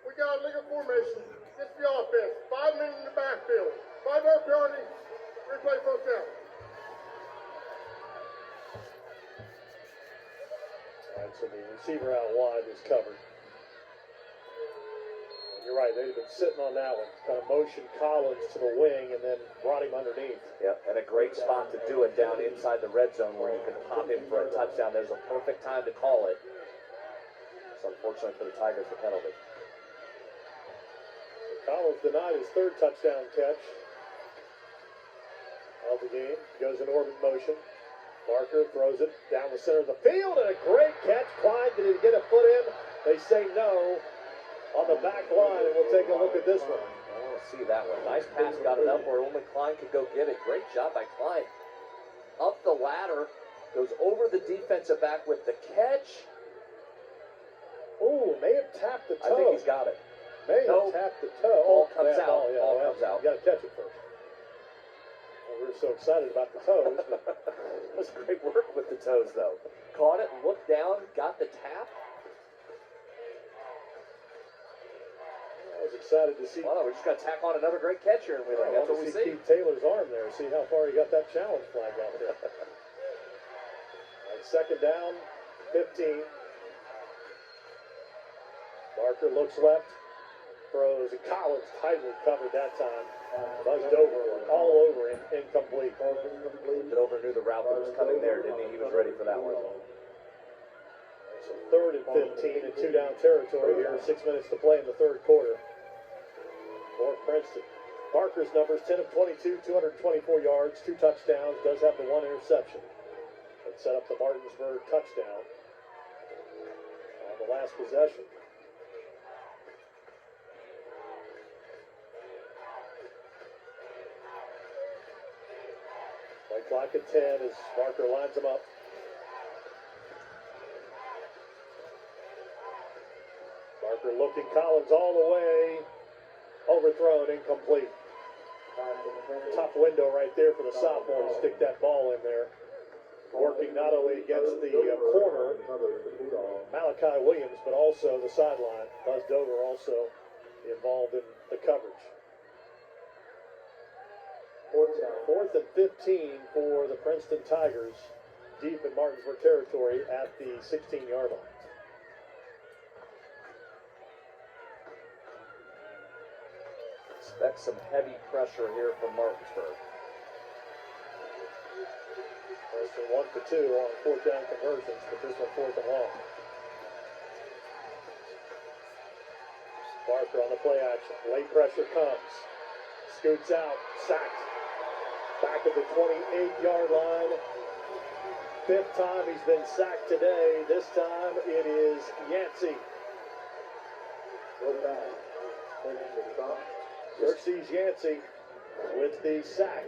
We got a legal formation. It's the offense. 5 men in the backfield. 5-yard penalty. Replay first down. All right, so the receiver out wide is covered. And you're right, they've been sitting on that one. Kind of motioned Collins to the wing and then brought him underneath. Yep, and a great spot to do it down inside the red zone where you can pop him for a touchdown. There's a perfect time to call it. It's unfortunate for the Tigers, the penalty. Collins denied his third touchdown catch of the game. Goes in orbit motion. Barker throws it down the center of the field, and a great catch. Klein, did he get a foot in? They say no on the back line, and we'll take a look at this one. I want to see that one. Nice pass, got it up where only Klein could go get it. Great job by Klein. Up the ladder, goes over the defensive back with the catch. Ooh, may have tapped the toe. I think he's got it. May have tapped the toe. Ball comes that out. Ball, yeah, Ball comes out. You got to catch it first. Well, we were so excited about the toes. But that was great work with the toes, though. Caught it, looked down, got the tap. I was excited to see. Well, we're just going to tack on another great catch here in Wheeling. That's what we see. Keith Taylor's arm there. See how far he got that challenge flag out there. Right, second down, 15. Barker looks left, throws, and Collins tightly covered that time. Buzzed over, all over him, incomplete. Dover knew the route that was coming there, didn't he? He was ready for that one. So third and 15 and 2 down territory here. 6 minutes to play in the third quarter for Princeton. Barker's numbers 10 of 22, 224 yards, 2 touchdowns, does have the 1 interception. It set up the Martinsburg touchdown on the last possession. Play clock at 10 as Barker lines them up. Barker looking, Collins all the way, overthrown, incomplete. Tough window right there for the sophomore to stick that ball in there. Working not only against the corner, Malachi Williams, but also the sideline. Buzz Dover also involved in the coverage. Fourth and 15 for the Princeton Tigers, deep in Martinsburg territory at the 16-yard line. Expect some heavy pressure here from Martinsburg. Princeton 1 for 2 on 4th down conversions, but this one 4th and long. Barker on the play action. Late pressure comes. Scoots out. Sacked. Back at the 28-yard line. 5th time he's been sacked today. This time it is Yancey. Hercey's Yancey with the sack.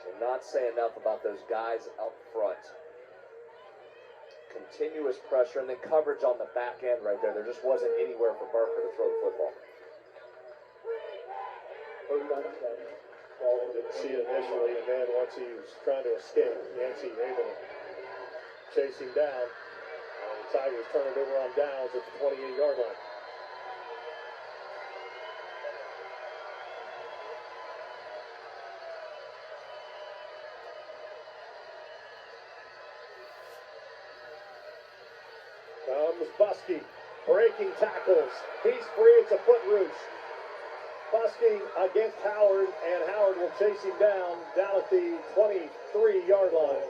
Will not say enough about those guys up front. Continuous pressure and then coverage on the back end right there. There just wasn't anywhere for Barker to throw the football. Didn't see it initially, and then once he was trying to escape, Yancey able to chase him down. And the Tigers turn it over on downs at the 28-yard line. Comes Buskey, breaking tackles. He's free, it's a foot roost. Buskey against Howard, and Howard will chase him down at the 23-yard line.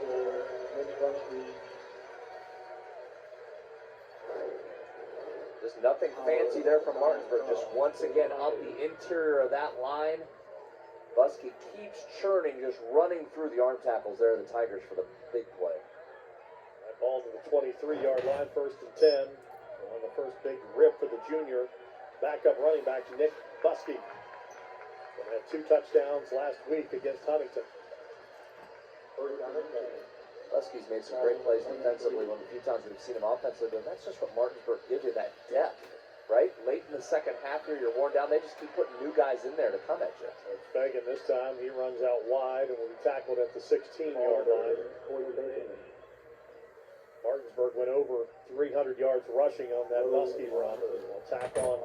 Just nothing fancy there from Martinsburg. Just once again up the interior of that line. Buskey keeps churning, just running through the arm tackles there, the Tigers for the big play. That ball to the 23-yard line, 1st and 10. On the first big rip for the junior backup running back, Nick Buskey. Had 2 touchdowns last week against Huntington. Buskey's made some great plays defensively. One of the few times we've seen him offensively, but that's just what Martinsburg gives you, that depth, right? Late in the second half here, you're worn down. They just keep putting new guys in there to come at you. Fagan this time, he runs out wide and will be tackled at the 16-yard line. Martinsburg went over 300 yards rushing on that Buskey run. We'll tack on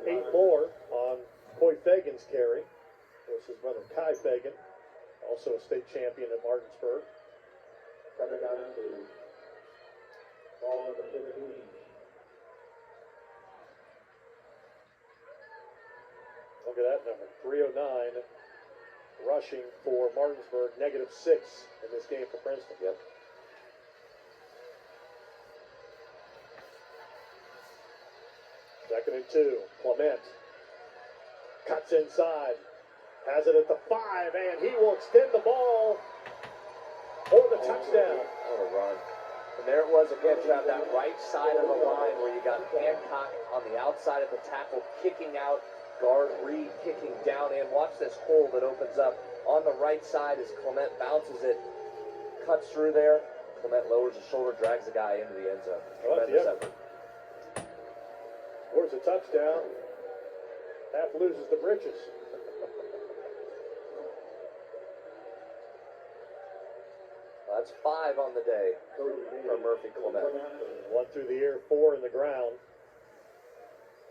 8 more on Coy Fagan's carry. Of course, his brother Kai Fagan, also a state champion at Martinsburg. Coming down to ball number 15. Look at that number, 309 rushing for Martinsburg, -6 in this game for Princeton. Yep. Second and 2, Clement Cuts inside. Has it at the 5, and he will extend the ball for the touchdown. What a run. And there it was again, Trav, that right side of the line where you got Hancock on the outside of the tackle, kicking out, guard Reed kicking down in. Watch this hole that opens up on the right side as Clement bounces it, cuts through there. Clement lowers his shoulder, drags the guy into the end zone. Tremendous effort. Scores a touchdown. Half loses the britches. That's 5 on the day for Murphy Clement. 1 through the air, 4 in the ground.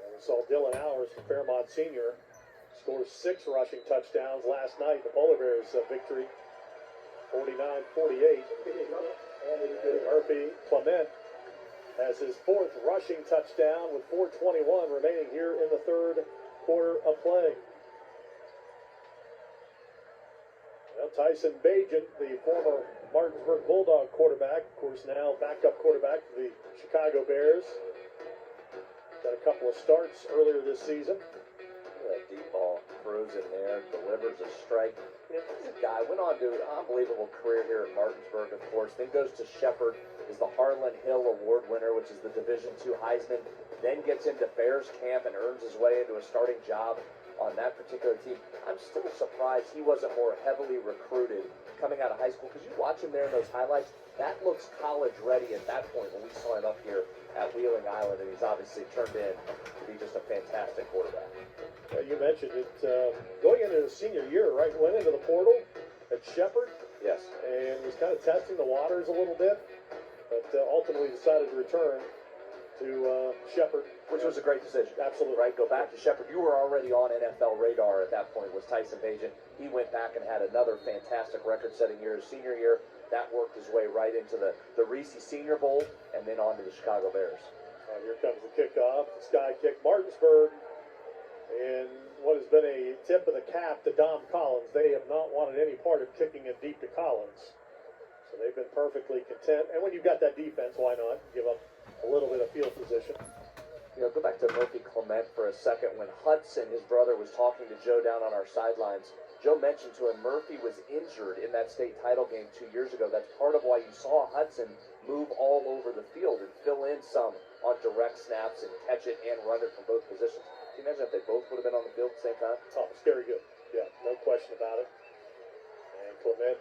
And we saw Dylan Allers from Fairmont Senior score 6 rushing touchdowns last night. The Polar Bears victory, 49-48. And Murphy Clement has his 4th rushing touchdown with 4:21 remaining here in the 3rd quarter of play. Well, Tyson Bagent, the former Martinsburg Bulldog quarterback, of course now backup quarterback for the Chicago Bears. Got a couple of starts earlier this season. That deep ball throws in there, delivers a strike. You know, this guy went on to an unbelievable career here at Martinsburg, of course. Then goes to Shepherd, is the Harlan Hill Award winner, which is the Division II Heisman. Then gets into Bears camp and earns his way into a starting job on that particular team. I'm still surprised he wasn't more heavily recruited coming out of high school, because you watch him there in those highlights, that looks college ready at that point when we saw him up here at Wheeling Island, and he's obviously turned in to be just a fantastic quarterback. You mentioned it, going into his senior year, right, went into the portal at Shepherd. Yes. And was kind of testing the waters a little bit, but ultimately decided to return to Shepherd. Which was a great decision. Absolutely. Right, go back to Shepherd. You were already on NFL radar at that point, was Tyson Bagent. He went back and had another fantastic record-setting year. His senior year, that worked his way right into the Reese Senior Bowl and then on to the Chicago Bears. Here comes the kickoff. The sky kick. Martinsburg, in what has been a tip of the cap to Dom Collins. They have not wanted any part of kicking it deep to Collins. So they've been perfectly content. And when you've got that defense, why not give up a little bit of field position? You know, go back to Murphy Clement for a second. When Hudson, his brother, was talking to Joe down on our sidelines, Joe mentioned to him Murphy was injured in that state title game 2 years ago. That's part of why you saw Hudson move all over the field and fill in some on direct snaps and catch it and run it from both positions. Can you imagine if they both would have been on the field at the same time? Oh, it's very good. Yeah, no question about it. And Clement,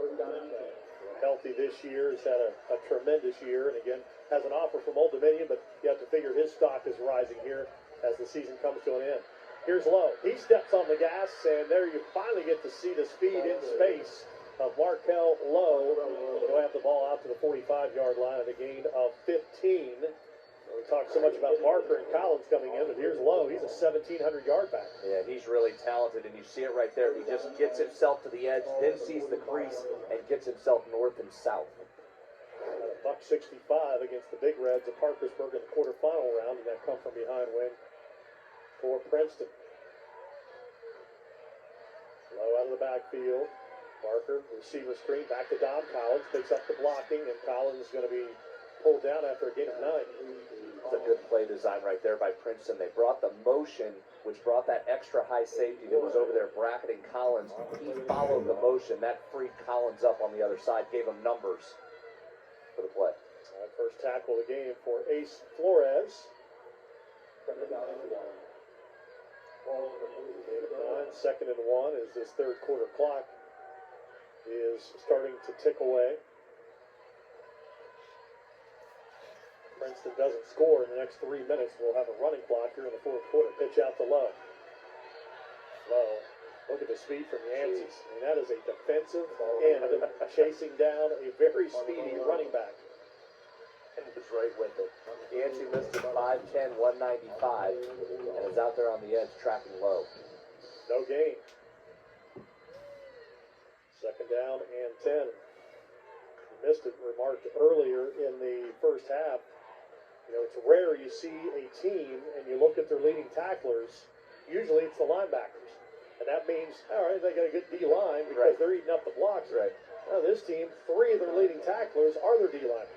healthy this year, has had a tremendous year, and again, has an offer from Old Dominion, but you have to figure his stock is rising here as the season comes to an end. Here's Lowe. He steps on the gas, and there you finally get to see the speed in space of Markel Lowe. He'll have the ball out to the 45-yard line at a gain of 15. We talked so much about Barker and Collins coming in, but here's Lowe. He's a 1,700-yard back. Yeah, he's really talented, and you see it right there. He just gets himself to the edge, then sees the crease, and gets himself north and south. $1.65 against the Big Reds of Parkersburg in the quarterfinal round, and that come from behind win for Princeton. Low out of the backfield. Barker, receiver screen, back to Dom. Collins picks up the blocking, and Collins is going to be pulled down after a gain of 9. It's a good play design right there by Princeton. They brought the motion, which brought that extra high safety that was over there bracketing Collins. He followed the motion. That freed Collins up on the other side, gave him numbers for the play. First tackle of the game for Ace Flores. Second and 1 as this third quarter clock is starting to tick away. Princeton doesn't score in the next 3 minutes. We'll have a running clock here in the fourth quarter. Pitch out to Lowe. Lowe. Look at the speed from Yancey's. I mean, that is a defensive end chasing down a very speedy running back. And was right with it. Yancey listed 5'10", 195, and is out there on the edge tracking Lowe. No gain. Second down and 10. You missed it, remarked earlier in the first half. You know, it's rare you see a team and you look at their leading tacklers. Usually it's the linebackers. And that means, all right, they got a good D-line because they're eating up the blocks. Right. Now this team, 3 of their leading tacklers are their D-line.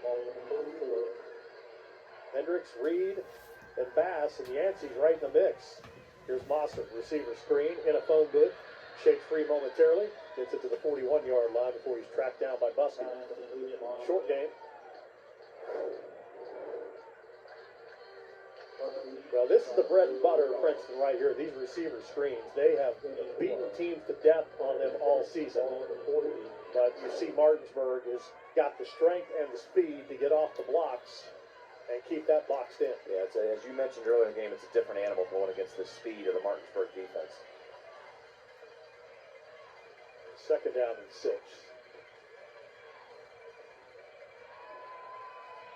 Hendricks, Reed, and Bass, and Yancey's right in the mix. Here's Mosser, receiver screen in a phone booth. Shakes free momentarily. Gets it to the 41-yard line before he's tracked down by Buskey. Short game. Well, this is the bread and butter of Princeton right here. These receiver screens. They have beaten teams to death on them all season. But you see Martinsburg has got the strength and the speed to get off the blocks and keep that boxed in. Yeah, as you mentioned earlier in the game, it's a different animal going against the speed of the Martinsburg defense. Second down and 6.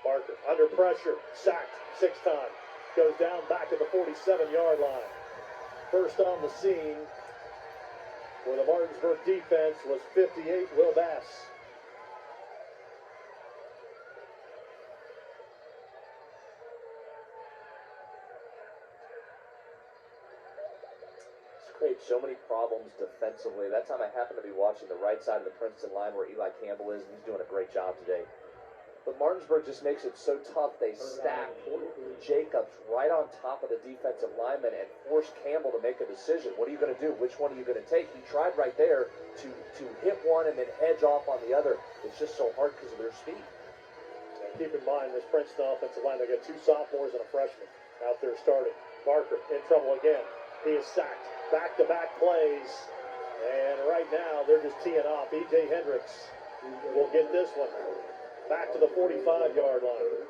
Barker under pressure, sacked 6 times. Goes down back to the 47-yard line. First on the scene for the Martinsburg defense was 58, Will Bass. Creates so many problems defensively. That time I happened to be watching the right side of the Princeton line where Eli Campbell is, and he's doing a great job today. But Martinsburg just makes it so tough. They stack Jacobs right on top of the defensive lineman and force Campbell to make a decision. What are you going to do? Which one are you going to take? He tried right there to hit one and then hedge off on the other. It's just so hard because of their speed. And keep in mind, this Princeton offensive line, they got 2 sophomores and a freshman out there starting. Barker in trouble again. He is sacked. Back-to-back plays. And right now, they're just teeing off. E.J. Hendricks will get this one back to the 45-yard line.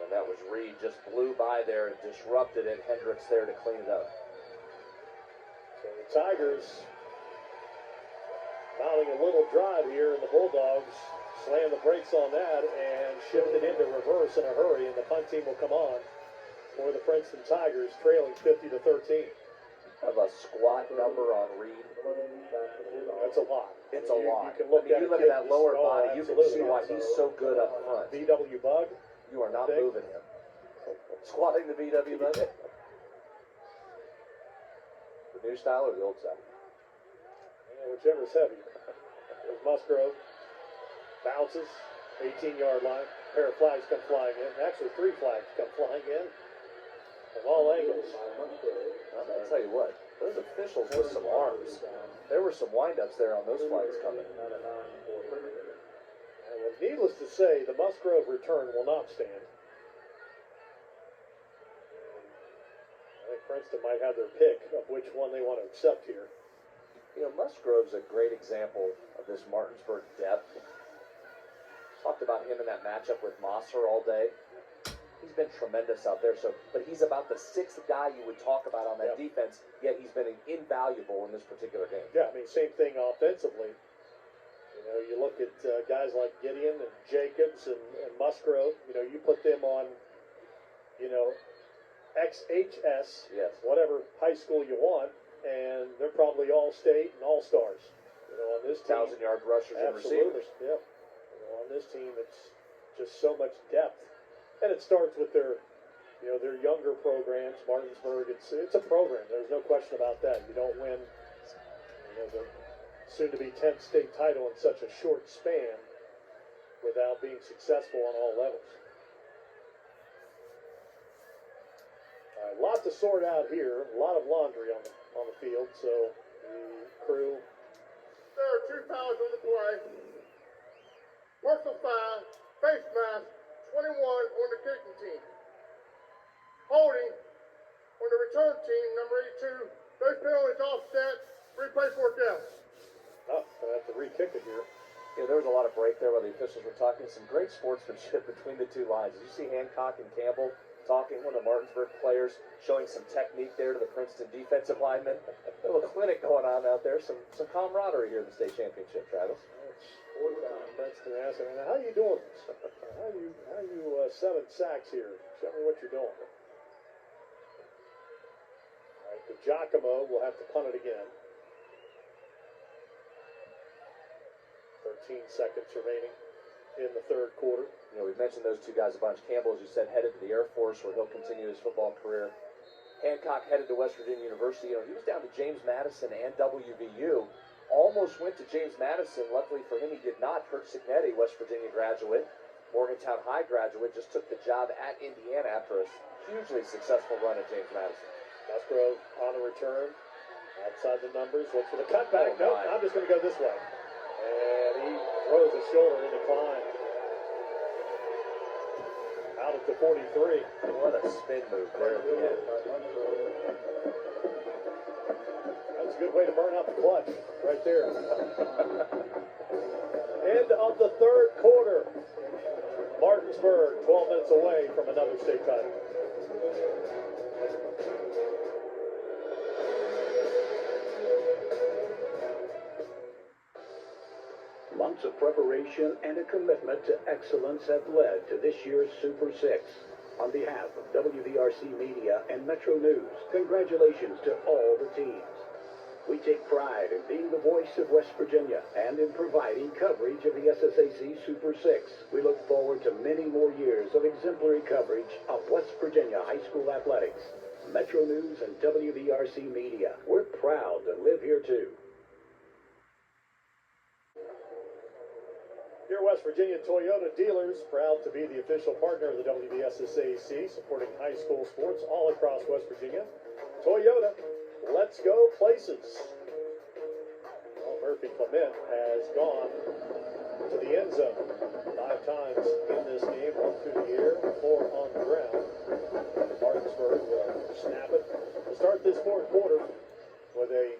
And that was Reed, just blew by there and disrupted it. Hendricks there to clean it up. So the Tigers mounting a little drive here, and the Bulldogs slam the brakes on that and shift it into reverse in a hurry, and the punt team will come on for the Princeton Tigers, trailing 50-13. Have a squat number on Reed. That's a lot. It's a lot. You can look at that lower body, you can see why he's so good up front. VW Bug. You are not moving him. Squatting the VW Bug. The new style or the old style? Yeah, whichever's heavier. There's Musgrove. Bounces. 18-yard line. A pair of flags come flying in. Actually, 3 flags come flying in from all angles. I'll tell you what, those officials with some arms, there were some windups there on those flags coming. Well, needless to say, the Musgrove return will not stand. I think Princeton might have their pick of which one they want to accept here. You know, Musgrove's a great example of this Martinsburg depth. Talked about him in that matchup with Mosser all day. He's been tremendous out there. But he's about the 6th guy you would talk about on that defense, yet he's been invaluable in this particular game. Yeah, I mean, same thing offensively. You know, you look at guys like Gideon and Jacobs and Musgrove. You know, you put them on, you know, XHS, whatever high school you want, and they're probably all-state and all-stars. You know, on this team, 1,000-yard rushers and receivers. Yeah. You know, on this team, it's just so much depth. And it starts with their, you know, their younger programs. Martinsburg, it's a program. There's no question about that. You don't win, you know, the soon-to-be 10th state title in such a short span without being successful on all levels. All right, a lot to sort out here. A lot of laundry on the field. So the crew. There are 2 fouls on the play. Personal foul, face mask. 21 on the kicking team. Holding on the return team, number 82. Those penalties offset. Replay fourth down. Oh, I have to re-kick it here. Yeah, there was a lot of break there while the officials were talking. Some great sportsmanship between the 2 lines. Did you see Hancock and Campbell talking? One of the Martinsburg players showing some technique there to the Princeton defensive linemen. A little clinic going on out there. Some camaraderie here in the state championship, Travis. Princeton asked him, how are you doing this? How are you 7 sacks here? Show me what you're doing. All right, the Giacomo will have to punt it again. 13 seconds remaining in the 3rd quarter. You know, we've mentioned those 2 guys a bunch. Campbell, as you said, headed to the Air Force where he'll continue his football career. Hancock headed to West Virginia University. You know, he was down to James Madison and WVU. Almost went to James Madison. Luckily for him, he did not. Kurt Signetti, West Virginia graduate, Morgantown High graduate, just took the job at Indiana after a hugely successful run at James Madison. Musgrove on the return. Outside the numbers. Looks for the cutback. Oh, nope, I'm just going to go this way. And he throws his shoulder in the climb. Out at the 43. What a spin move there at the end. That's a good way to burn out the clutch right there. End of the third quarter. Martinsburg 12 minutes away from another state title. Months of preparation and a commitment to excellence have led to this year's Super 6. On behalf of WVRC Media and Metro News, congratulations to all the teams. We take pride in being the voice of West Virginia and in providing coverage of the SSAC Super 6. We look forward to many more years of exemplary coverage of West Virginia high school athletics. Metro News and WVRC Media, we're proud to live here too. Your West Virginia Toyota dealers, proud to be the official partner of the WVSSAC, supporting high school sports all across West Virginia. Toyota, let's go places. Well, Murphy Clement has gone to the end zone 5 times in this game, 1 through the air, 4 on the ground. Martinsburg will snap it to start this fourth quarter with a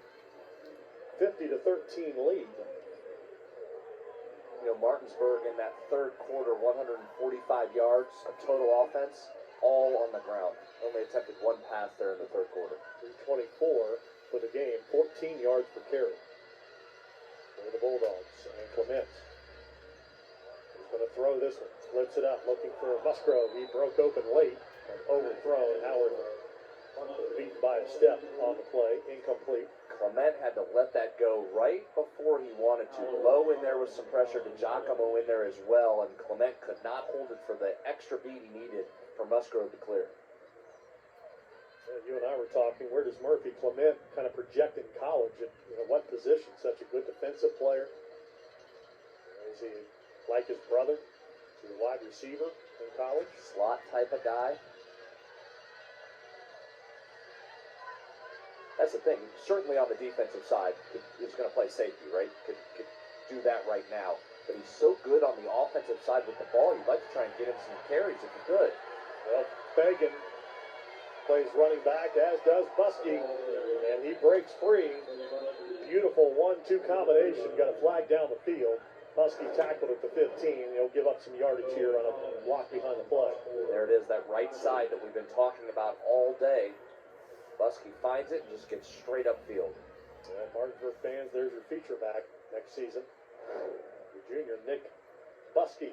50-13 lead. You know, Martinsburg in that third quarter, 145 yards of total offense, all on the ground. Only attempted 1 pass there in the third quarter. 324 for the game, 14 yards per carry for the Bulldogs. And Clement is going to throw this one. Flips it up, looking for Musgrove. He broke open late, and overthrown. Howard beaten by a step on the play, incomplete. Clement had to let that go right before he wanted to. Low in there with some pressure to Giacomo in there as well, and Clement could not hold it for the extra beat he needed for Musgrove to clear. You and I were talking, where does Murphy Clement kind of project in college? At what position? Such a good defensive player. Is he like his brother? Is he a wide receiver in college? Slot type of guy. That's the thing. Certainly on the defensive side, he's going to play safety, right? Could do that right now. But he's so good on the offensive side with the ball, you'd like to try and get him some carries if you could. Well, Fagan plays running back, as does Buskey, and he breaks free. Beautiful 1-2 combination, got a flag down the field. Buskey tackled at the 15. He'll give up some yardage here on a block behind the play. There it is, that right side that we've been talking about all day. Buskey finds it and just gets straight upfield. And Martinsburg fans, there's your feature back next season. Your junior, Nick Buskey.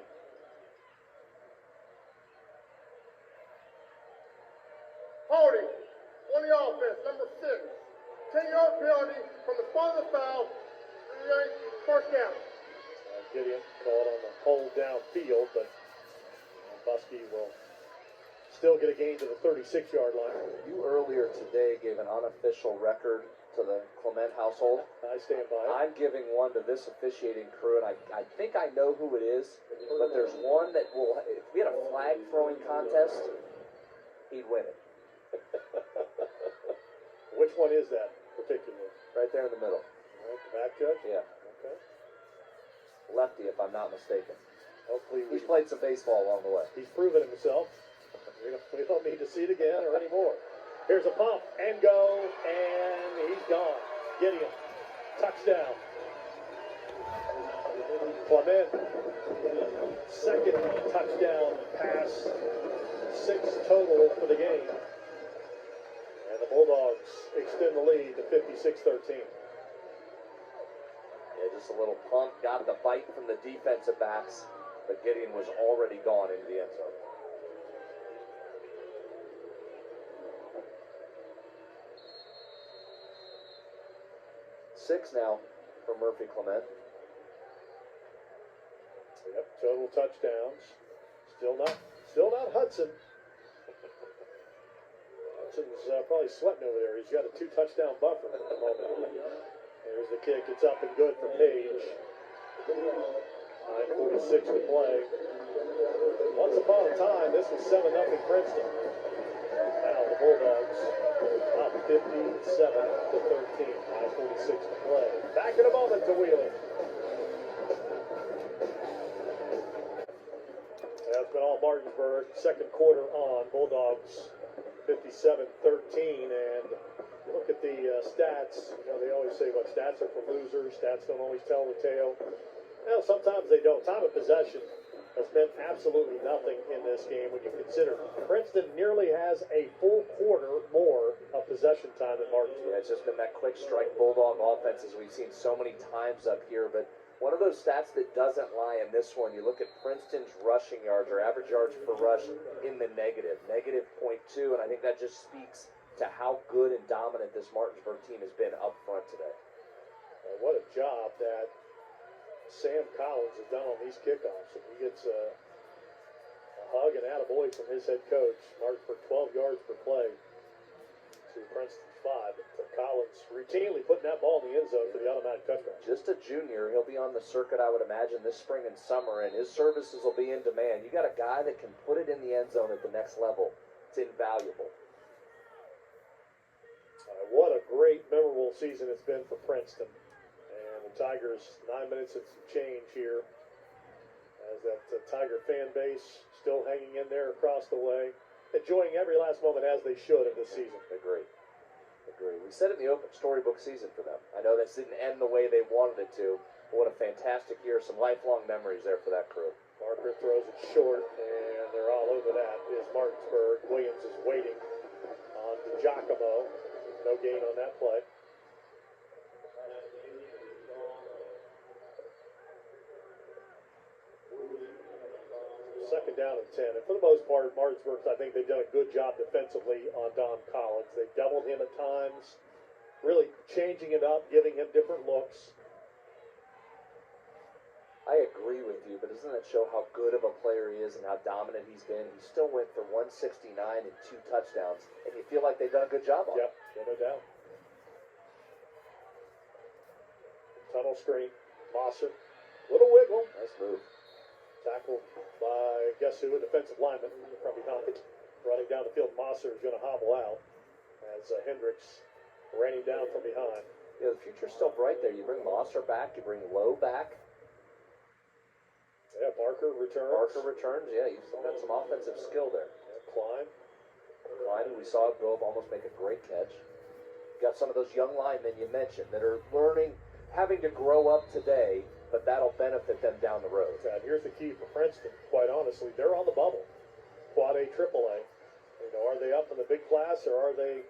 Holding on the offense, number 6. 10-yard penalty from the spot of the foul. First down. Gideon called on the hold downfield, but Buskey will still get a gain to the 36-yard line. You earlier today gave an unofficial record to the Clement household. I stand by it. I'm giving one to this officiating crew, and I think I know who it is, but there's one that will, if we had a flag throwing contest, he'd win it. Which one is that particularly? Right there in the middle. All right, the back judge? Yeah. Okay. Lefty, if I'm not mistaken. Hopefully He's played some baseball along the way. he's proven himself. We don't need to see it again or anymore. Here's a pump and go, and he's gone. Gideon, touchdown. Clement, second touchdown pass, 6 total for the game. And the Bulldogs extend the lead to 56-13. Yeah, just a little pump, got the bite from the defensive backs, but Gideon was already gone into the end zone. Six now for Murphy Clement. Yep, total touchdowns. Still not Hudson. Hudson's probably sweating over there. He's got a 2-touchdown buffer at the moment. There's the kick. It's up and good for Page. 9:46 to play. Once upon a time, this was 7-0 Princeton. Now the Bulldogs up 57-13. 5:46 to play. Back in a moment to Wheeling. That's been all Martinsburg. Second quarter on. Bulldogs 57-13. And look at the stats. You know, they always say, what, stats are for losers. Stats don't always tell the tale. Well, sometimes they don't. Time of possession has meant absolutely nothing in this game when you consider Princeton nearly has a full quarter more of possession time than Martinsburg. Yeah, it's just been that quick strike Bulldog offense as we've seen so many times up here. But one of those stats that doesn't lie in this one, you look at Princeton's rushing yards or average yards per rush in the negative, -0.2, and I think that just speaks to how good and dominant this Martinsburg team has been up front today. What a job that Sam Collins has done on these kickoffs. And he gets a hug and attaboy from his head coach. Martinsburg 12 yards per play to Princeton's 5. But Collins routinely putting that ball in the end zone for the automatic touchdown. Just a junior. He'll be on the circuit, I would imagine, this spring and summer, and his services will be in demand. You got a guy that can put it in the end zone at the next level. It's invaluable. What a great, memorable season it's been for Princeton. And the Tigers, 9 minutes and some change here. As that Tiger fan base still hanging in there across the way. Enjoying every last moment as they should in this season. Agree. We said it in the open, storybook season for them. I know this didn't end the way they wanted it to, but what a fantastic year. Some lifelong memories there for that crew. Barker throws it short, and they're all over that. Is Martinsburg. Williams is waiting on DiGiacomo. No gain on that play. Second down and 10. And for the most part, Martinsburg, I think they've done a good job defensively on Dom Collins. They've doubled him at times, really changing it up, giving him different looks. I agree with you, but doesn't that show how good of a player he is and how dominant he's been? He still went for 169 and 2 touchdowns, and you feel like they've done a good job on it. Yep, no doubt. Tunnel screen, Mosser, little wiggle. Nice move. Tackled by, guess who, a defensive lineman from behind. Running down the field, Mosser is going to hobble out as Hendricks ran him down from behind. Yeah, the future's still bright there. You bring Mosser back, you bring Lowe back. Yeah, Barker returns. Yeah, you've still got some offensive skill there. Yeah, Klein, who we saw go up, almost make a great catch. You got some of those young linemen you mentioned that are learning, having to grow up today, but that'll benefit them down the road. And here's the key for Princeton, quite honestly. They're on the bubble. Quad A, AAA. You know, are they up in the big class, or are they,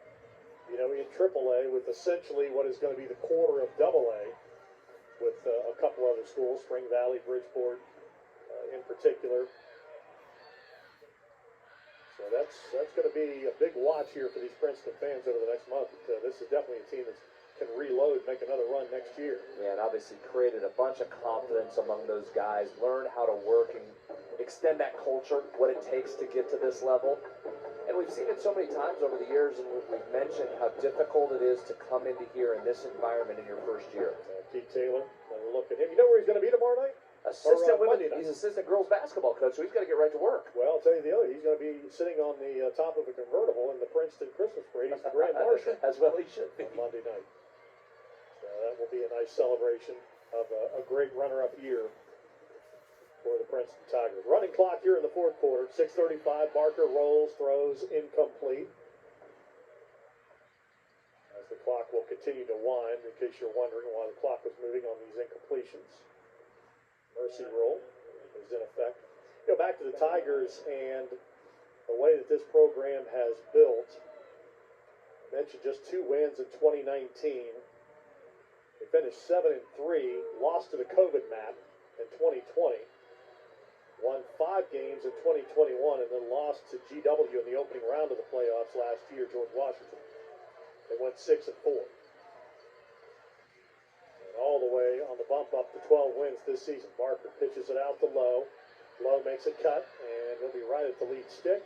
you know, in AAA with essentially what is going to be the core of AA with a couple other schools, Spring Valley, Bridgeport in particular. So that's going to be a big watch here for these Princeton fans over the next month. This is definitely a team that can reload, make another run next year. Yeah, and obviously created a bunch of confidence among those guys, learn how to work and extend that culture, what it takes to get to this level. And we've seen it so many times over the years, and we've mentioned how difficult it is to come into here in this environment in your first year. Keith Taylor, another look at him. You know where he's going to be tomorrow night? He's assistant girls basketball coach, so he's got to get right to work. Well, I'll tell you the other, he's going to be sitting on the top of a convertible in the Princeton Christmas parade. He's the Grand Marshal. As well he should be. On Monday night. So that will be a nice celebration of a great runner-up year for the Princeton Tigers. Running clock here in the fourth quarter. 6:35. Barker rolls, throws, incomplete. As the clock will continue to wind, in case you're wondering why the clock was moving on these incompletions. Mercy rule is in effect. Go back to the Tigers and the way that this program has built. I mentioned just 2 wins in 2019. They finished 7-3, lost to the COVID map in 2020, won 5 games in 2021, and then lost to GW in the opening round of the playoffs last year, George Washington. They went 6-4. All the way on the bump up to 12 wins this season. Barker pitches it out to Lowe. Lowe makes a cut, and he'll be right at the lead stick.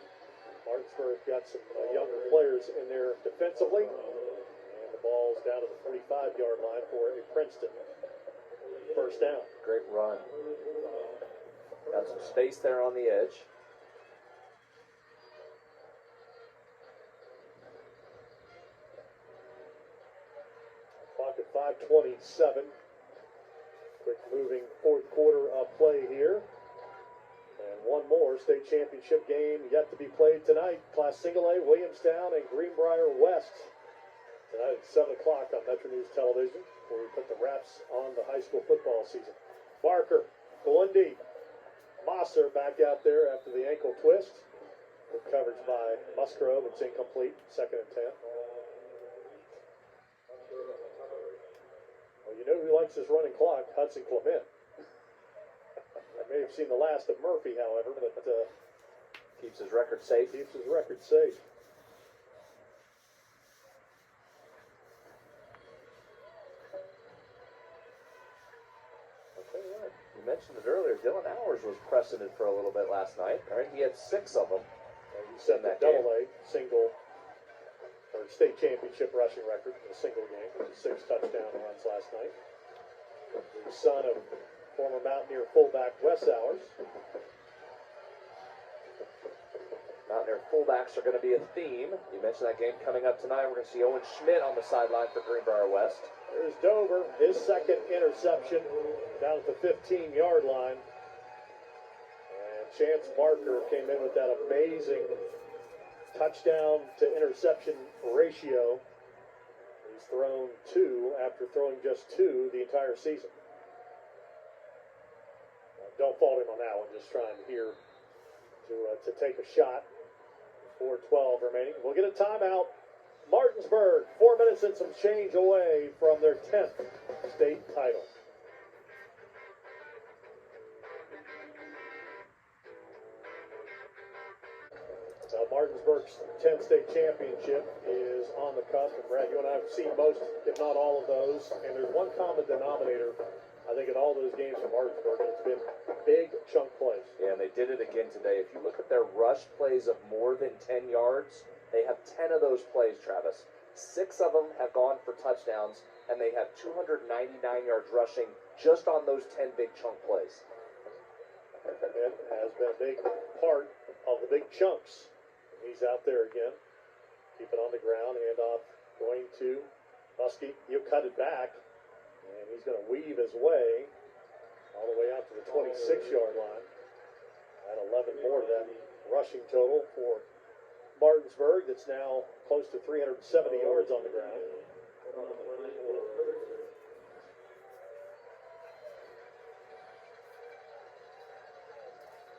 Martinsburg got some younger players in there defensively, and the ball's down to the 45-yard line for a Princeton first down. Great run. Got some space there on the edge. 5:27. Quick moving fourth quarter of play here. And one more state championship game yet to be played tonight. Class Single A, Williamstown and Greenbrier West. Tonight at 7 o'clock on Metro News Television, where we put the wraps on the high school football season. Barker going deep. Mosser back out there after the ankle twist. Good coverage by Musgrove. It's incomplete. 2nd and 10. Well, you know who likes his running clock? Hudson Clement. I may have seen the last of Murphy, however, but Keeps his record safe. keeps his record safe. I'll tell you what, you mentioned it earlier. Dylan Hours was pressing it for a little bit last night. Right? He had 6 of them. And he set the that game. AA single or state championship rushing record in a single game with 6 touchdown runs last night. The son of former Mountaineer fullback Wes Hours. Mountaineer fullbacks are going to be a theme. You mentioned that game coming up tonight. We're going to see Owen Schmidt on the sideline for Greenbrier West. There's Dover, his 2nd interception down at the 15-yard line. And Chance Barker came in with that amazing touchdown to interception ratio. He's thrown 2 after throwing just 2 the entire season. Don't fault him on that one, just trying here to take a shot. 4:12 remaining. We'll get a timeout. Martinsburg, 4 minutes and some change away from their 10th state title. Martinsburg's 10th state championship is on the cusp. And Brad, you and I have seen most, if not all of those. And there's one common denominator, I think, in all those games from Martinsburg, and it's been big chunk plays. Yeah, and they did it again today. If you look at their rush plays of more than 10 yards, they have 10 of those plays, Travis. 6 of them have gone for touchdowns, and they have 299 yards rushing just on those 10 big chunk plays. And has been a big part of the big chunks. He's out there again. Keep it on the ground. Hand off going to Muskie. He'll cut it back. And he's going to weave his way all the way out to the 26-yard line. Add 11 more to that rushing total for Martinsburg. That's now close to 370 yards on the ground.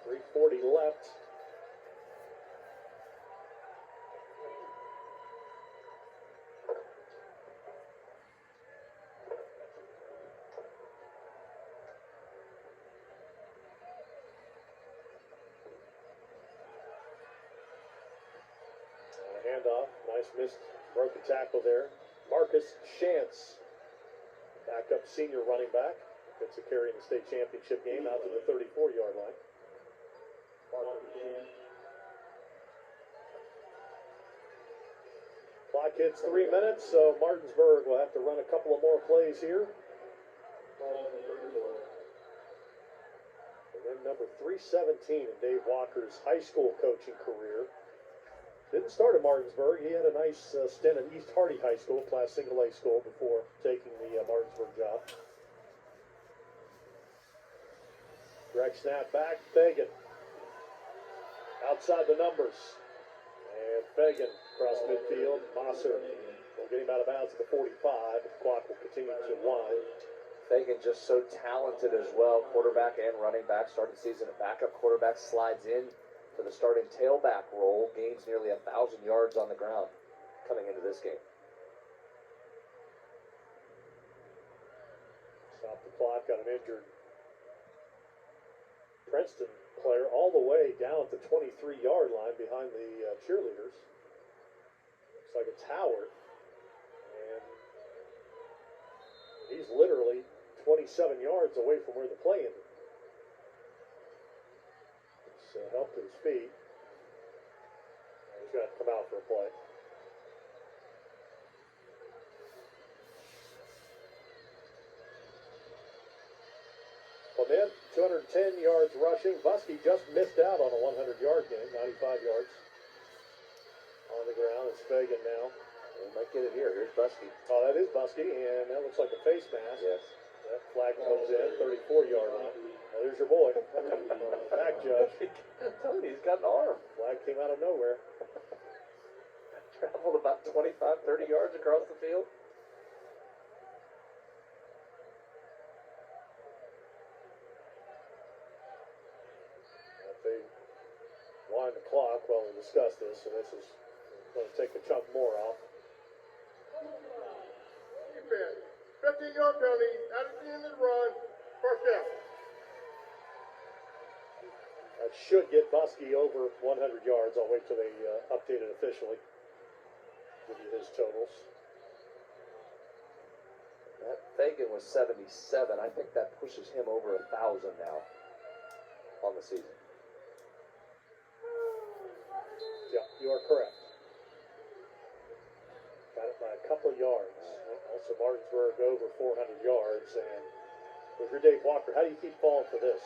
3:40 left. Handoff, nice missed, broken tackle there. Marcus Shantz, backup senior running back, gets a carry in the state championship game out to the 34-yard line. Clock hits 3 minutes, so Martinsburg will have to run a couple of more plays here. And then number 317 in Dave Walker's high school coaching career. Didn't start at Martinsburg. He had a nice stint at East Hardy High School, Class Single A school, before taking the Martinsburg job. Direct snap back, Fagan. Outside the numbers. And Fagan across midfield. Mosser will get him out of bounds at the 45. The clock will continue to wind. Fagan just so talented as well, quarterback and running back. Started the season a backup quarterback, slides in for the starting tailback role, gains nearly 1,000 yards on the ground coming into this game. Stop the clock, got an injured Princeton player all the way down at the 23-yard line behind the cheerleaders. Looks like it's Howard. And he's literally 27 yards away from where the play ended. Help to his feet. He's got to come out for a play. Clement, 210 yards rushing. Buskey just missed out on a 100-yard game, 95 yards on the ground. It's Fagan now. And might get it here. Here's Busky. Oh, that is Busky, and that looks like a face mask. Yes. That flag comes in, 34-yard line. Well, there's your boy. Back judge. I'm telling you, he's got an arm. Flag came out of nowhere. Traveled about 25, 30 yards across the field. If they wind the clock while we discuss this, so this is going to take a chunk more off. Defense. 15-yard penalty at the end of the run. First down. That should get Busky over 100 yards. I'll wait till they update it officially. Give you his totals. That Fagan was 77. I think that pushes him over 1,000 now on the season. Yeah, you are correct. Got it by a couple of yards. Also, Martinsburg over 400 yards. And with your Dave Walker, how do you keep falling for this?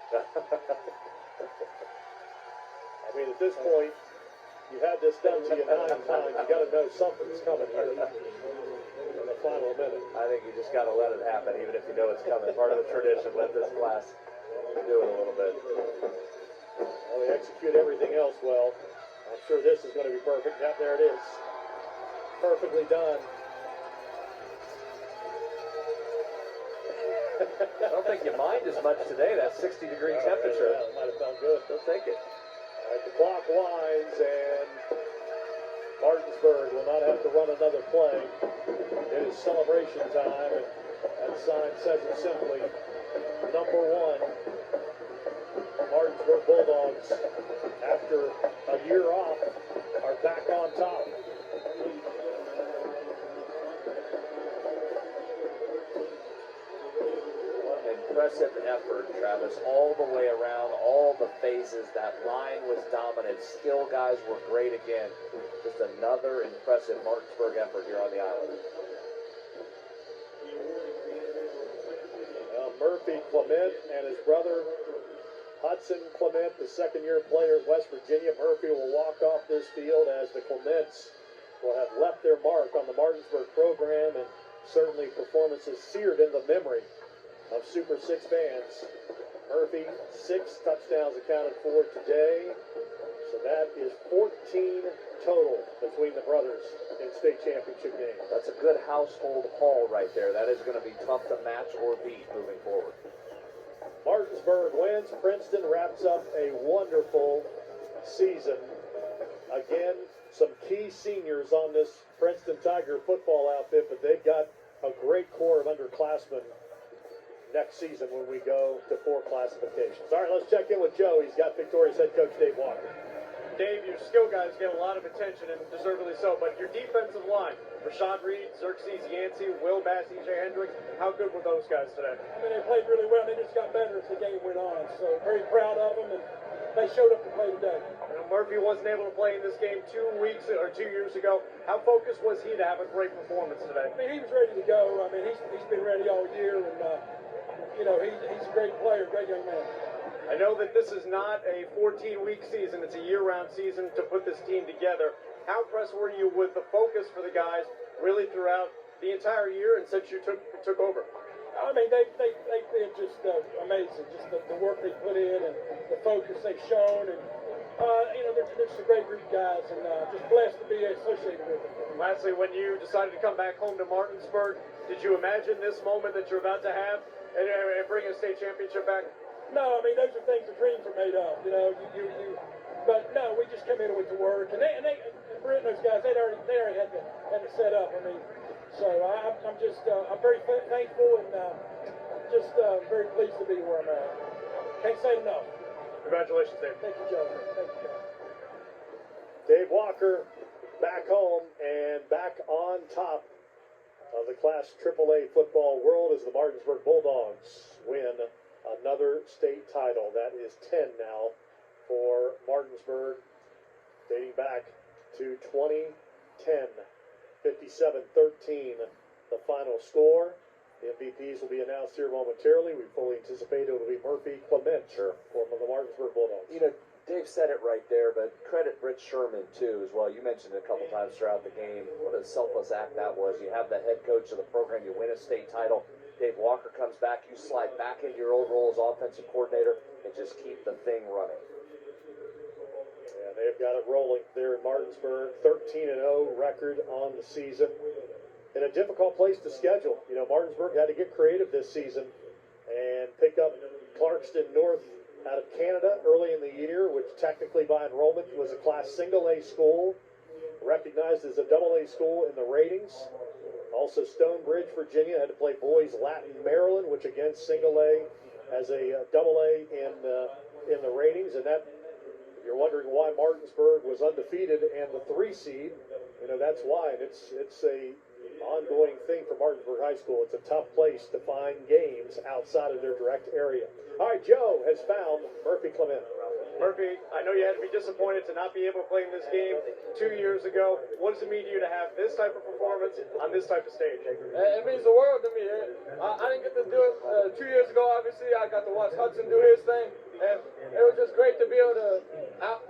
I mean, at this point, you had this done to you 9 times. You got to know something's coming here in the final minute. I think you just got to let it happen, even if you know it's coming. Part of the tradition. Let this class do it a little bit. Well, they execute everything else well. I'm sure this is going to be perfect. Yep, there it is. Perfectly done. I don't think you mind as much today, that 60-degree temperature. Yeah, it might have felt good. They'll take it. All right, the clock winds, and Martinsburg will not have to run another play. It is celebration time, and that sign says it simply. Number 1, Martinsburg Bulldogs, after a year off, are back on top. Impressive effort, Travis, all the way around, all the phases. That line was dominant. Skill guys were great again. Just another impressive Martinsburg effort here on the island. Murphy Clement and his brother Hudson Clement, the second-year player at West Virginia. Murphy will walk off this field as the Clements will have left their mark on the Martinsburg program, and certainly performances seared in the memory of Super 6 fans. Murphy, 6 touchdowns accounted for today. So that is 14 total between the brothers in state championship games. That's a good household haul right there. That is going to be tough to match or beat moving forward. Martinsburg wins. Princeton wraps up a wonderful season. Again, some key seniors on this Princeton Tiger football outfit, but they've got a great core of underclassmen next season when we go to 4 classifications. All right, let's check in with Joe. He's got Victoria's head coach Dave Walker. Dave, your skill guys get a lot of attention, and deservedly so, but your defensive line, Rashad Reed, Xerxes Yancey, Will Bass, E.J. Hendricks, how good were those guys today? I mean, they played really well. They just got better as the game went on. So very proud of them, and they showed up to play today. Murphy wasn't able to play in this game 2 years ago. How focused was he to have a great performance today? I mean, he was ready to go. I mean, he's been ready all year, and you know, he's a great player, great young man. I know that this is not a 14-week season. It's a year-round season to put this team together. How impressed were you with the focus for the guys really throughout the entire year and since you took over? I mean, they've been just amazing. Just the work they put in and the focus they've shown. And, you know, they're just a great group of guys, and just blessed to be associated with them. Lastly, when you decided to come back home to Martinsburg, did you imagine this moment that you're about to have and bring a state championship back? No, I mean, those are things the dreams are made of, you know. But no, we just come in and went to work, and Brent and those guys, they already had it set up. I mean, so I'm very thankful and just very pleased to be where I'm at. Can't say enough. Congratulations, Dave. Thank you, Joe. Thank you, Joe. Dave Walker back home and back on top of the Class AAA football world as the Martinsburg Bulldogs win another state title. That is 10 now for Martinsburg, dating back to 2010. 57-13, the final score. The MVPs will be announced here momentarily. We fully anticipate it will be Murphy Clement for the Martinsburg Bulldogs. You know, Dave said it right there, but credit Rich Sherman too as well. You mentioned it a couple times throughout the game. What a selfless act that was. You have the head coach of the program, you win a state title. Dave Walker comes back, you slide back into your old role as offensive coordinator and just keep the thing running. Yeah, they've got it rolling there in Martinsburg. 13-0 record on the season. In a difficult place to schedule. You know, Martinsburg had to get creative this season and pick up Clarkston North out of Canada early in the year, which technically by enrollment was a class single-A school, recognized as a double-A school in the ratings. Also Stonebridge, Virginia had to play boys Latin Maryland, which again single-A as a double-A in the ratings. And that, if you're wondering why Martinsburg was undefeated and the 3 seed, you know, that's why. And it's a ongoing thing for Martinsburg High School. It's a tough place to find games outside of their direct area. All right, Joe has found Murphy Clement. Murphy, I know you had to be disappointed to not be able to play in this game 2 years ago. What does it mean to you to have this type of performance on this type of stage? It means the world to me. I didn't get to do it 2 years ago, obviously. I got to watch Hudson do his thing, and it was just great to be able to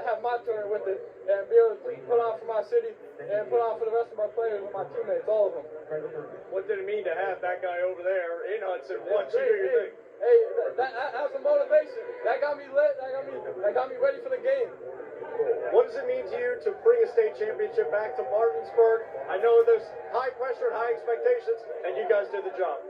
have my turn with it and be able to put on for my city and put on for the rest of my players and my teammates, all of them. What did it mean to have that guy over there in Hudson watch you do your thing? Hey, that was a motivation. That got me lit. That got me ready for the game. What does it mean to you to bring a state championship back to Martinsburg? I know there's high pressure and high expectations, and you guys did the job.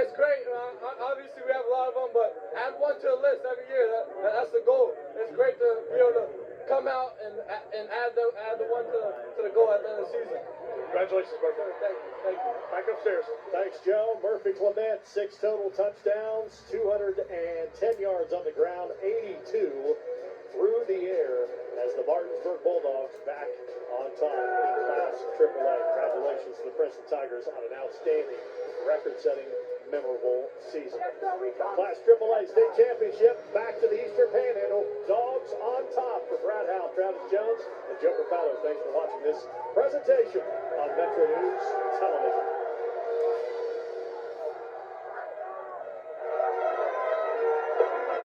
It's great. Obviously, we have a lot of them, but add one to the list every year. That's the goal. It's great to be able to come out and add the one to the goal at the end of the season. Congratulations, Murphy. Thank you. Back upstairs. Thanks, Joe. Murphy Clement, 6 total touchdowns, 210 yards on the ground, 82 through the air as the Martinsburg Bulldogs back on top in Class AAA. Congratulations to the Princeton Tigers on an outstanding, record-setting, memorable season. Class AAA State Championship, back to the Eastern Panhandle. Dogs on top for Brad Howell, Travis Jones, and Joe Capello. Thanks for watching this presentation on Metro News Television.